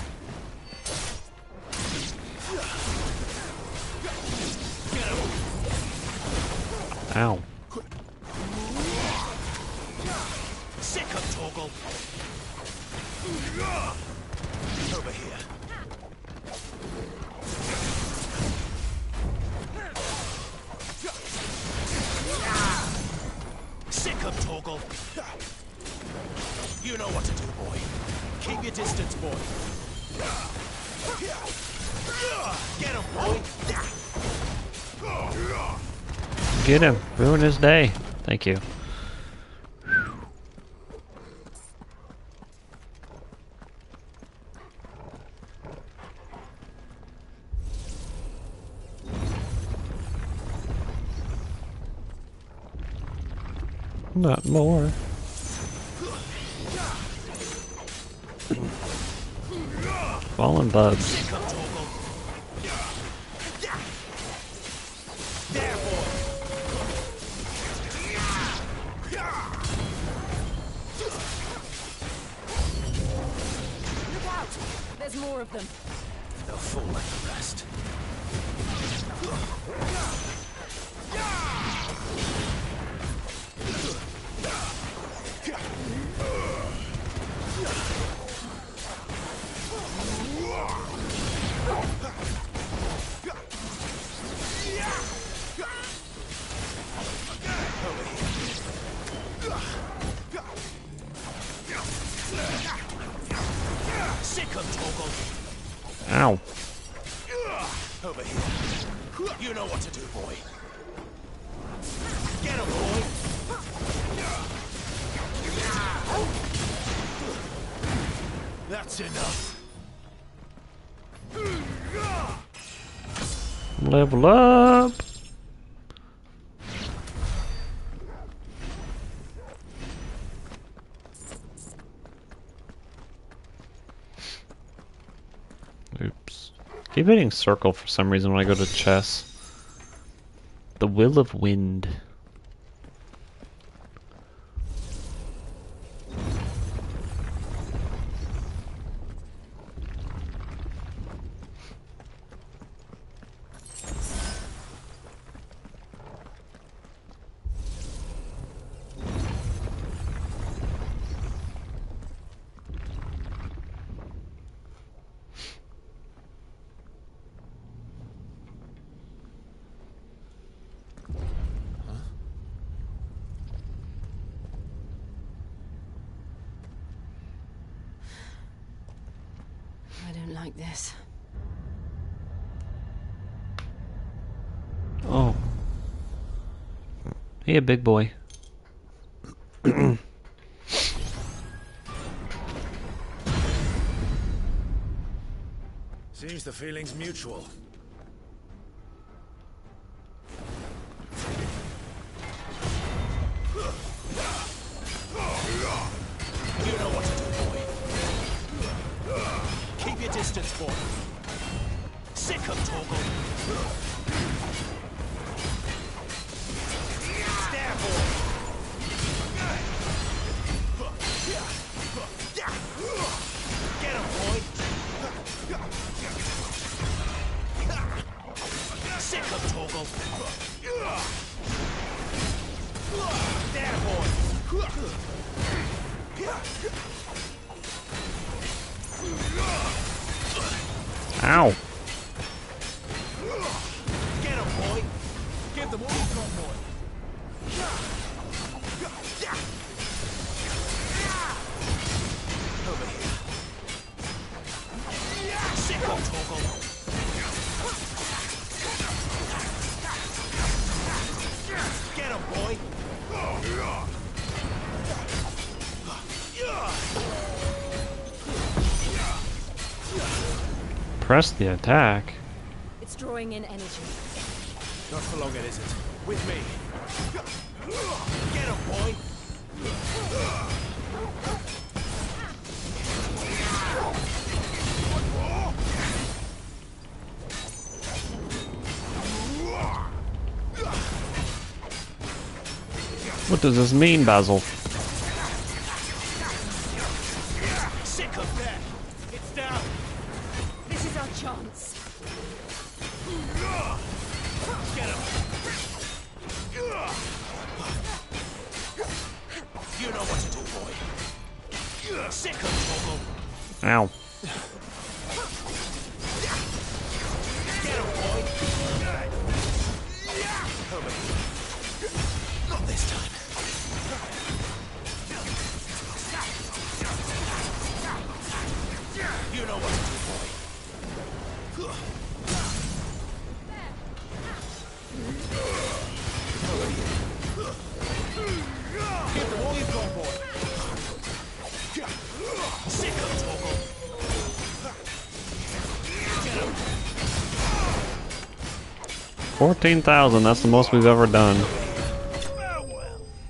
Get him. Ow. Sick of Torgal. Over here. Sick of Torgal. You know what to do, boy. Keep your distance, boy. Get him, boy. Get him. Ruin his day. Thank you. Not more. Fallen bugs. Look out! There's more of them. They'll fall like the rest. Sick of Torgal. Ow. Over here. You know what to do, boy. Get him, boy. That's enough. Level up. Oops. Keep hitting circle for some reason when I go to chess. The Will of Wind. I don't like this. Oh. Hey, a big boy. Seems the feeling's mutual. You know what to do, boy. distance, boy. Sick of Torgal. Stab, boy. Get him, boy. Sick of Torgal. There, boy. Ow. Get him, boy. Give them all you've got, boy. Over here. Sick of Torgal. Get him, boy. Press the attack. It's drawing in energy. Not for long, it isn't. With me. Get him, boy. What does this mean, Basil? Sick of that. It's down. This is our chance. Get him. You know what to do, boy. Sick of Torgal. Ow. Get him, boy. Over here. Not this time. You know what to do, boy. Give them all you've got, boy. Sick of Torgal. Get him. 14,000, that's the most we've ever done.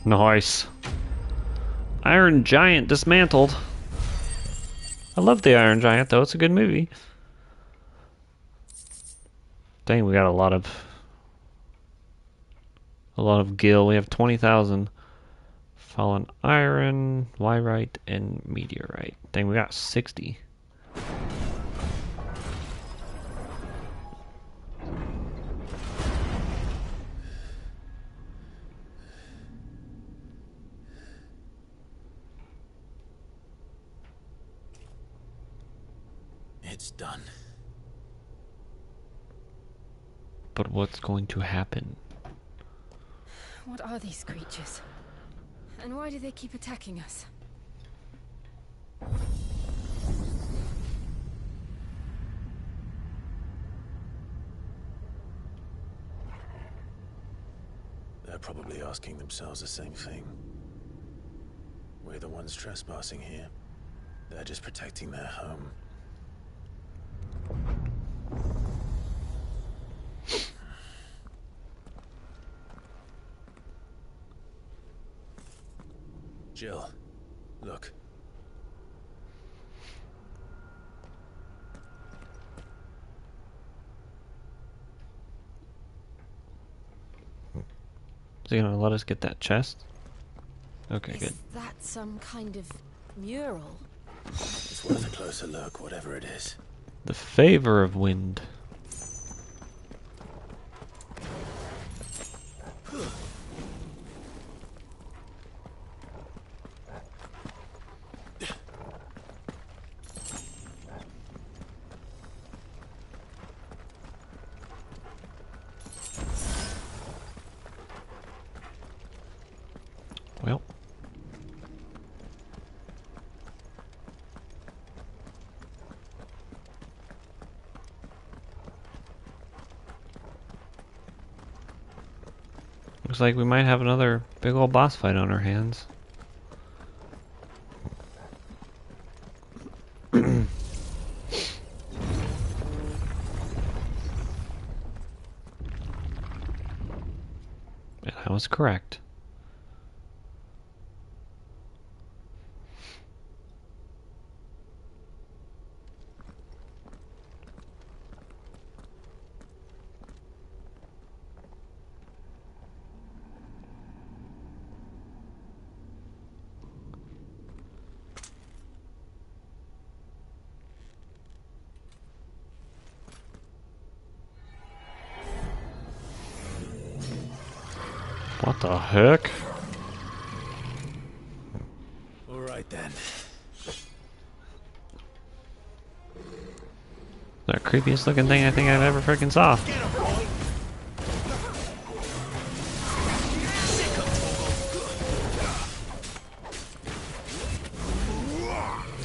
Nice. Iron Giant dismantled. I love the Iron Giant though, it's a good movie. Dang, we got a lot of gil. We have 20,000. Fallen Iron, Wyrite, and Meteorite. Dang, we got 60. It's done. But what's going to happen? What are these creatures? And why do they keep attacking us? They're probably asking themselves the same thing. We're the ones trespassing here. They're just protecting their home. Jill, look. Is he gonna let us get that chest? Okay, Is good. that some kind of mural? It's worth a closer look, whatever it is. The favor of wind. Well. Looks like we might have another big old boss fight on our hands. And I was correct. What the heck? All right then. The creepiest looking thing I think I've ever freaking saw.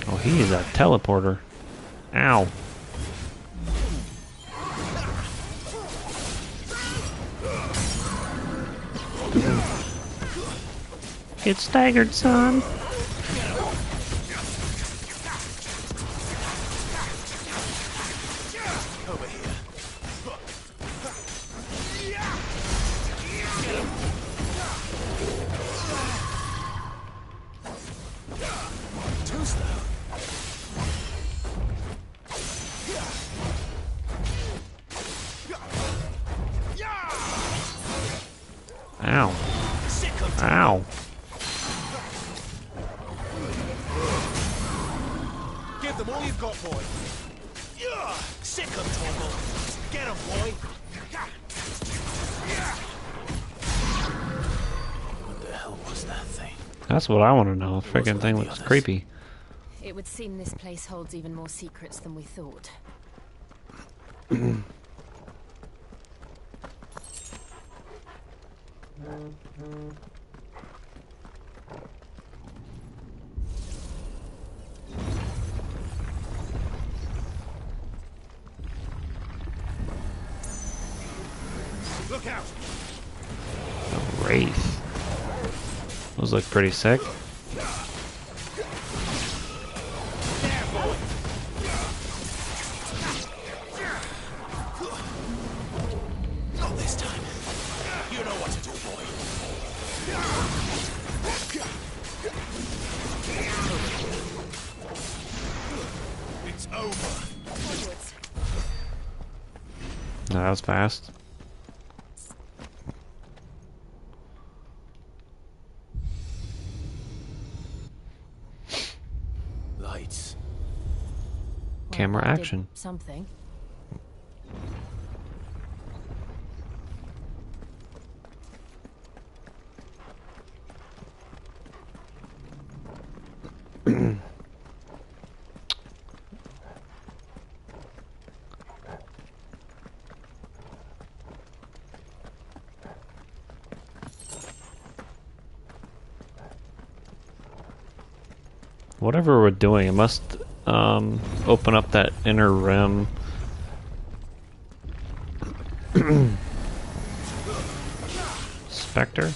Oh, he is a teleporter. Ow. Get staggered, son. Ow. Ow. Give them all you've got, boy. Sick of Torgal. Get him, boy. What the hell was that thing? That's what I want to know. The freaking thing looks creepy. It would seem this place holds even more secrets than we thought. Look out! A wraith. Those look pretty sick. Not this time. You know what to do, boy. It's over. No, that was fast. Lights. Camera That did action. Something. Whatever we're doing, it must open up that inner rim. Spectre?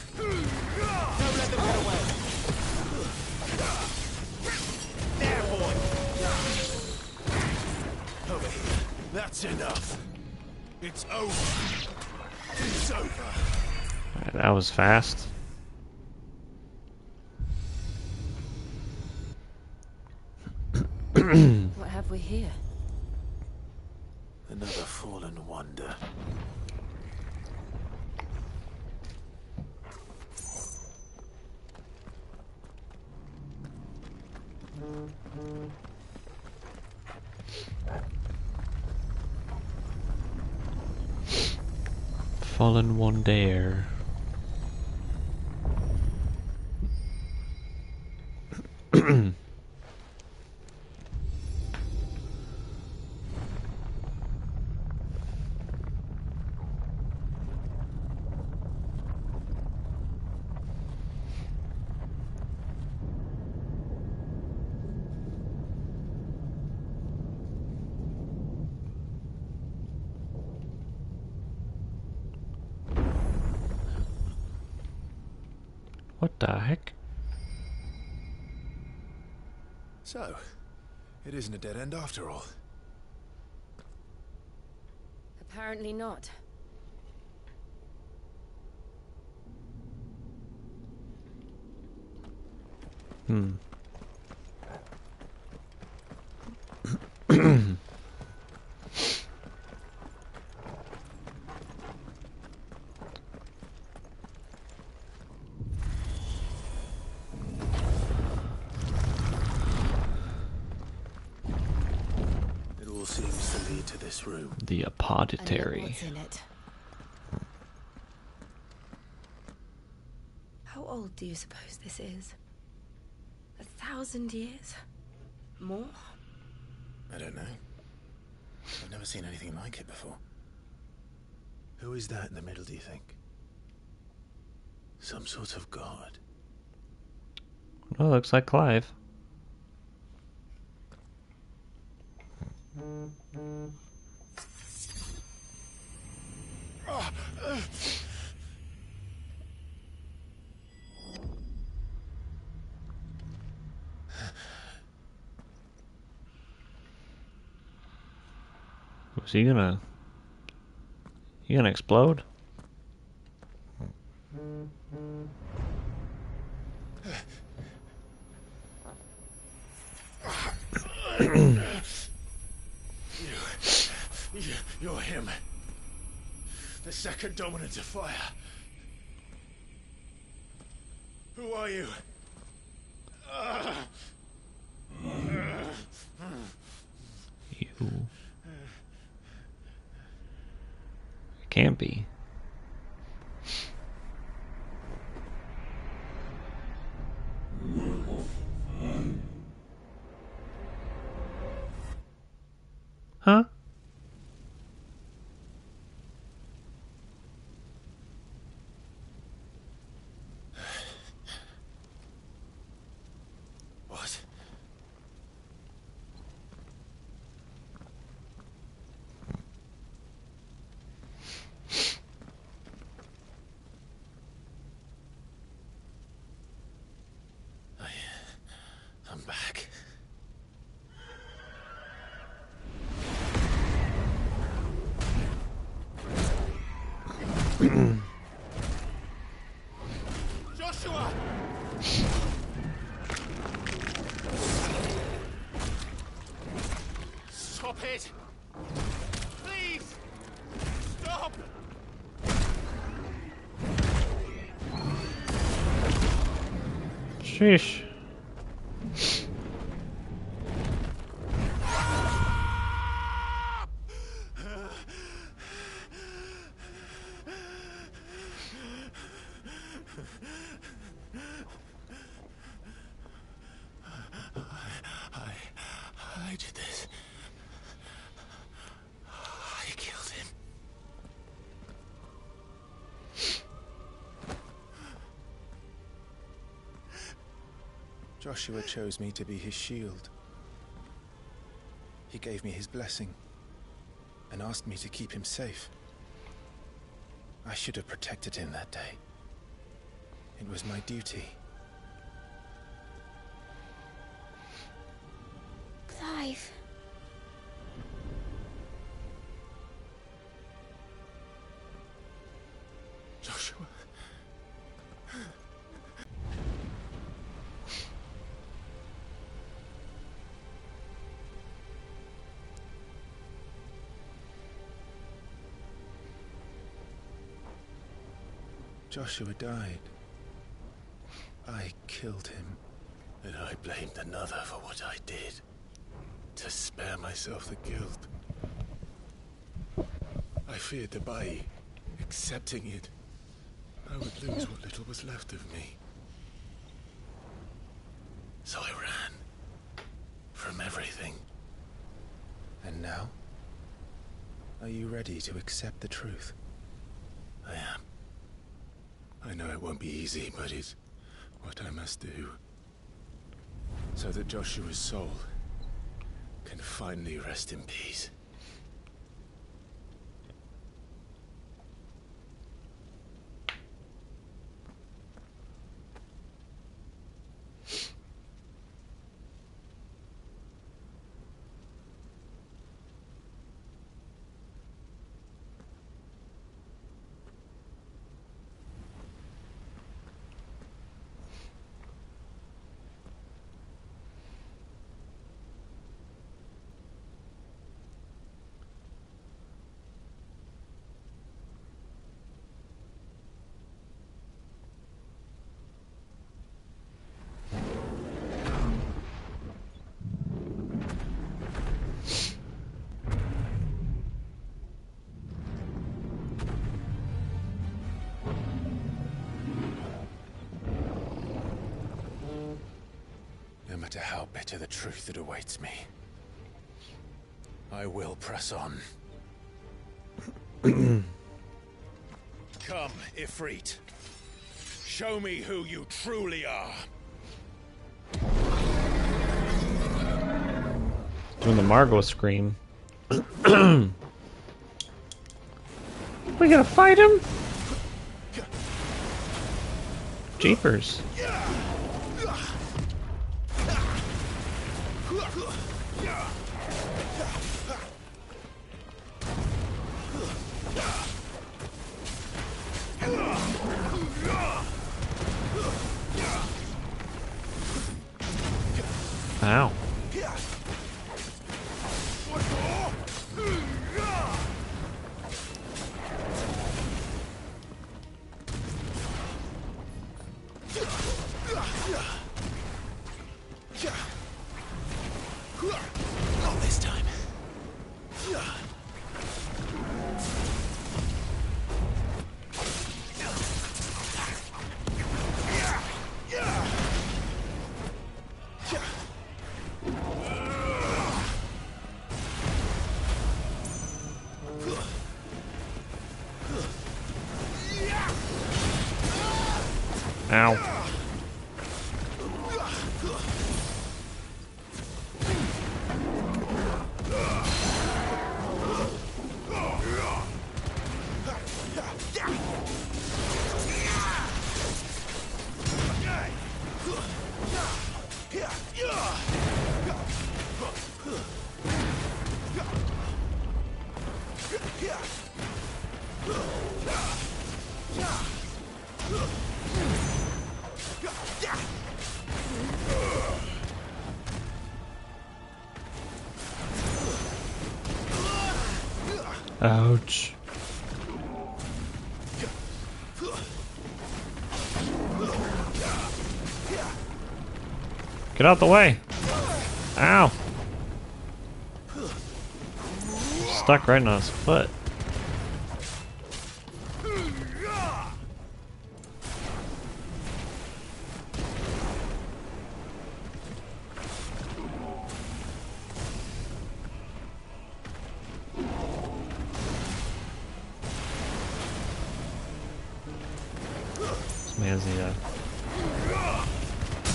Over here. That's enough. It's over. It's over. Alright, that was fast. What have we here? Another fallen wonder. Fallen Wonder. What the heck? So, it isn't a dead end after all. Apparently not. Hmm. It all seems to lead to this room. The apothecary. What's in it? old do you suppose this is? 1,000 years? More? I don't know. I've never seen anything like it before. Who is that in the middle, do you think? Some sort of god? Well, looks like Clive. Was he gonna... You gonna explode? You're him. The second dominant of fire. Who are you? You... Can't be. Huh? What? I'm back. Joshua! Stop it! Please! Stop! Sheesh. I did this. I killed him. Joshua chose me to be his shield. He gave me his blessing and asked me to keep him safe. I should have protected him that day. It was my duty. Clive. Joshua. Joshua died. I killed him. And I blamed another for what I did. To spare myself the guilt. I feared that by accepting it, I would lose what little was left of me. So I ran. From everything. And now? Are you ready to accept the truth? I am. I know it won't be easy, but it's what I must do. So that Joshua's soul can finally rest in peace. better the truth that awaits me. I will press on. Come, Ifrit. Show me who you truly are. Doing the Margot scream. We gotta fight him? Jeepers. Ow. Not this time. Ow. Ouch. Get out the way. Ow. Stuck right on his foot. This man's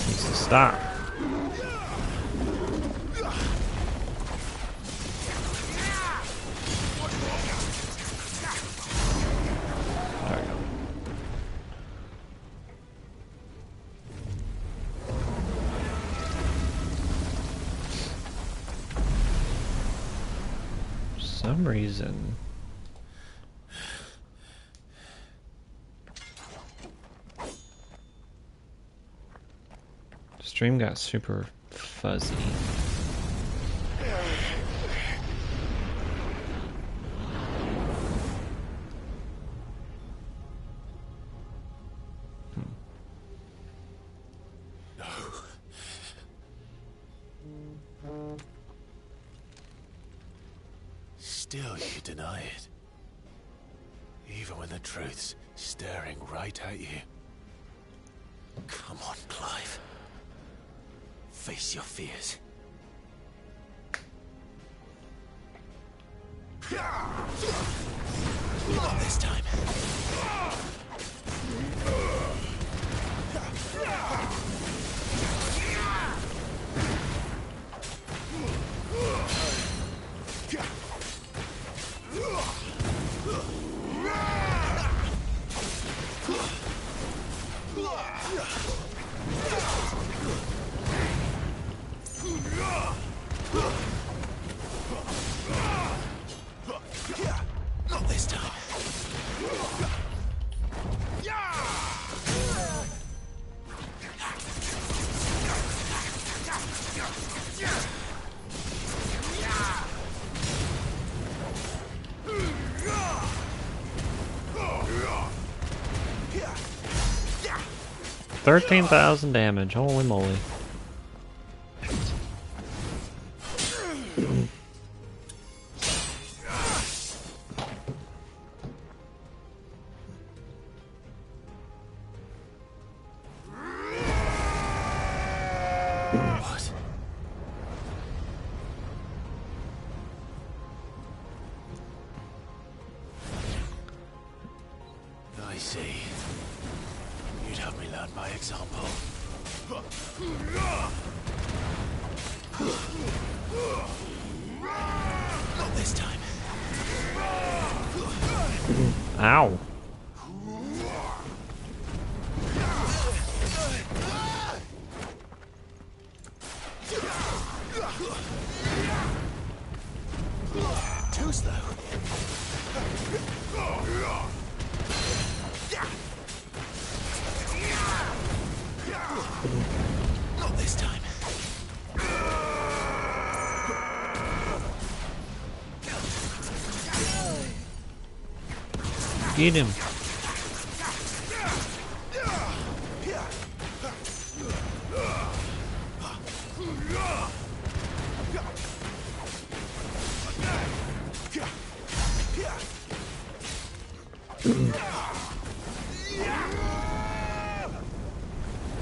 needs to stop. There we go. For some reason. Stream got super fuzzy. Still you deny it. Even when the truth's staring right at you. Come on, Clive. Face your fears. Not this time. Not this time. Yeah. 13,000 damage, holy moly. What? see. You'd have me learn by example. Not this time. Ow. Too slow. Not this time. Get him.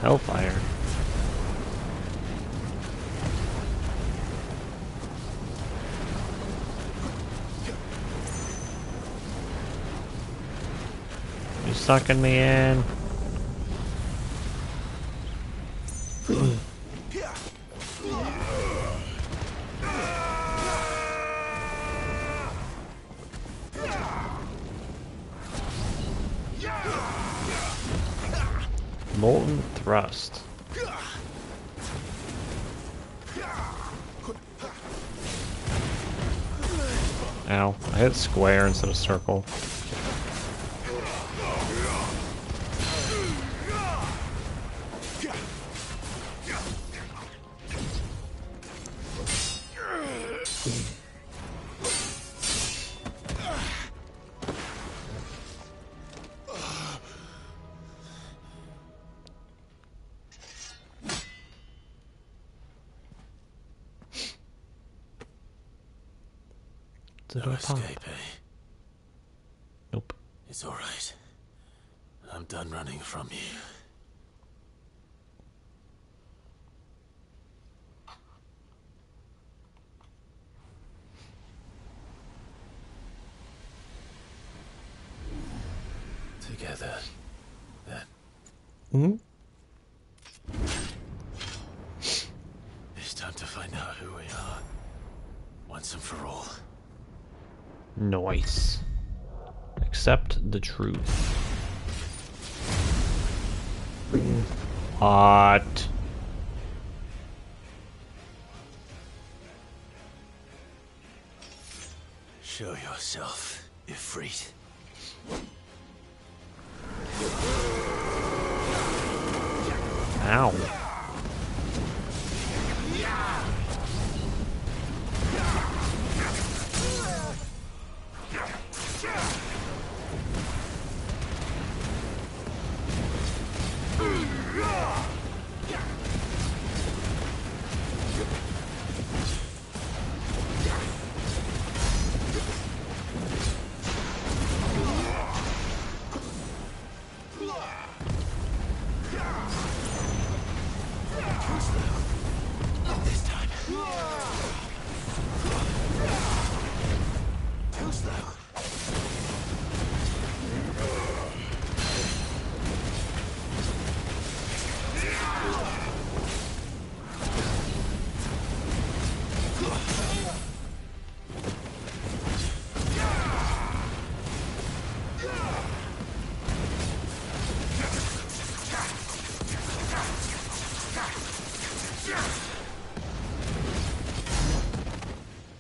Hellfire. You're sucking me in. Molten Thrust. Ow, I hit square instead of circle. No escape, eh? Nope. It's all right. I'm done running from you. Together, then. Hmm? It's time to find out who we are. Once and for all. Nice. Accept the truth. Hot. Show yourself, Ifrit. Ow. Not this time. Too slow.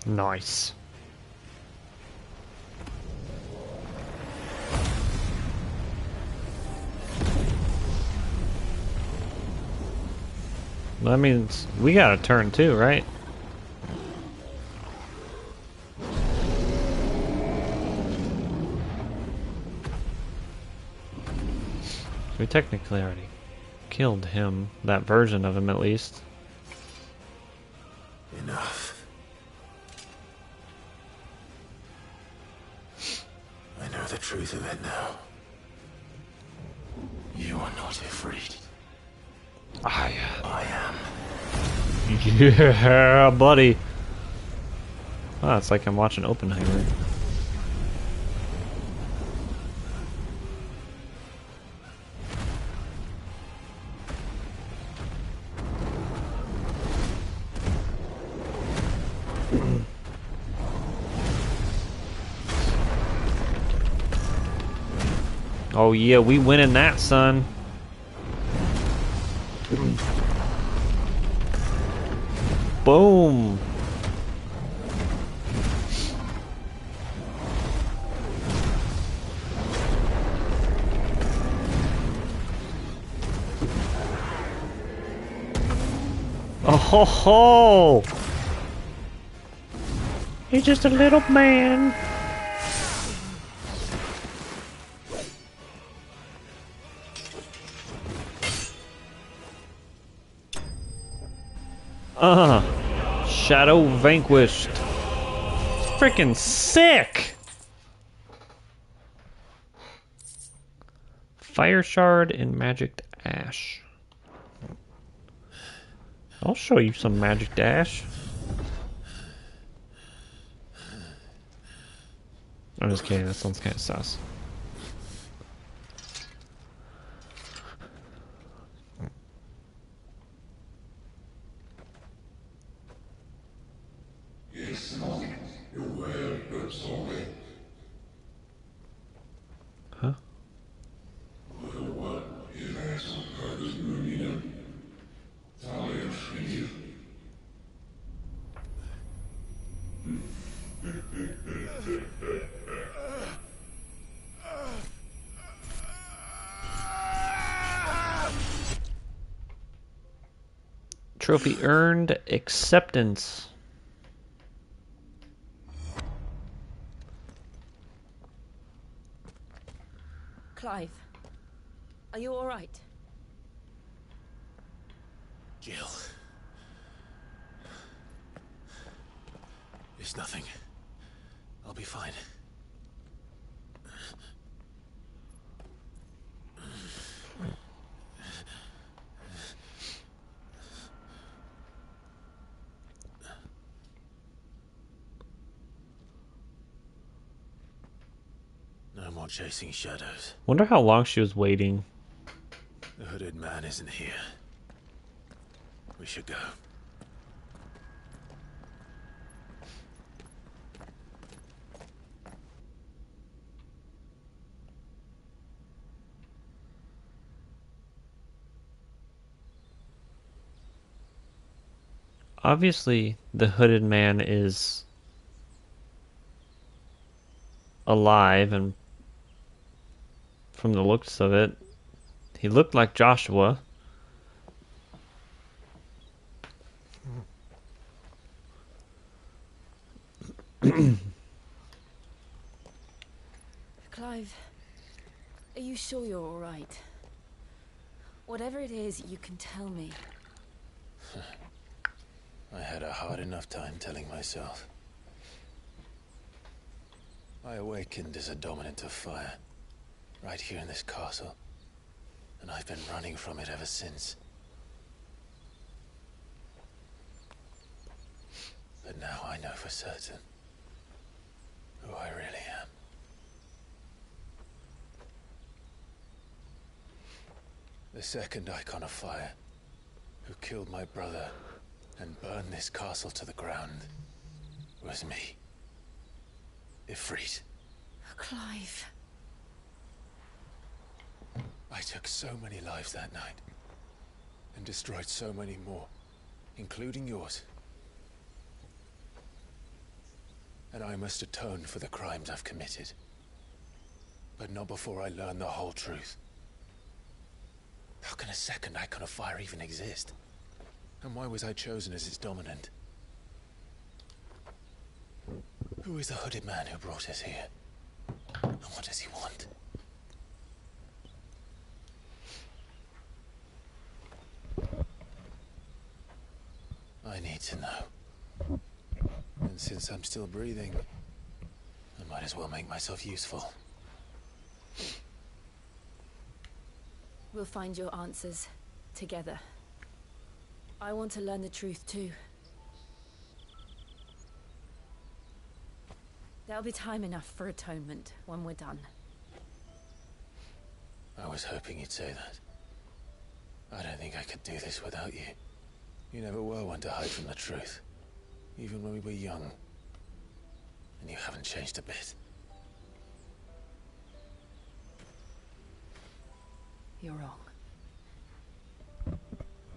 Nice. That means we got a turn too, right? We technically already killed him, that version of him at least. Enough. I know the truth of it now. You are not Ifrit. I am. Yeah, buddy. Oh, it's like I'm watching Oppenheimer. Oh yeah, we winning that, son. Boom. Oh ho ho! He's just a little man. Shadow vanquished. Freaking sick! Fire shard and magic ash. I'll show you some magic dash. I'm just kidding, that sounds kind of sus. Huh? Trophy earned, acceptance. Clive, are you all right? Jill. It's nothing. I'll be fine. No more chasing shadows. Wonder how long she was waiting. The hooded man isn't here. We should go. Obviously, the hooded man is alive, and from the looks of it, he looked like Joshua. Clive, are you sure you're all right? Whatever it is, you can tell me. I had a hard enough time telling myself. I awakened as a dominant of fire, right here in this castle, and I've been running from it ever since. But now I know for certain who I really am. The second icon of fire, who killed my brother and burned this castle to the ground, was me. Ifrit. Clive. I took so many lives that night, and destroyed so many more, including yours. And I must atone for the crimes I've committed. But not before I learn the whole truth. How can a second icon of fire even exist? And why was I chosen as its dominant? Who is the hooded man who brought us here? And what does he want? I need to know. And since I'm still breathing, I might as well make myself useful. We'll find your answers together. I want to learn the truth too. There'll be time enough for atonement when we're done. I was hoping you'd say that. I don't think I could do this without you. You never were one to hide from the truth. Even when we were young. And you haven't changed a bit. You're wrong.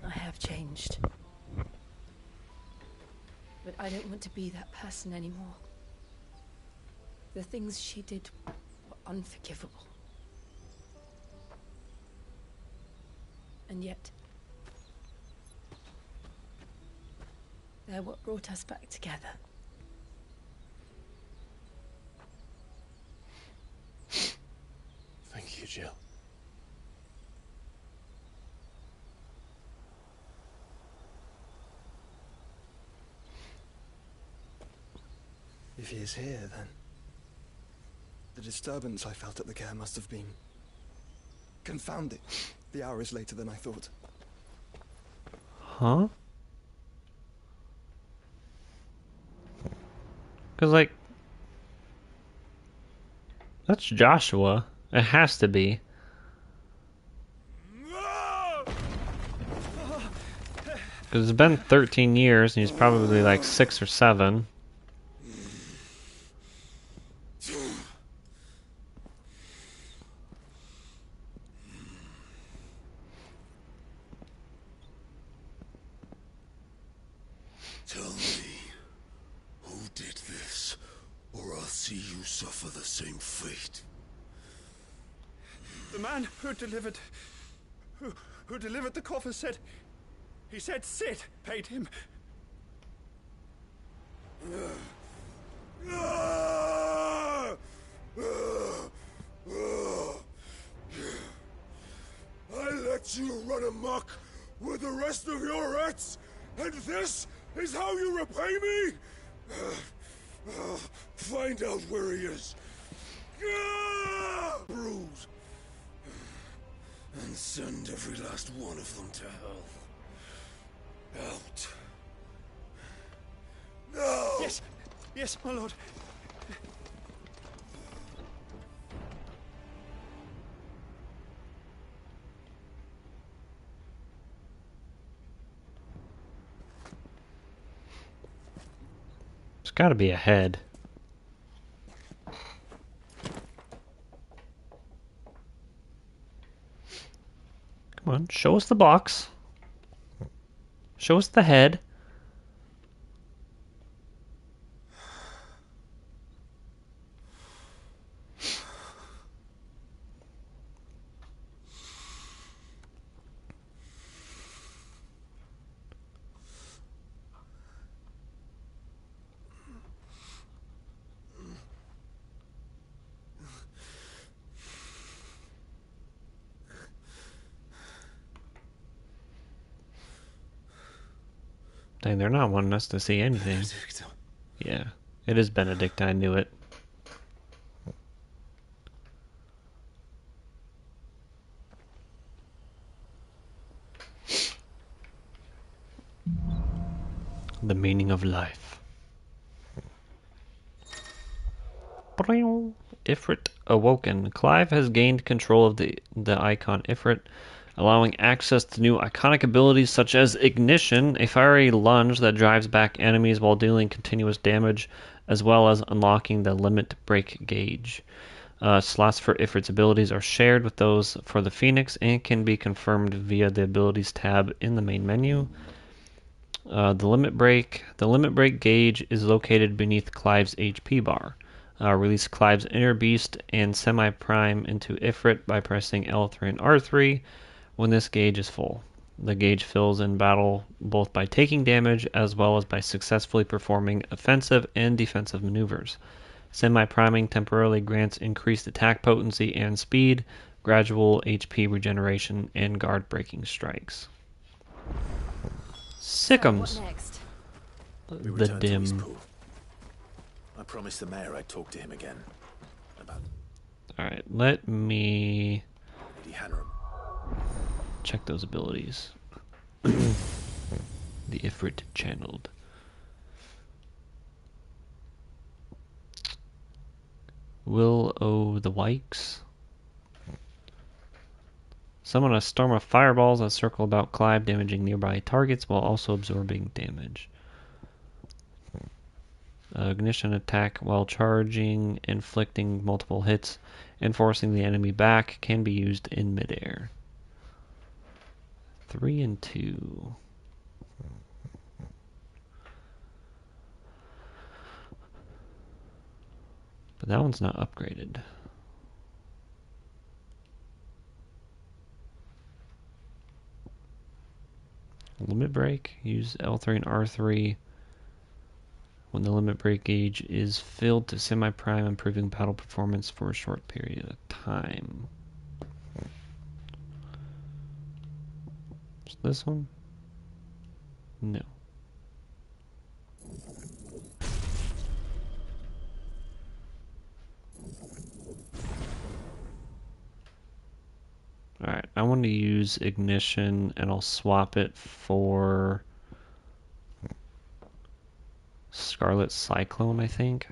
I have changed. But I don't want to be that person anymore. The things she did were unforgivable. And yet, they're what brought us back together. Thank you, Jill. If he is here, then the disturbance I felt at the care must have been confounding. The hour is later than I thought. Huh? Because, like, that's Joshua. It has to be. Because it's been 13 years, and he's probably like 6 or 7. Tell me, who did this, or I'll see you suffer the same fate. The man who delivered the coffer said, he said Sid paid him. I let you run amok with the rest of your rats, and this is how you repay me? Find out where he is. Bruise. And send every last one of them to hell. Out. No! Yes, yes, my lord. There's got to be a head. Come on, show us the box. Show us the head. Dang, they're not wanting us to see anything. Benedict. Yeah, it is Benedict, I knew it. The meaning of life. Ifrit awoken. Clive has gained control of the icon Ifrit, allowing access to new iconic abilities such as Ignition, a fiery lunge that drives back enemies while dealing continuous damage, as well as unlocking the limit break gauge. Slots for Ifrit's abilities are shared with those for the Phoenix and can be confirmed via the abilities tab in the main menu. The limit break gauge is located beneath Clive's HP bar. Release Clive's Inner Beast and Semi-Prime into Ifrit by pressing L3 and R3 when this gauge is full. The gauge fills in battle both by taking damage as well as by successfully performing offensive and defensive maneuvers. Semi-priming temporarily grants increased attack potency and speed, gradual HP regeneration, and guard breaking strikes. Sickums. So what next? We The returned to dim. Eastpool. I promised the mayor I'd talk to him again about Alright, let me Lady Hanram. check those abilities. The Ifrit channeled. Will O' the Wikes. Summon a storm of fireballs that circle about Clive, damaging nearby targets while also absorbing damage. Ignition attack while charging, inflicting multiple hits, and forcing the enemy back can be used in midair. 3 and 2. But that one's not upgraded. Limit break. Use L3 and R3 when the limit break gauge is filled to semi-prime, improving paddle performance for a short period of time. Is this one? No. Alright, I want to use ignition and I'll swap it for Scarlet Cyclone, I think.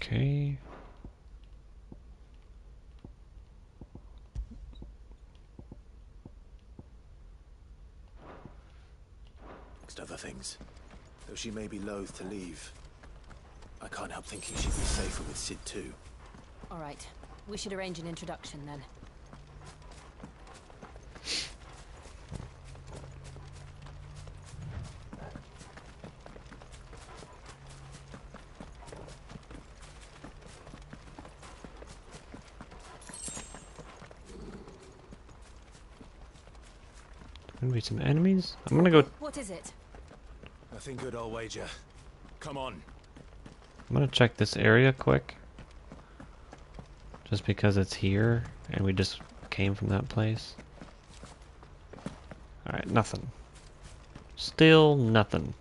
Okay. Amongst other things, though she may be loath to leave, I can't help thinking she'd be safer with Cid too. All right. We should arrange an introduction then. Gonna be some enemies. I'm gonna go. What is it? Nothing good, I'll wager. Come on. I'm gonna check this area quick. Just because it's here and we just came from that place. Alright, nothing. Still nothing.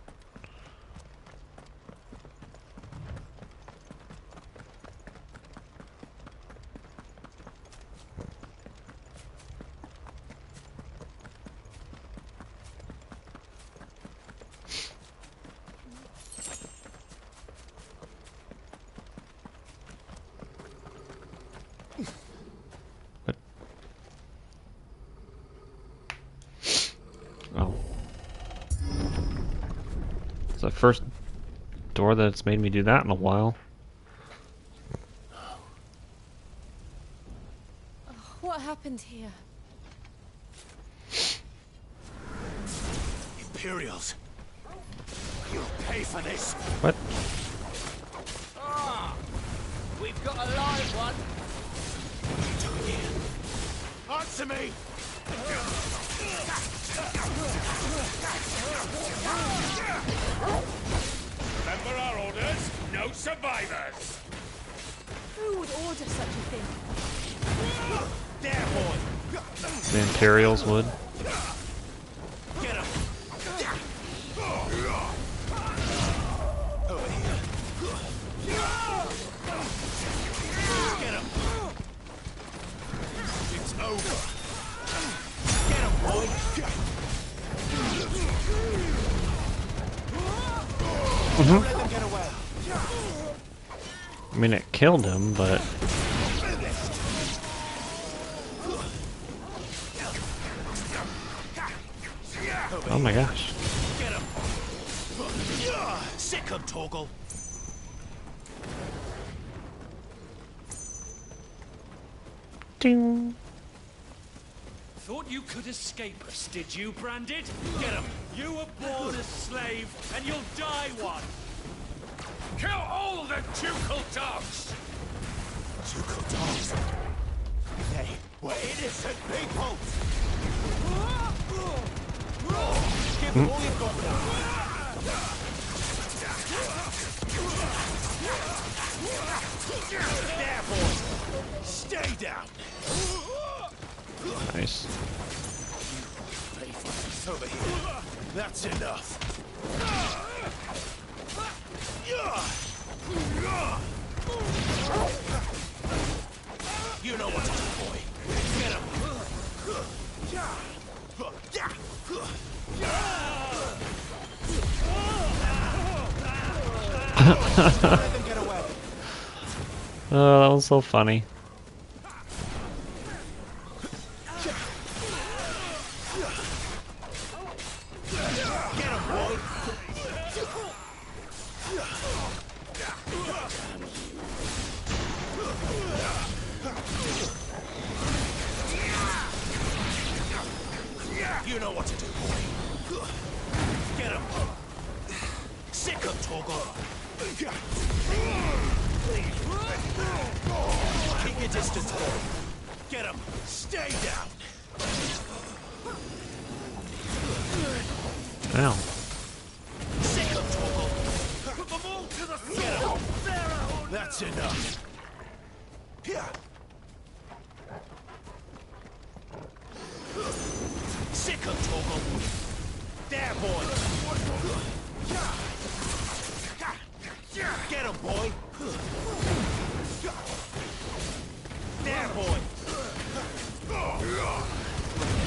The first door that's made me do that in a while. What happened here? Imperials! You'll pay for this! What? Ah! We've got a live one! Answer me! Remember our orders? No survivors! Who would order such a thing? There, boy! The Imperials would. Get him! Over here. Get him! It's over! Get him, boy! Mhm. Let them get away! I mean, it killed him, but oh my gosh. Get him! Sick of Torgal! Ding. Thought you could escape us, did you, Branded? Get him! You were born a slave, and you'll die one! Kill all the ducal dogs! Ducal dogs? They were innocent people! Give them all you've got now! There, boy! Stay down! Nice. It's over here. That's enough. You know what to do, boy. Get him. Let them get away. Oh, that was so funny. You know what to do, boy. Get him. Sick of Torgal. Keep your distance, boy. Get him. Stay down. Ow. Sick of Torgal. Put them all to the floor. Get him. That's enough. Here. Sick of Torgal. There, boy. Get him, boy. There, boy.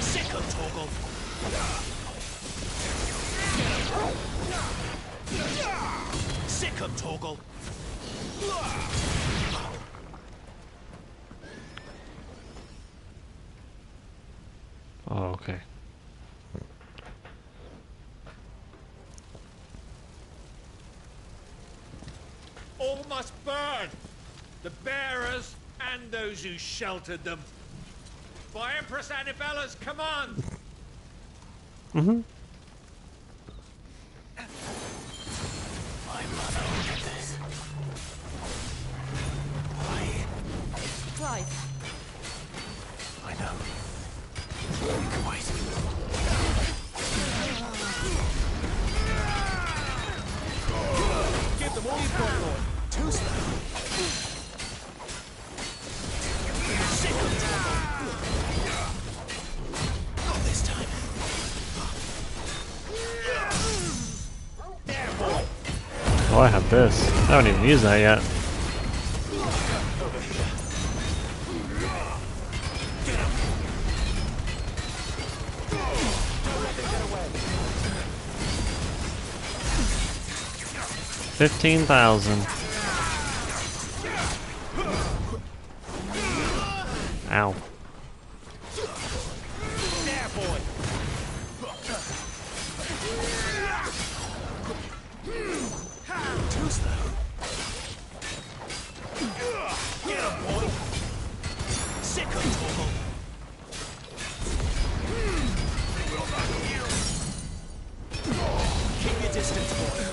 Sick of Torgal. Sick of Torgal. Oh, okay. All must burn. The bearers and those who sheltered them. By Empress Annibella's command. Mm-hmm. My mother ordered this. Clive. I know. You can wait. Give them all you've got, boy. Too slow. Sick of trouble. Not this time. There, boy. Oh, I have this. I haven't even used that yet. Over here. 15,000. Ow. There, boy. Too slow. Get him, boy. Sick of Torgal. Keep your distance, boy.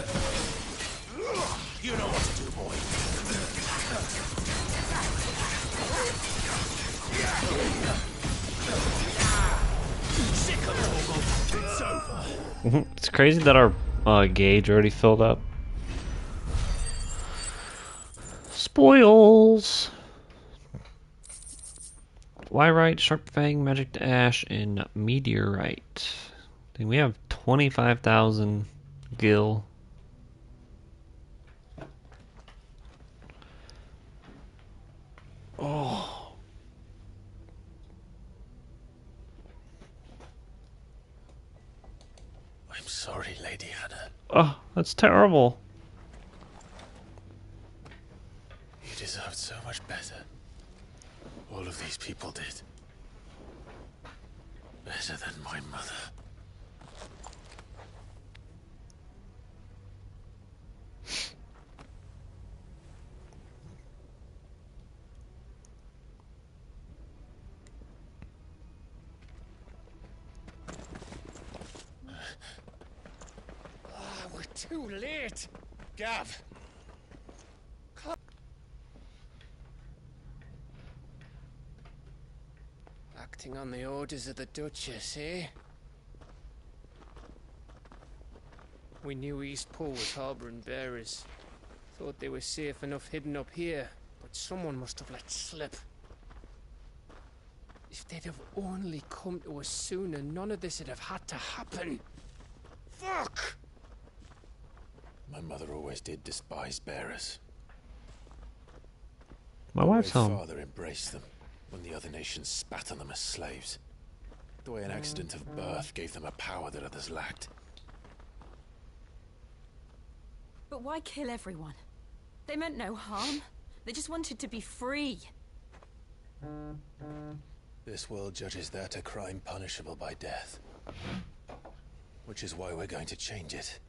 You know what to do, boy. Sick of Torgal. It's over. It's crazy that our gauge already filled up. Spoils! Wyrite, Sharp Fang, Magic Dash, and Meteorite. Then we have 25,000 gil. Oh. I'm sorry, Lady Hannah. Oh, that's terrible. You deserved so much better. All of these people did. Better than my mother. We're too late. Gav. Acting on the orders of the Duchess, eh? We knew Eastpool was harbouring bearers. Thought they were safe enough hidden up here, but someone must have let slip. If they'd have only come to us sooner, none of this would have had to happen. Fuck! My mother always did despise bearers. My wife's home. My father embraced them when the other nations spat on them as slaves. The way an accident of birth gave them a power that others lacked. But why kill everyone? They meant no harm. They just wanted to be free. This world judges that a crime punishable by death. Which is why we're going to change it.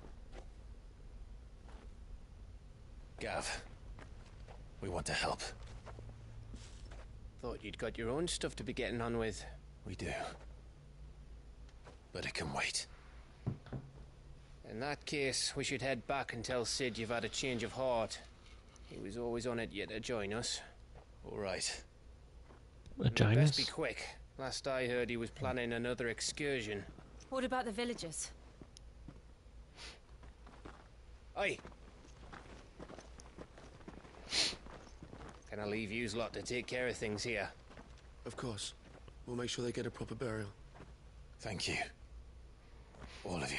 Gav, we want to help. Thought you'd got your own stuff to be getting on with. We do. But it can wait. In that case, we should head back and tell Sid you've had a change of heart. He was always on it yet to join us. All right. Join Best be us? quick. Last I heard, he was planning another excursion. What about the villagers? Aye. Can I leave yous lot to take care of things here? Of course. We'll make sure they get a proper burial. Thank you. All of you.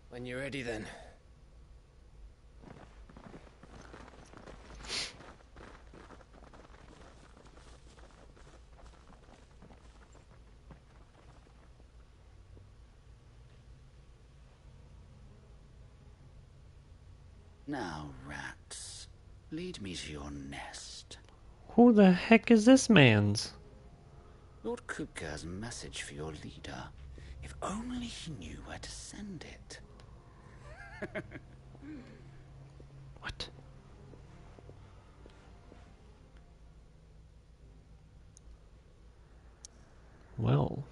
When you're ready, then. Now, rats, lead me to your nest. Who the heck is this man's? Lord Kupka's message for your leader. If only he knew where to send it. What? Well.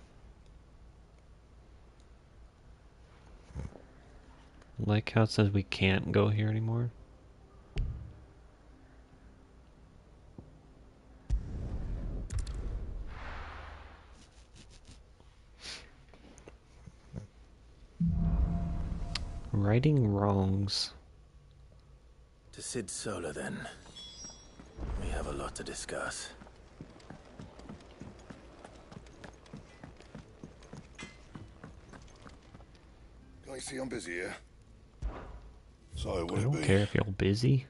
Like how it says we can't go here anymore. Righting wrongs. To Sid Solar, then. We have a lot to discuss. Can I see I'm busy here? So, I would it don't be? care if you're busy.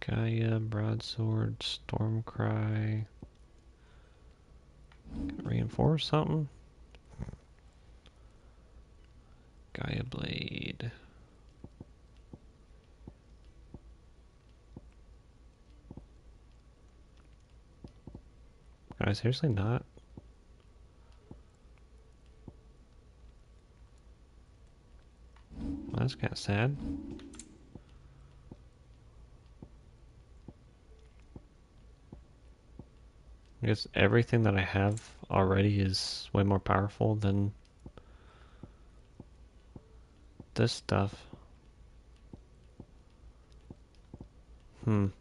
Gaia, Broadsword, Stormcry. Reinforce something? Gaia Blade. Can I seriously not? Well, that's kind of sad. I guess everything that I have already is way more powerful than this stuff. Anything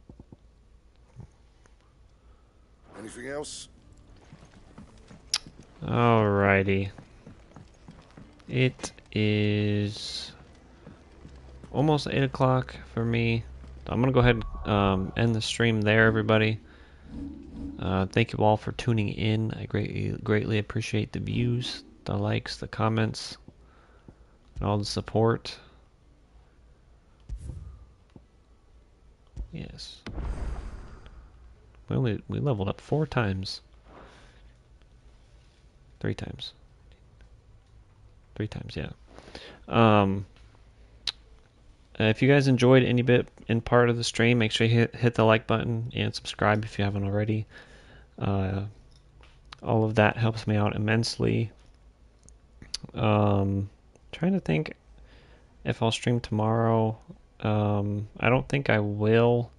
else? Alrighty. It is almost 8 o'clock for me. I'm gonna go ahead and end the stream there, everybody. Thank you all for tuning in. I greatly appreciate the views, the likes, the comments, and all the support. Yes. We leveled up 4 times. 3 times. 3 times, yeah. If you guys enjoyed any bit in part of the stream, make sure you hit the like button and subscribe if you haven't already. All of that helps me out immensely. Trying to think if I'll stream tomorrow. I don't think I will.